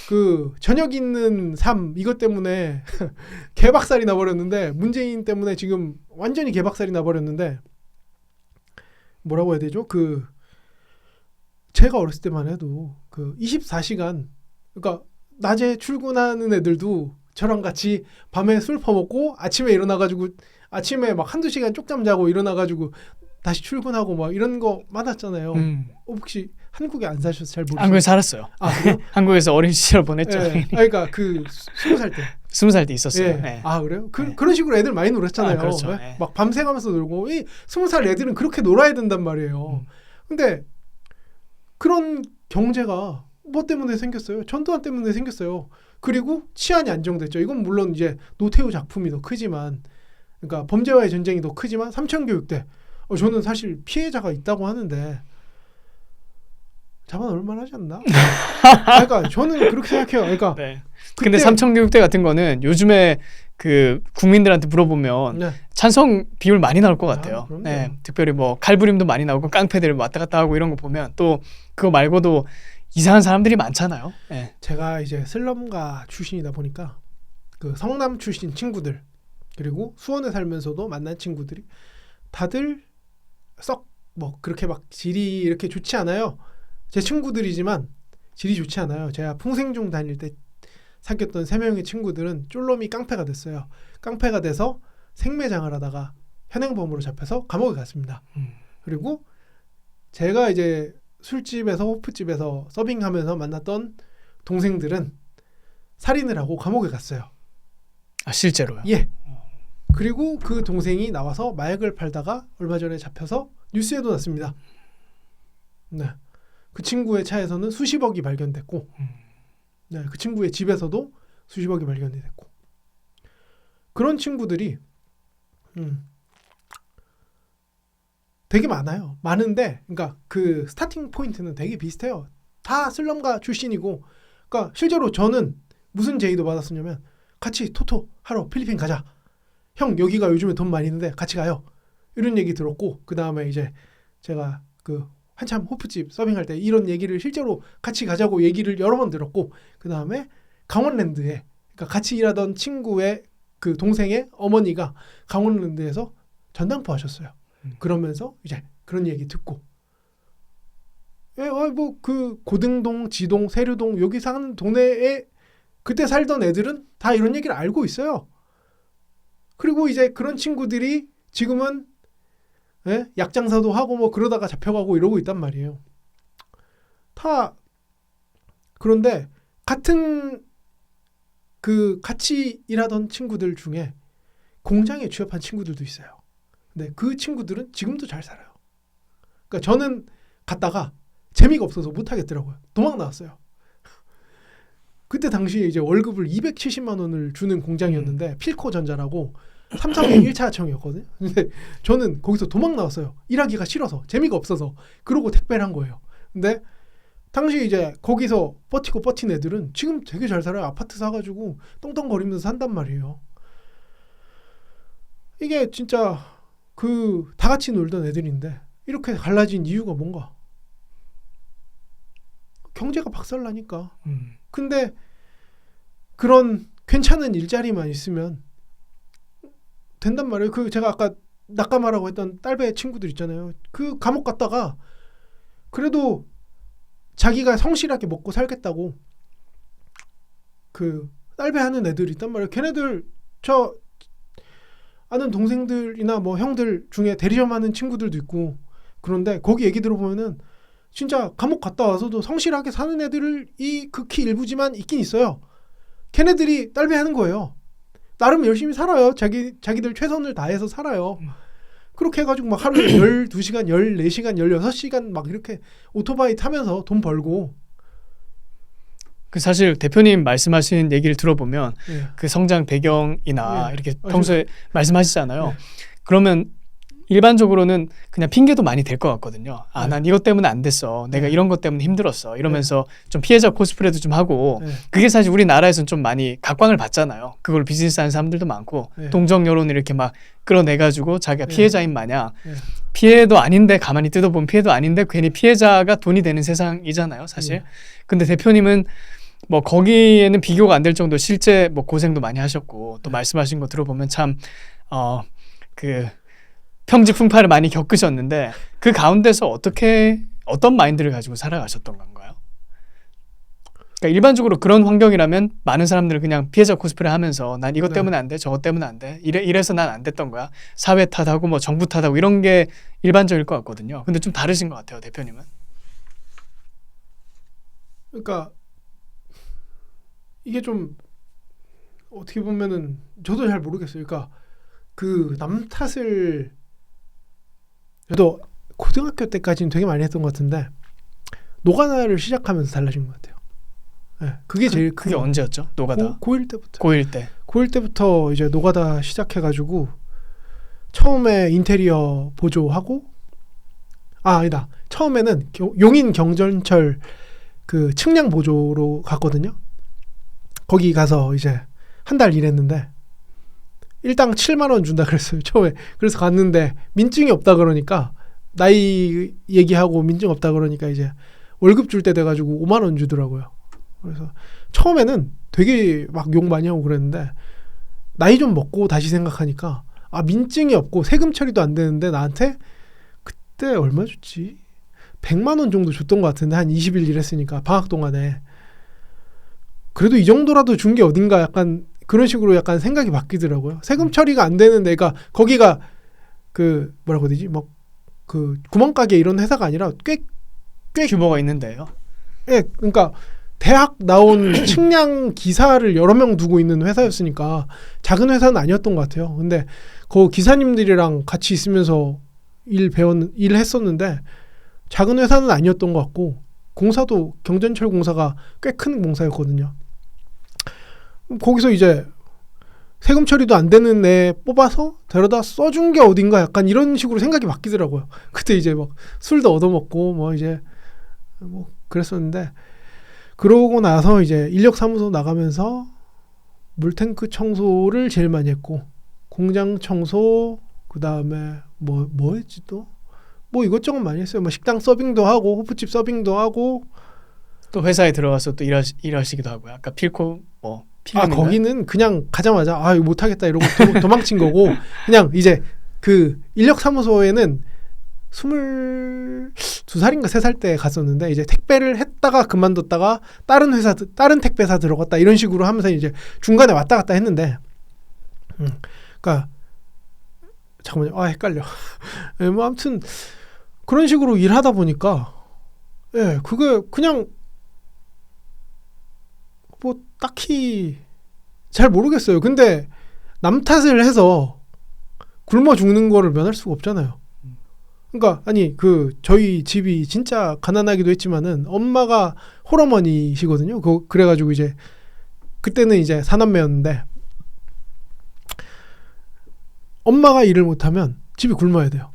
그 저녁 있는 삶 이것 때문에 개박살이 나버렸는데 문재인 때문에 지금 완전히 개박살이 나버렸는데 뭐라고 해야 되죠? 그 제가 어렸을 때만 해도 그 24시간 그러니까 낮에 출근하는 애들도 저랑 같이 밤에 술 퍼먹고 아침에 일어나가지고 아침에 막 한두 시간 쪽잠 자고 일어나가지고 다시 출근하고 막 이런 거 많았잖아요. 혹시 한국에 안 사셔서 잘 모르시나요? 한국에 살았어요. 아, 그래요? 한국에서 어린 시절 보냈죠. 네. 그러니까 그 20살 때. 20살 때 있었어요. 예. 네. 아 그래요? 네. 그런 식으로 애들 많이 놀았잖아요. 아, 그렇죠. 네? 네. 막 밤새가면서 놀고 이 20살 애들은 그렇게 놀아야 된단 말이에요. 근데 그런 경제가 뭐 때문에 생겼어요? 전두환 때문에 생겼어요. 그리고 치안이 안정됐죠. 이건 물론 이제 노태우 작품이 더 크지만 그러니까 범죄와의 전쟁이 더 크지만 삼천교육대 저는 사실 피해자가 있다고 하는데 잡아놓을 만하지 않나? 그러니까 저는 그렇게 생각해요. 그러니까 네. 근데 삼천교육대 같은 거는 요즘에 그 국민들한테 물어보면 네. 찬성 비율 많이 나올 것 같아요. 그럼요. 네. 특별히 뭐 갈부림도 많이 나오고 깡패들 왔다 갔다 하고 이런 거 보면 또 그거 말고도 이상한 사람들이 많잖아요. 네. 제가 이제 슬럼가 출신이다 보니까 그 성남 출신 친구들 그리고 수원에 살면서도 만난 친구들이 다들 썩 뭐 그렇게 막 질이 이렇게 좋지 않아요. 제 친구들이지만 질이 좋지 않아요. 제가 풍생중 다닐 때 사귀었던 3명의 친구들은 쫄놈이 깡패가 됐어요. 깡패가 돼서 생매장을 하다가 현행범으로 잡혀서 감옥에 갔습니다. 그리고 제가 이제 술집에서 호프집에서 서빙하면서 만났던 동생들은 살인을 하고 감옥에 갔어요. 아 실제로요? 예. 그리고 그 동생이 나와서 마약을 팔다가 얼마 전에 잡혀서 뉴스에도 났습니다. 네. 그 친구의 차에서는 수십억이 발견됐고 네, 그 친구의 집에서도 수십억이 발견이 됐고 그런 친구들이 되게 많아요. 많은데 그러니까 그 스타팅 포인트는 되게 비슷해요. 다 슬럼가 출신이고 그러니까 실제로 저는 무슨 제의도 받았었냐면 같이 토토 하러 필리핀 가자. 형 여기가 요즘에 돈 많이 있는데 같이 가요. 이런 얘기 들었고 그 다음에 이제 제가 그 한참 호프집 서빙할 때 이런 얘기를 실제로 같이 가자고 얘기를 여러 번 들었고 그 다음에 강원랜드에 그러니까 같이 일하던 친구의 그 동생의 어머니가 강원랜드에서 전당포 하셨어요. 그러면서 이제 그런 얘기 듣고 뭐 그 고등동, 지동, 세류동 여기 사는 동네에 그때 살던 애들은 다 이런 얘기를 알고 있어요. 그리고 이제 그런 친구들이 지금은 약 장사도 하고 뭐 그러다가 잡혀가고 이러고 있단 말이에요. 다 그런데 같은 그 같이 일하던 친구들 중에 공장에 취업한 친구들도 있어요. 근데 그 친구들은 지금도 잘 살아요. 그러니까 저는 갔다가 재미가 없어서 못 하겠더라고요. 도망 나왔어요. 그때 당시에 이제 월급을 270만 원을 주는 공장이었는데 필코전자라고 삼성의 1차 하청이었거든요. 근데 저는 거기서 도망 나왔어요. 일하기가 싫어서 재미가 없어서 그러고 택배를 한 거예요. 근데 당시 이제 거기서 버티고 버틴 애들은 지금 되게 잘 살아요. 아파트 사가지고 떵떵거리면서 산단 말이에요. 이게 진짜 그 다 같이 놀던 애들인데 이렇게 갈라진 이유가 뭔가? 경제가 박살나니까. 근데 그런 괜찮은 일자리만 있으면 된단 말이에요. 그 제가 아까 낙가마라고 했던 딸배 친구들 있잖아요. 그 감옥 갔다가 그래도 자기가 성실하게 먹고 살겠다고 그 딸배하는 애들이 있단 말이에요. 걔네들 저 아는 동생들이나 뭐 형들 중에 대리점 하는 친구들도 있고 그런데 거기 얘기 들어보면은 진짜 감옥 갔다 와서도 성실하게 사는 애들이 극히 일부지만 있긴 있어요. 걔네들이 딸배하는 거예요. 나름 열심히 살아요. 자기들 최선을 다해서 살아요. 그렇게 해가지고 막 하루에 12시간, 14시간, 16시간 막 이렇게 오토바이 타면서 돈 벌고. 그 사실 대표님 말씀하신 얘기를 들어보면 예. 그 성장 배경이나 예. 이렇게 평소에 말씀하시잖아요. 예. 그러면 일반적으로는 그냥 핑계도 많이 될 것 같거든요. 아, 네. 난 이것 때문에 안 됐어. 내가 이런 것 때문에 힘들었어. 이러면서 좀 피해자 코스프레도 좀 하고 예. 그게 사실 우리나라에서는 좀 많이 각광을 받잖아요. 그걸 비즈니스하는 사람들도 많고 예. 동정 여론을 이렇게 막 끌어내가지고 자기가 예. 피해자인 마냥 예. 피해도 아닌데 가만히 뜯어보면 피해도 아닌데 괜히 피해자가 돈이 되는 세상이잖아요, 사실. 예. 근데 대표님은 뭐 거기에는 비교가 안 될 정도 실제 뭐 고생도 많이 하셨고 또 말씀하신 거 들어보면 참 그 평지풍파를 많이 겪으셨는데 그 가운데서 어떤 마인드를 가지고 살아가셨던 건가요? 그러니까 일반적으로 그런 환경이라면 많은 사람들은 그냥 피해자 코스프레 하면서 난 이것 네. 때문에 안 돼, 저것 때문에 안 돼, 이래서 난 안 됐던 거야. 사회 탓하고 뭐 정부 탓하고 이런 게 일반적일 것 같거든요. 근데 좀 다르신 것 같아요, 대표님은. 그러니까 이게 좀 어떻게 보면은 저도 잘 모르겠어요. 그러니까 그 남 탓을 저도 고등학교 때까지는 되게 많이 했던 것 같은데 노가다를 시작하면서 달라진 것 같아요. 네, 그게 제일 그게 언제였죠? 노가다. 고1 때부터. 고1 때. 고1 때부터 이제 노가다 시작해가지고 처음에 인테리어 보조하고 아니다. 처음에는 용인 경전철 그 측량 보조로 갔거든요. 거기 가서 이제 한 달 일했는데 일당 7만 원 준다 그랬어요. 처음에. 그래서 갔는데 민증이 없다 그러니까 나이 얘기하고 민증 없다 그러니까 이제 월급 줄 때 돼가지고 5만 원 주더라고요. 그래서 처음에는 되게 막 욕 많이 하고 그랬는데 나이 좀 먹고 다시 생각하니까 아 민증이 없고 세금 처리도 안 되는데 나한테 그때 얼마 줬지? 100만 원 정도 줬던 것 같은데 한 20일 일했으니까 방학 동안에 그래도 이 정도라도 준 게 어딘가 약간 그런 식으로 약간 생각이 바뀌더라고요. 세금 처리가 안 되는데 그러니까 거기가 그 뭐라고 해야 되지? 뭐 그 구멍가게 이런 회사가 아니라 꽤 규모가 있는데요. 예, 그러니까 대학 나온 측량 기사를 여러 명 두고 있는 회사였으니까 작은 회사는 아니었던 것 같아요. 근데 그 기사님들이랑 같이 있으면서 일했었는데 작은 회사는 아니었던 것 같고 공사도 경전철 공사가 꽤 큰 공사였거든요. 거기서 이제 세금 처리도 안 되는 애 뽑아서 데려다 써준 게 어딘가 약간 이런 식으로 생각이 바뀌더라고요. 그때 이제 막 술도 얻어먹고 뭐 이제 뭐 그랬었는데 그러고 나서 이제 인력사무소 나가면서 물탱크 청소를 제일 많이 했고 공장 청소 그 다음에 뭐 했지 또 뭐 이것저것 많이 했어요. 뭐 식당 서빙도 하고 호프집 서빙도 하고 또 회사에 들어가서 또 일하시기도 하고요. 아까 필코 뭐 필름인가요? 거기는 그냥 가자마자 아 이거 못하겠다 이러고 도망친 거고 그냥 이제 그 인력사무소에는 22살인가 3살 때 갔었는데 이제 택배를 했다가 그만뒀다가 다른 택배사 들어갔다 이런 식으로 하면서 이제 중간에 왔다 갔다 했는데 그러니까 잠깐만요. 아 헷갈려. 예, 뭐 아무튼 그런 식으로 일하다 보니까 예, 그게 그냥 뭐 딱히 잘 모르겠어요. 근데 남 탓을 해서 굶어 죽는 거를 면할 수가 없잖아요. 그러니까 아니 그 저희 집이 진짜 가난하기도 했지만은 엄마가 홀어머니시거든요. 그래가지고 이제 그때는 이제 사남매였는데 엄마가 일을 못하면 집이 굶어야 돼요.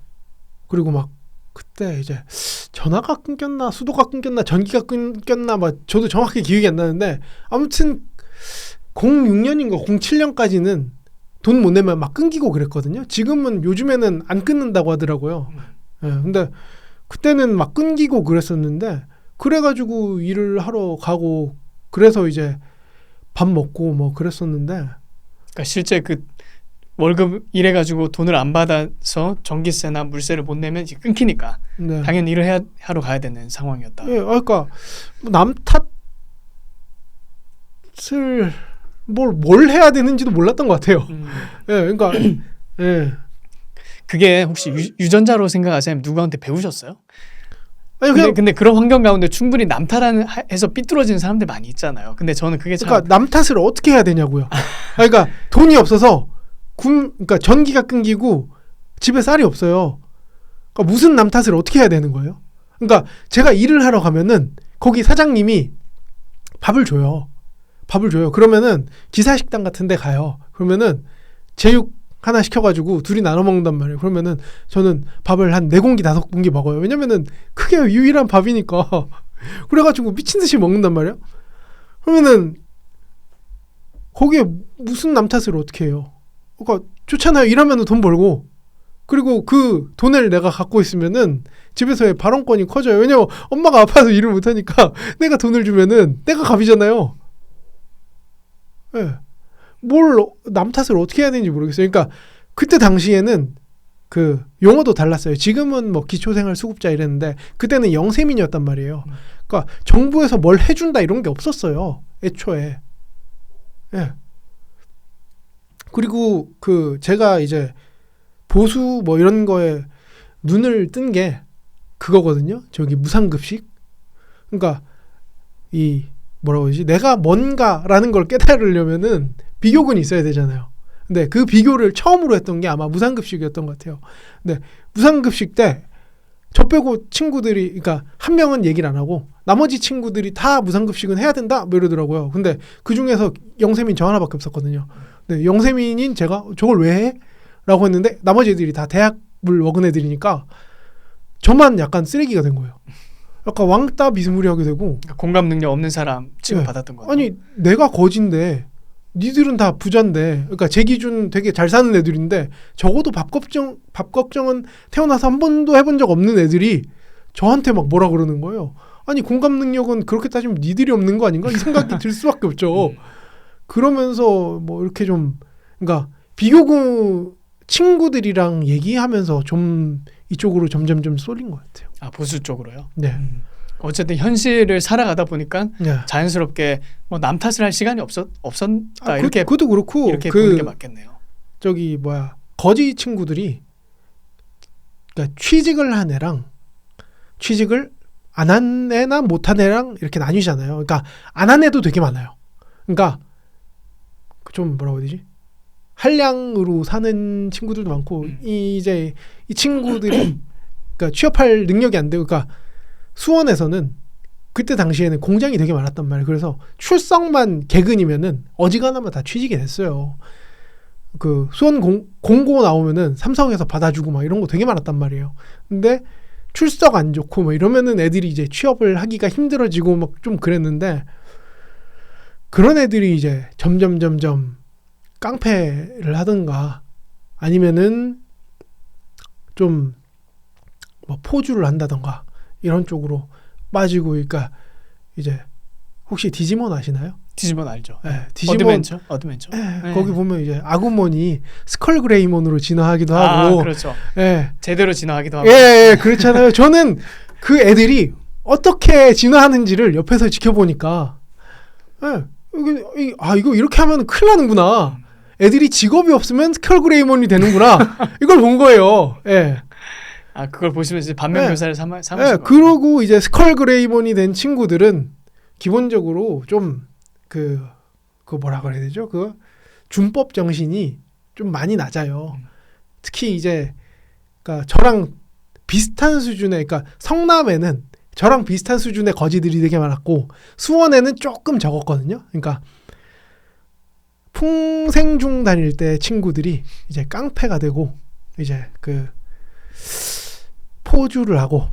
그리고 막 그때 이제 전화가 끊겼나 수도가 끊겼나 전기가 끊겼나 막 저도 정확히 기억이 안 나는데 아무튼 06년인가 07년까지는 돈 못 내면 막 끊기고 그랬거든요. 지금은 요즘에는 안 끊는다고 하더라고요. 예, 근데 그때는 막 끊기고 그랬었는데 그래가지고 일을 하러 가고 그래서 이제 밥 먹고 뭐 그랬었는데 그러니까 실제 그 월급 일해가지고 돈을 안 받아서 전기세나 물세를 못 내면 이제 끊기니까 네. 당연히 일을 하러 가야 되는 상황이었다. 예, 그러니까 남 탓 뭘 해야 되는지도 몰랐던 것 같아요. 예, 그러니까 예. 그게 혹시 유전자로 생각하세요? 아니면 누구한테 배우셨어요? 아니 그냥 근데 그런 환경 가운데 충분히 남탓해서 삐뚤어지는 사람들 많이 있잖아요. 근데 저는 그게 참 그러니까 남 탓을 어떻게 해야 되냐고요. 그러니까 돈이 없어서 그러니까 전기가 끊기고 집에 쌀이 없어요. 그러니까 무슨 남 탓을 어떻게 해야 되는 거예요? 그러니까 제가 일을 하러 가면은 거기 사장님이 밥을 줘요. 그러면은 기사식당 같은 데 가요. 그러면은 제육 하나 시켜가지고 둘이 나눠 먹는단 말이에요. 그러면은 저는 밥을 한 4공기 5공기 먹어요. 왜냐면은 그게 유일한 밥이니까. 그래가지고 미친 듯이 먹는단 말이에요. 그러면은 거기에 무슨 남 탓을 어떻게 해요? 그러니까 좋잖아요. 일하면은 돈 벌고. 그리고 그 돈을 내가 갖고 있으면은 집에서의 발언권이 커져요. 왜냐면 엄마가 아파서 일을 못하니까 내가 돈을 주면은 내가 갑이잖아요. 예. 뭘 남 탓을 어떻게 해야 되는지 모르겠어요. 그러니까 그때 당시에는 그 용어도 달랐어요. 지금은 뭐 기초생활수급자 이랬는데 그때는 영세민이었단 말이에요. 그러니까 정부에서 뭘 해준다 이런 게 없었어요. 애초에. 예. 그리고 그 제가 이제 보수 뭐 이런 거에 눈을 뜬 게 그거거든요. 저기 무상급식. 그러니까 이 뭐라고 하지? 내가 뭔가라는 걸 깨달으려면은 비교군이 있어야 되잖아요. 근데 그 비교를 처음으로 했던 게 아마 무상급식이었던 것 같아요. 근데 무상급식 때 저 빼고 친구들이 그러니까 한 명은 얘기를 안 하고 나머지 친구들이 다 무상급식은 해야 된다 뭐 이러더라고요. 근데 그 중에서 영세민 저 하나밖에 없었거든요. 근데 영세민인 제가 저걸 왜 해? 라고 했는데 나머지 애들이 다 대학을 먹은 애들이니까 저만 약간 쓰레기가 된 거예요. 약간 왕따 비스무리하게 되고 공감 능력 없는 사람 취급받았던 거예요. 아니 내가 거진데 니들은 다 부자인데 그러니까 제 기준 되게 잘 사는 애들인데 적어도 밥 걱정은 태어나서 한 번도 해본 적 없는 애들이 저한테 막 뭐라 그러는 거예요. 아니 공감 능력은 그렇게 따지면 니들이 없는 거 아닌가? 이 생각이 들 수밖에 없죠. 그러면서 뭐 이렇게 좀 그러니까 비교구 친구들이랑 얘기하면서 좀 이쪽으로 점점 좀 쏠린 것 같아요. 아 보수 쪽으로요? 네. 어쨌든 현실을 살아가다 보니까 네. 자연스럽게 뭐 남 탓을 할 시간이 없었다 이렇게 그것도 그렇고 이렇게 보는 게 맞겠네요. 저기 뭐야 거지 친구들이 그러니까 취직을 한 애랑 취직을 안 한 애나 못한 애랑 이렇게 나뉘잖아요. 그러니까 안 한 애도 되게 많아요. 그러니까 좀 뭐라고 해야 되지? 한량으로 사는 친구들도 많고 이제 이 친구들이 그러니까 취업할 능력이 안 되고 그러니까 수원에서는 그때 당시에는 공장이 되게 많았단 말이에요. 그래서 출석만 개근이면은 어지간하면 다 취직이 됐어요. 그 수원 공고 나오면은 삼성에서 받아주고 막 이런 거 되게 많았단 말이에요. 근데 출석 안 좋고 뭐 이러면은 애들이 이제 취업을 하기가 힘들어지고 막 좀 그랬는데 그런 애들이 이제 점점 깡패를 하든가 아니면은 좀 뭐 포주를 한다던가 이런 쪽으로 빠지고 그러니까 이제 혹시 디지몬 아시나요? 디지몬 알죠? 네, 디지몬 어드벤처. 네. 거기 보면 이제 아구몬이 스컬 그레이몬으로 진화하기도 하고 그렇죠. 네. 제대로 진화하기도 하고. 예, 그렇잖아요. 저는 그 애들이 어떻게 진화하는지를 옆에서 지켜보니까 이거 이렇게 하면 큰일 나는구나. 애들이 직업이 없으면 스컬 그레이몬이 되는구나. 이걸 본 거예요. 예. 그걸 보시면서 이제 반면 교사를 삼으신 예. 거예요. 그러고 이제 스컬 그레이몬이 된 친구들은 기본적으로 좀 그 뭐라 그래야 되죠? 그 준법 정신이 좀 많이 낮아요. 특히 이제 그러니까 저랑 비슷한 수준의 그러니까 성남에는 저랑 비슷한 수준의 거지들이 되게 많았고 수원에는 조금 적었거든요. 그러니까 풍생중 다닐 때 친구들이 이제 깡패가 되고 이제 그 포주를 하고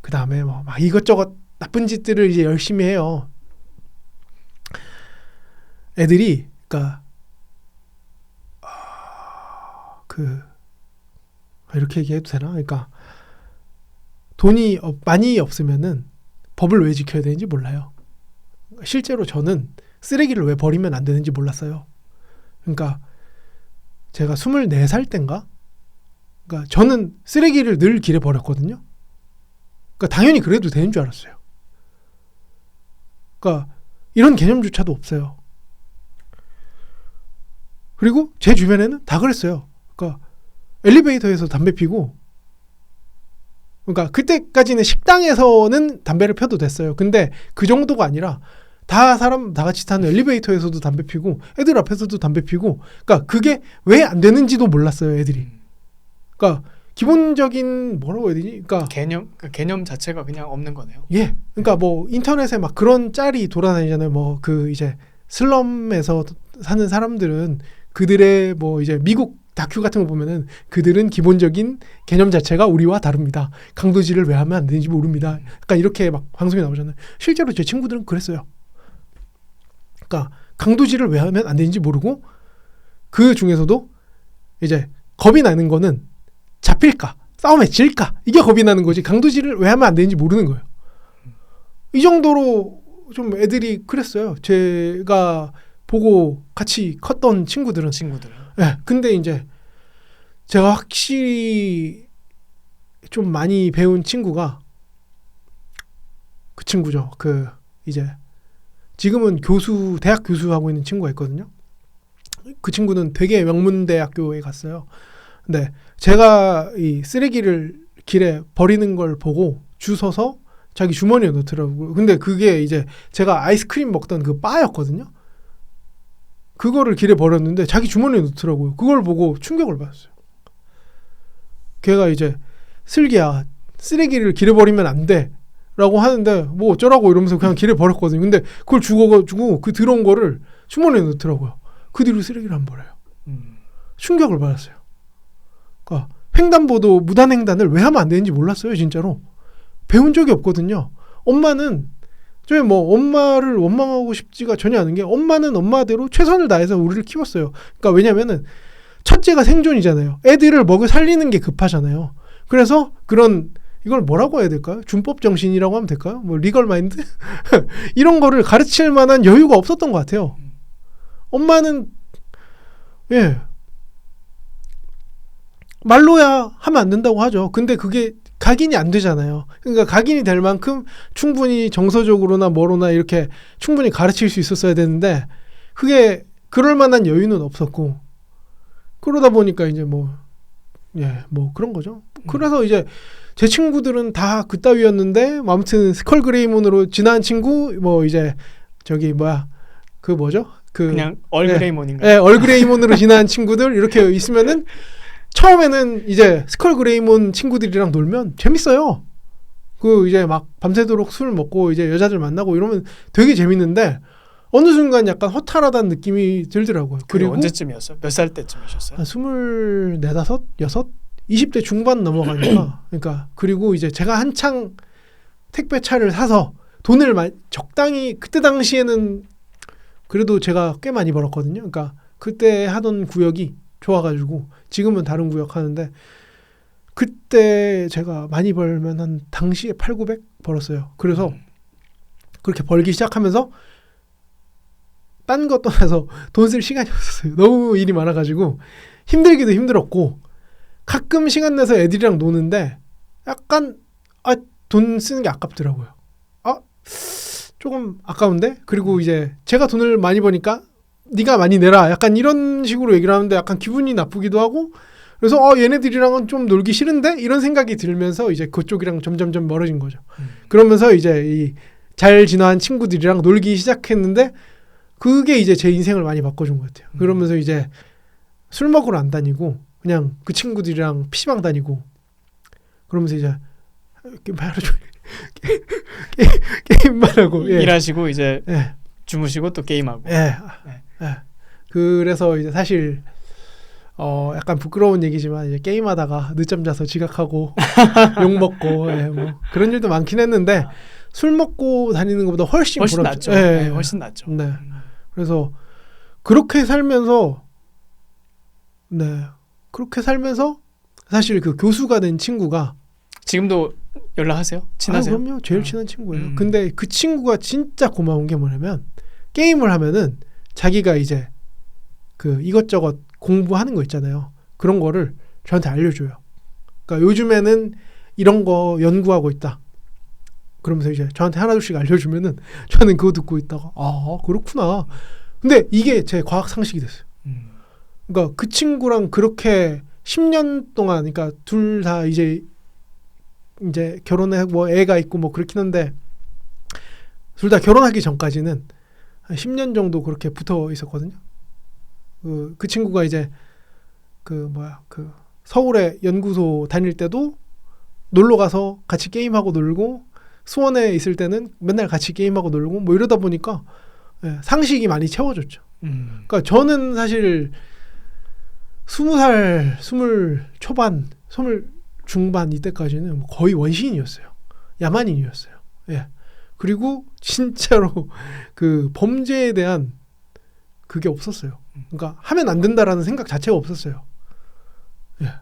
그 다음에 뭐 막 이것저것 나쁜 짓들을 이제 열심히 해요. 애들이 그러니까 이렇게 얘기해도 되나? 그러니까 돈이 많이 없으면은 법을 왜 지켜야 되는지 몰라요. 실제로 저는 쓰레기를 왜 버리면 안 되는지 몰랐어요. 그러니까 제가 24살 땐가? 그러니까 저는 쓰레기를 늘 길에 버렸거든요. 그러니까 당연히 그래도 되는 줄 알았어요. 그러니까 이런 개념조차도 없어요. 그리고 제 주변에는 다 그랬어요. 그러니까 엘리베이터에서 담배 피고, 그러니까 그때까지는 식당에서는 담배를 펴도 됐어요. 근데 그 정도가 아니라 사람 다 같이 타는 엘리베이터에서도 담배 피고 애들 앞에서도 담배 피고, 그러니까 그게 왜 안 되는지도 몰랐어요, 애들이. 그러니까 기본적인 뭐라고 해야 되지? 그러니까 개념 자체가 그냥 없는 거네요. 예. 그러니까 뭐 인터넷에 막 그런 짤이 돌아다니잖아요. 뭐 그 이제 슬럼에서 사는 사람들은 그들의 뭐 이제 미국 다큐 같은 거 보면은 그들은 기본적인 개념 자체가 우리와 다릅니다. 강도질을 왜 하면 안 되는지 모릅니다. 약간 이렇게 막 방송에 나오잖아요. 실제로 제 친구들은 그랬어요. 그러니까 강도질을 왜 하면 안 되는지 모르고, 그 중에서도 이제 겁이 나는 거는 잡힐까, 싸움에 질까, 이게 겁이 나는 거지 강도질을 왜 하면 안 되는지 모르는 거예요. 이 정도로 좀 애들이 그랬어요. 제가 보고 같이 컸던 친구들은. 네, 근데 이제 제가 확실히 좀 많이 배운 친구가 그 친구죠. 그 이제 지금은 대학 교수하고 있는 친구가 있거든요. 그 친구는 되게 명문대학교에 갔어요. 근데 제가 이 쓰레기를 길에 버리는 걸 보고 주워서 자기 주머니에 넣더라고요. 근데 그게 이제 제가 아이스크림 먹던 그 바였거든요. 그거를 길에 버렸는데 자기 주머니에 넣더라고요. 그걸 보고 충격을 받았어요. 걔가 이제 슬기야, 쓰레기를 길에 버리면 안 돼 라고 하는데 뭐 어쩌라고 이러면서 그냥 길에 버렸거든요. 근데 그걸 주워가지고 그 들어온 거를 주머니에 넣더라고요. 그 뒤로 쓰레기를 안 버려요. 충격을 받았어요. 그러니까 횡단보도 무단횡단을 왜 하면 안 되는지 몰랐어요. 진짜로 배운 적이 없거든요. 엄마는 저희 뭐 엄마를 원망하고 싶지가 전혀 않은 게, 엄마는 엄마대로 최선을 다해서 우리를 키웠어요. 그러니까 왜냐면은 첫째가 생존이잖아요. 애들을 먹여 살리는 게 급하잖아요. 그래서 그런, 이걸 뭐라고 해야 될까요? 준법 정신이라고 하면 될까요? 뭐 리걸 마인드? 이런 거를 가르칠 만한 여유가 없었던 것 같아요. 엄마는 예, 말로야 하면 안 된다고 하죠. 근데 그게 각인이 안 되잖아요. 그러니까 각인이 될 만큼 충분히 정서적으로나 뭐로나 이렇게 충분히 가르칠 수 있었어야 되는데 그게 그럴 만한 여유는 없었고, 그러다 보니까 이제 뭐 그런 거죠. 그래서 이제 제 친구들은 다 그따위였는데 아무튼 스컬 그레이몬으로 지나간 친구, 뭐 이제 저기 뭐야 그 뭐죠? 그냥 얼그레이몬인가요? 네, 얼그레이몬으로 지나간 친구들 이렇게 있으면은 처음에는 이제 스컬 그레이몬 친구들이랑 놀면 재밌어요. 그 이제 막 밤새도록 술 먹고 이제 여자들 만나고 이러면 되게 재밌는데 어느 순간 약간 허탈하다는 느낌이 들더라고요. 그리고 언제쯤이었어요? 몇 살 때쯤이셨어요? 한 24, 6? 20대 중반 넘어가니까 그러니까 그리고 이제 제가 한창 택배차를 사서 돈을 적당히, 그때 당시에는 그래도 제가 꽤 많이 벌었거든요. 그러니까 그때 하던 구역이 좋아가지고 지금은 다른 구역 하는데 그때 제가 많이 벌면 한 당시에 800, 900 벌었어요. 그래서 그렇게 벌기 시작하면서 딴 거 떠나서 돈 쓸 시간이 없었어요. 너무 일이 많아가지고 힘들기도 힘들었고, 가끔 시간 내서 애들이랑 노는데 약간 돈 쓰는 게 아깝더라고요. 조금 아까운데? 그리고 이제 제가 돈을 많이 버니까 네가 많이 내라 약간 이런 식으로 얘기를 하는데 약간 기분이 나쁘기도 하고, 그래서 얘네들이랑은 좀 놀기 싫은데 이런 생각이 들면서 이제 그쪽이랑 점점점 멀어진 거죠. 그러면서 이제 이 잘 지나간 친구들이랑 놀기 시작했는데 그게 이제 제 인생을 많이 바꿔준 것 같아요. 그러면서 이제 술 먹으러 안 다니고 그냥 그 친구들이랑 PC방 다니고, 그러면서 이제 하루 종일 게임만 하고 일하시고 이제 주무시고 또 게임하고. 그래서 이제 사실 약간 부끄러운 얘기지만 이제 게임하다가 늦잠 자서 지각하고 욕 먹고 뭐 그런 일도 많긴 했는데 술 먹고 다니는 것보다 훨씬 낫죠. 훨씬 낫죠. 네. 그래서 그렇게 살면서 사실 그 교수가 된 친구가 지금도 연락하세요? 친하세요? 그럼요. 제일 친한 친구예요. 근데 그 친구가 진짜 고마운 게 뭐냐면, 게임을 하면은 자기가 이제 그 이것저것 공부하는 거 있잖아요. 그런 거를 저한테 알려줘요. 그러니까 요즘에는 이런 거 연구하고 있다. 그러면서 이제 저한테 하나둘씩 알려주면은 저는 그거 듣고 있다가 그렇구나. 근데 이게 제 과학 상식이 됐어요. 그러니까 그 친구랑 그렇게 10년 동안 그러니까 둘 다 이제 결혼해 뭐 애가 있고 뭐 그렇긴 한데 둘 다 결혼하기 전까지는 한 10년 정도 그렇게 붙어 있었거든요. 그 친구가 이제 그 서울에 연구소 다닐 때도 놀러 가서 같이 게임하고 놀고 수원에 있을 때는 맨날 같이 게임하고 놀고 뭐 이러다 보니까 예, 상식이 많이 채워졌죠. 그러니까 저는 사실 20살, 20 초반, 20 중반 이때까지는 거의 원시인이었어요. 야만인이었어요. 예. 그리고 진짜로 그 범죄에 대한 그게 없었어요. 그러니까 하면 안 된다라는 생각 자체가 없었어요. 예.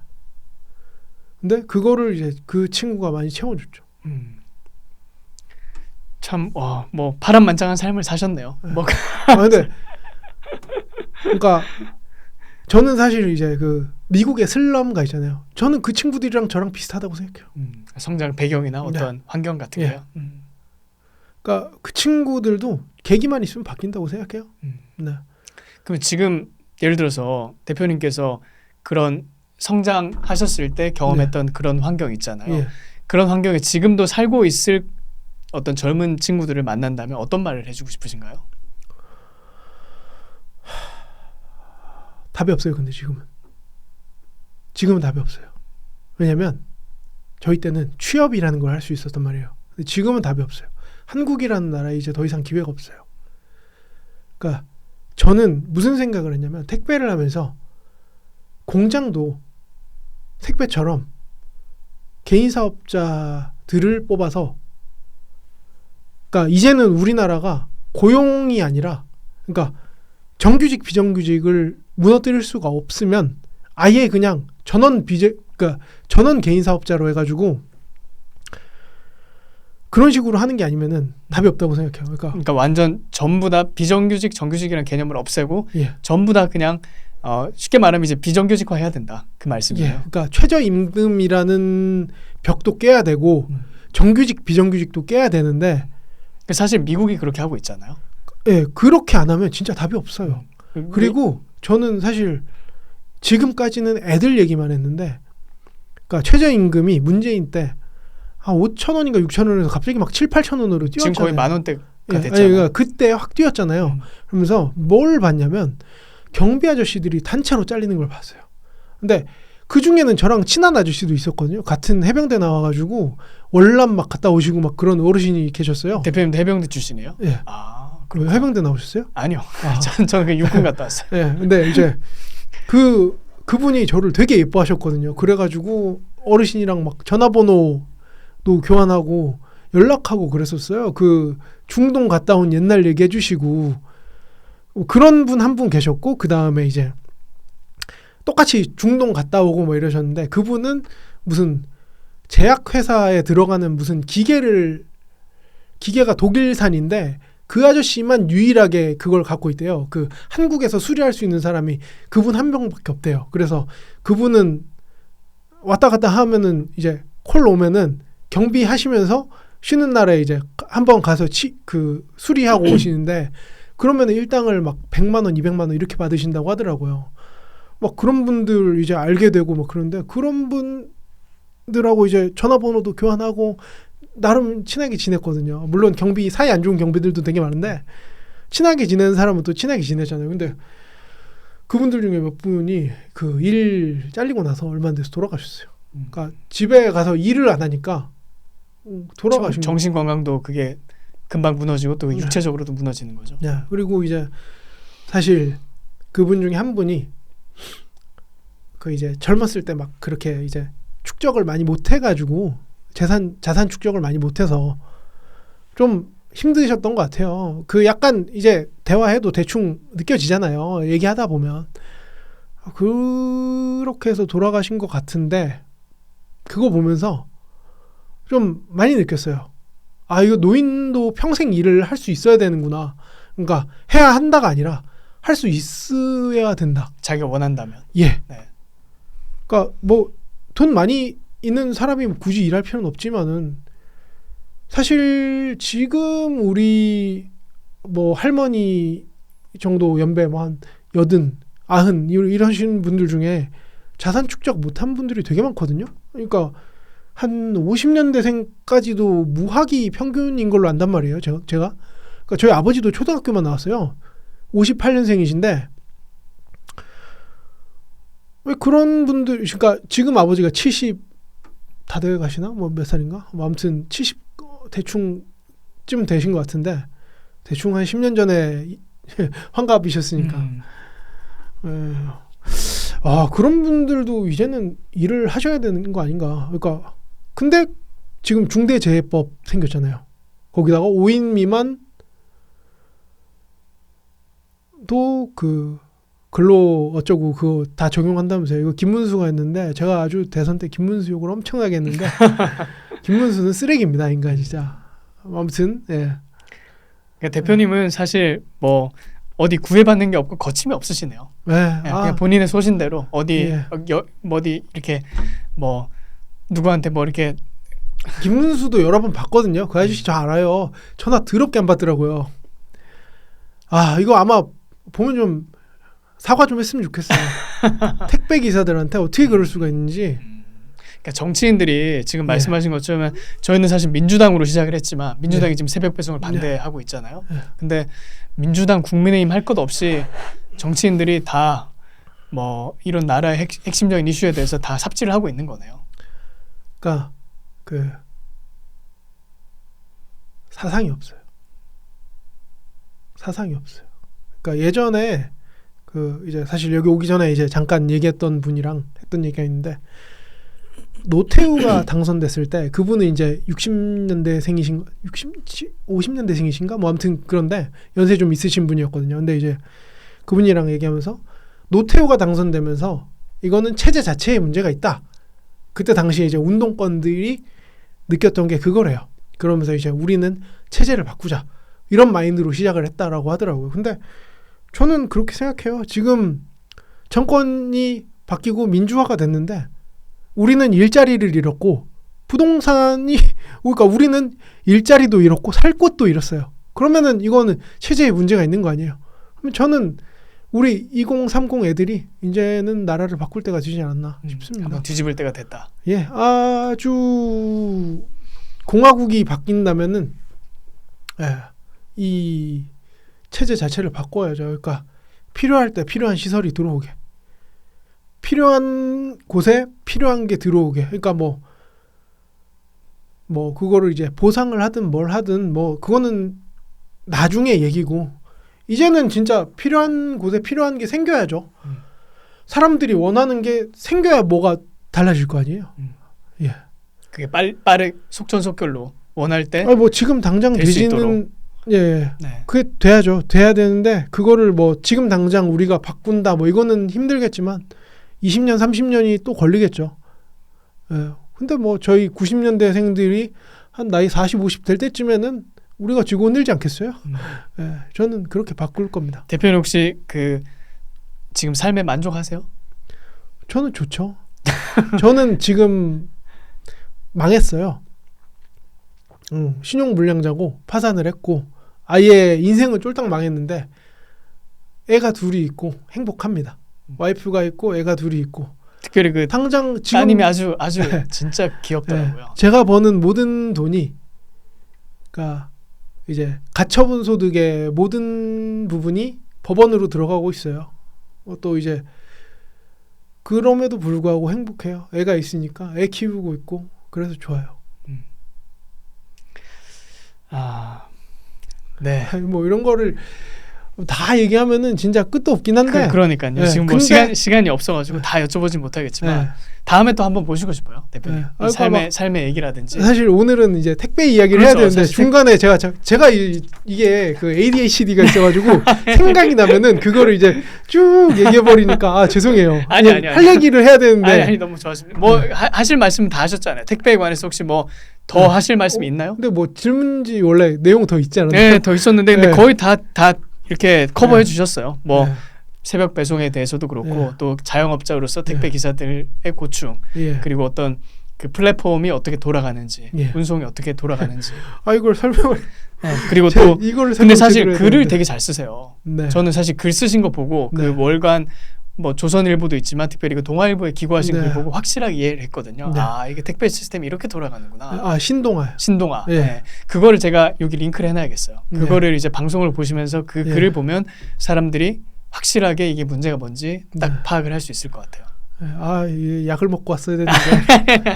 근데 그거를 이제 그 친구가 많이 채워줬죠. 참, 뭐 파란만장한 삶을 사셨네요. 네. 뭐 근데 그러니까 저는 사실 이제 그 미국의 슬럼가 있잖아요. 저는 그 친구들이랑 저랑 비슷하다고 생각해요. 성장 배경이나 어떤 환경 같은 예. 거요. 그러니까 그 친구들도 계기만 있으면 바뀐다고 생각해요. 네. 그럼 지금 예를 들어서 대표님께서 그런 성장하셨을 때 경험했던 그런 환경 있잖아요. 예. 그런 환경에 지금도 살고 있을 어떤 젊은 친구들을 만난다면 어떤 말을 해주고 싶으신가요? 답이 없어요. 근데 지금은 답이 없어요. 왜냐면 저희 때는 취업이라는 걸 할 수 있었단 말이에요. 근데 지금은 답이 없어요. 한국이라는 나라에 이제 더 이상 기회가 없어요. 그러니까 저는 무슨 생각을 했냐면 택배를 하면서 공장도 택배처럼 개인 사업자들을 뽑아서 그러니까 이제는 우리나라가 고용이 아니라 그러니까 정규직 비정규직을 무너뜨릴 수가 없으면 아예 그냥 그러니까 전원 개인 사업자로 해가지고 그런 식으로 하는 게 아니면은 답이 없다고 생각해요. 그러니까 완전 전부 다 비정규직, 정규직이라는 개념을 없애고 예. 전부 다 그냥 쉽게 말하면 이제 비정규직화 해야 된다. 그 말씀이에요. 예. 그러니까 최저임금이라는 벽도 깨야 되고 정규직 비정규직도 깨야 되는데 사실 미국이 그렇게 하고 있잖아요. 예, 그렇게 안 하면 진짜 답이 없어요. 그리고 저는 사실 지금까지는 애들 얘기만 했는데 그러니까 최저임금이 문재인 때 한 5,000원인가 6,000원에서 갑자기 막 7, 8,000원으로 뛰었잖아요. 지금 거의 $10,000대가 예, 됐잖아요. 그러니까 그때 확 뛰었잖아요. 그러면서 뭘 봤냐면 경비 아저씨들이 단체로 잘리는 걸 봤어요. 근데 그 중에는 저랑 친한 아저씨도 있었거든요. 같은 해병대 나와가지고 월남 막 갔다 오시고 막 그런 어르신이 계셨어요. 대표님도 해병대 출신이에요? 예. 그 해병대 나오셨어요? 아니요. 저는 그냥 육군 갔다 왔어요. 예. 근데 이제 그분이 저를 되게 예뻐하셨거든요. 그래가지고 어르신이랑 막 전화번호도 교환하고 연락하고 그랬었어요. 그 중동 갔다 온 옛날 얘기해 주시고 그런 분 한 분 계셨고 그 다음에 이제 똑같이 중동 갔다 오고 뭐 이러셨는데 그분은 무슨 제약회사에 들어가는 무슨 기계가 독일산인데 그 아저씨만 유일하게 그걸 갖고 있대요. 그 한국에서 수리할 수 있는 사람이 그분 한 명밖에 없대요. 그래서 그분은 왔다 갔다 하면은 이제 콜 오면은 경비하시면서 쉬는 날에 이제 한번 가서 수리하고 오시는데 그러면은 일당을 막 100만 원, 200만 원 이렇게 받으신다고 하더라고요. 막 그런 분들 이제 알게 되고 막 그런데 그런 분들하고 이제 전화번호도 교환하고 나름 친하게 지냈거든요. 물론 사이 안 좋은 경비들도 되게 많은데 친하게 지내는 사람은 또 친하게 지내잖아요. 근데 그분들 중에 몇 분이 그 일 잘리고 나서 얼마 안 돼서 돌아가셨어요. 그러니까 집에 가서 일을 안 하니까 돌아가신 정신 건강도 그게 금방 무너지고 또 네. 육체적으로도 무너지는 거죠. 네. 그리고 이제 사실 그분 중에 한 분이 그 이제 젊었을 때 막 그렇게 이제 축적을 많이 못 해가지고 자산 축적을 많이 못해서 좀 힘드셨던 것 같아요. 그 약간 이제 대화해도 대충 느껴지잖아요. 얘기하다 보면 그렇게 해서 돌아가신 것 같은데 그거 보면서 좀 많이 느꼈어요. 아, 이거 노인도 평생 일을 할 수 있어야 되는구나. 그러니까 해야 한다가 아니라 할 수 있어야 된다. 자기가 원한다면. 예. 네. 그러니까 뭐 돈 많이 있는 사람이 굳이 일할 필요는 없지만은 사실 지금 우리 뭐 할머니 정도 연배 뭐 한 80, 아흔 이러신 분들 중에 자산 축적 못한 분들이 되게 많거든요. 그러니까 한 50년대생까지도 무학위 평균인 걸로 안단 말이에요. 제가 그러니까 저희 아버지도 초등학교만 나왔어요. 58년생이신데 왜 그런 분들, 그러니까 지금 아버지가 70 다 돼 가시나? 뭐 몇 살인가? 뭐 아무튼 70 대충쯤 되신 것 같은데 대충 한 10년 전에 환갑이셨으니까. 그런 분들도 이제는 일을 하셔야 되는 거 아닌가. 그러니까 근데 지금 중대재해법 생겼잖아요. 거기다가 5인 미만 또 그 근로 어쩌고 그거 다 적용한다면서요. 이거 김문수가 했는데 제가 아주 대선 때 김문수 욕을 엄청나게 했는데 김문수는 쓰레기입니다, 인간 진짜. 아무튼 예. 그러니까 대표님은 사실 뭐 어디 구애받는 게 없고 거침이 없으시네요. 네. 그냥 본인의 소신대로 어디 예. 어디 이렇게 뭐 누구한테 뭐 이렇게 김문수도 여러 번 봤거든요. 그 아저씨 저 알아요. 전화 더럽게 안 받더라고요. 이거 아마 보면 좀 사과 좀 했으면 좋겠어요. 택배 기사들한테 어떻게 그럴 수가 있는지. 그러니까 정치인들이 지금 말씀하신 것처럼 저희는 사실 민주당으로 시작을 했지만 민주당이 지금 새벽 배송을 반대하고 있잖아요. 근데 민주당, 국민의힘 할 것 없이 정치인들이 다 뭐 이런 나라의 핵심적인 이슈에 대해서 다 삽질을 하고 있는 거네요. 그러니까 그 사상이 없어요. 사상이 없어요. 그러니까 예전에 그 이제 사실 여기 오기 전에 이제 잠깐 얘기했던 분이랑 했던 얘기가 있는데 노태우가 당선됐을 때 그분은 이제 60년대생이신 50년대생이신가 뭐 아무튼 그런데 연세 좀 있으신 분이었거든요. 근데 이제 그분이랑 얘기하면서 노태우가 당선되면서 이거는 체제 자체에 문제가 있다. 그때 당시에 이제 운동권들이 느꼈던 게 그거래요. 그러면서 이제 우리는 체제를 바꾸자. 이런 마인드로 시작을 했다라고 하더라고요. 근데 저는 그렇게 생각해요. 지금 정권이 바뀌고 민주화가 됐는데 우리는 일자리를 잃었고 부동산이 그러니까 우리는 일자리도 잃었고 살 곳도 잃었어요. 그러면은 이거는 체제에 문제가 있는 거 아니에요. 그러면 저는 우리 2030 애들이 이제는 나라를 바꿀 때가 되지 않았나 싶습니다. 한번 뒤집을 때가 됐다. 예, 아주 공화국이 바뀐다면은 이 체제 자체를 바꿔야죠. 그러니까 필요할 때 필요한 시설이 들어오게, 필요한 곳에 필요한 게 들어오게. 그러니까 뭐 그거를 이제 보상을 하든 뭘 하든 뭐 그거는 나중에 얘기고 이제는 진짜 필요한 곳에 필요한 게 생겨야죠. 사람들이 원하는 게 생겨야 뭐가 달라질 거 아니에요. 예. 그게 빠르 속전속결로 원할 때. 뭐 지금 당장 되지는 예. 네. 그게 돼야죠. 돼야 되는데 그거를 뭐 지금 당장 우리가 바꾼다 뭐 이거는 힘들겠지만 20년 30년이 또 걸리겠죠. 예. 근데 뭐 저희 90년대생들이 한 나이 40, 50 될 때쯤에는 우리가 지고 흔들지 않겠어요? 예. 저는 그렇게 바꿀 겁니다. 대표님 혹시 그 지금 삶에 만족하세요? 저는 좋죠. 저는 지금 망했어요. 신용불량자고 파산을 했고 아예 인생을 쫄딱 망했는데 애가 둘이 있고 행복합니다. 와이프가 있고 애가 둘이 있고 특별히 그 당장 지금 따님이 아주 진짜 귀엽더라고요. 제가 버는 모든 돈이 그러니까 이제 가처분 소득의 모든 부분이 법원으로 들어가고 있어요. 또 이제 그럼에도 불구하고 행복해요. 애가 있으니까 애 키우고 있고 그래서 좋아요. 네. 뭐 이런 거를 다 얘기하면은 진짜 끝도 없긴 한데. 그러니까요. 네, 지금 뭐 시간이 없어가지고 다 여쭤보진 못하겠지만 다음에 또 한번 모시고 싶어요, 대표님. 삶의 얘기라든지. 사실 오늘은 이제 택배 이야기를 해야 되는데 중간에 제가 이게 그 ADHD가 있어가지고 생각이 나면은 그거를 이제 쭉 얘기해 버리니까 죄송해요. 아니. 할 얘기를 해야 되는데. 아니 너무 좋았습니다. 뭐 하실 말씀 다 하셨잖아요. 택배에 관해서 혹시 뭐 더 하실 말씀이 있나요? 근데 뭐 질문지 원래 내용 더 있지 않았나요? 네, 더 있었는데 근데 거의 다 이렇게 커버해 주셨어요. 뭐 새벽 배송에 대해서도 그렇고 또 자영업자로서 택배 기사들의 고충 그리고 어떤 그 플랫폼이 어떻게 돌아가는지 운송이 어떻게 돌아가는지 이걸 설명을 그리고 또 이거를 근데 사실 글을 되게 잘 쓰세요. 네. 저는 사실 글 쓰신 거 보고 그 월간 뭐 조선일보도 있지만 특별히 그 동아일보에 기고하신 네. 글 보고 확실하게 이해를 했거든요. 네. 아 이게 택배 시스템이 이렇게 돌아가는구나. 아 신동아. 신동아. 예. 네. 그거를 제가 여기 링크를 해놔야겠어요. 네. 그거를 이제 방송을 보시면서 그 예. 글을 보면 사람들이 확실하게 이게 문제가 뭔지 딱 네. 파악을 할 수 있을 것 같아요. 아, 이 약을 먹고 왔어야 되는데.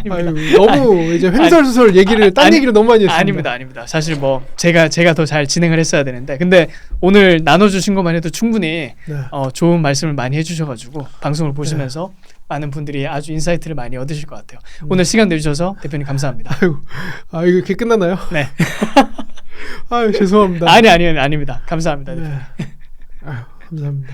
아유, 너무 이제 횡설수설 얘기를 딴 아니, 얘기를 너무 많이 했습니다. 아닙니다, 아닙니다. 사실 뭐 제가 더 잘 진행을 했어야 되는데, 근데 오늘 나눠주신 것만 해도 충분히 네. 좋은 말씀을 많이 해주셔가지고 방송을 보시면서 많은 분들이 아주 인사이트를 많이 얻으실 것 같아요. 오늘 시간 내주셔서 대표님 감사합니다. 아유, 아 이거 이렇게 끝났나요? 네. 아유 죄송합니다. 아닙니다. 감사합니다. 네. 아유 감사합니다.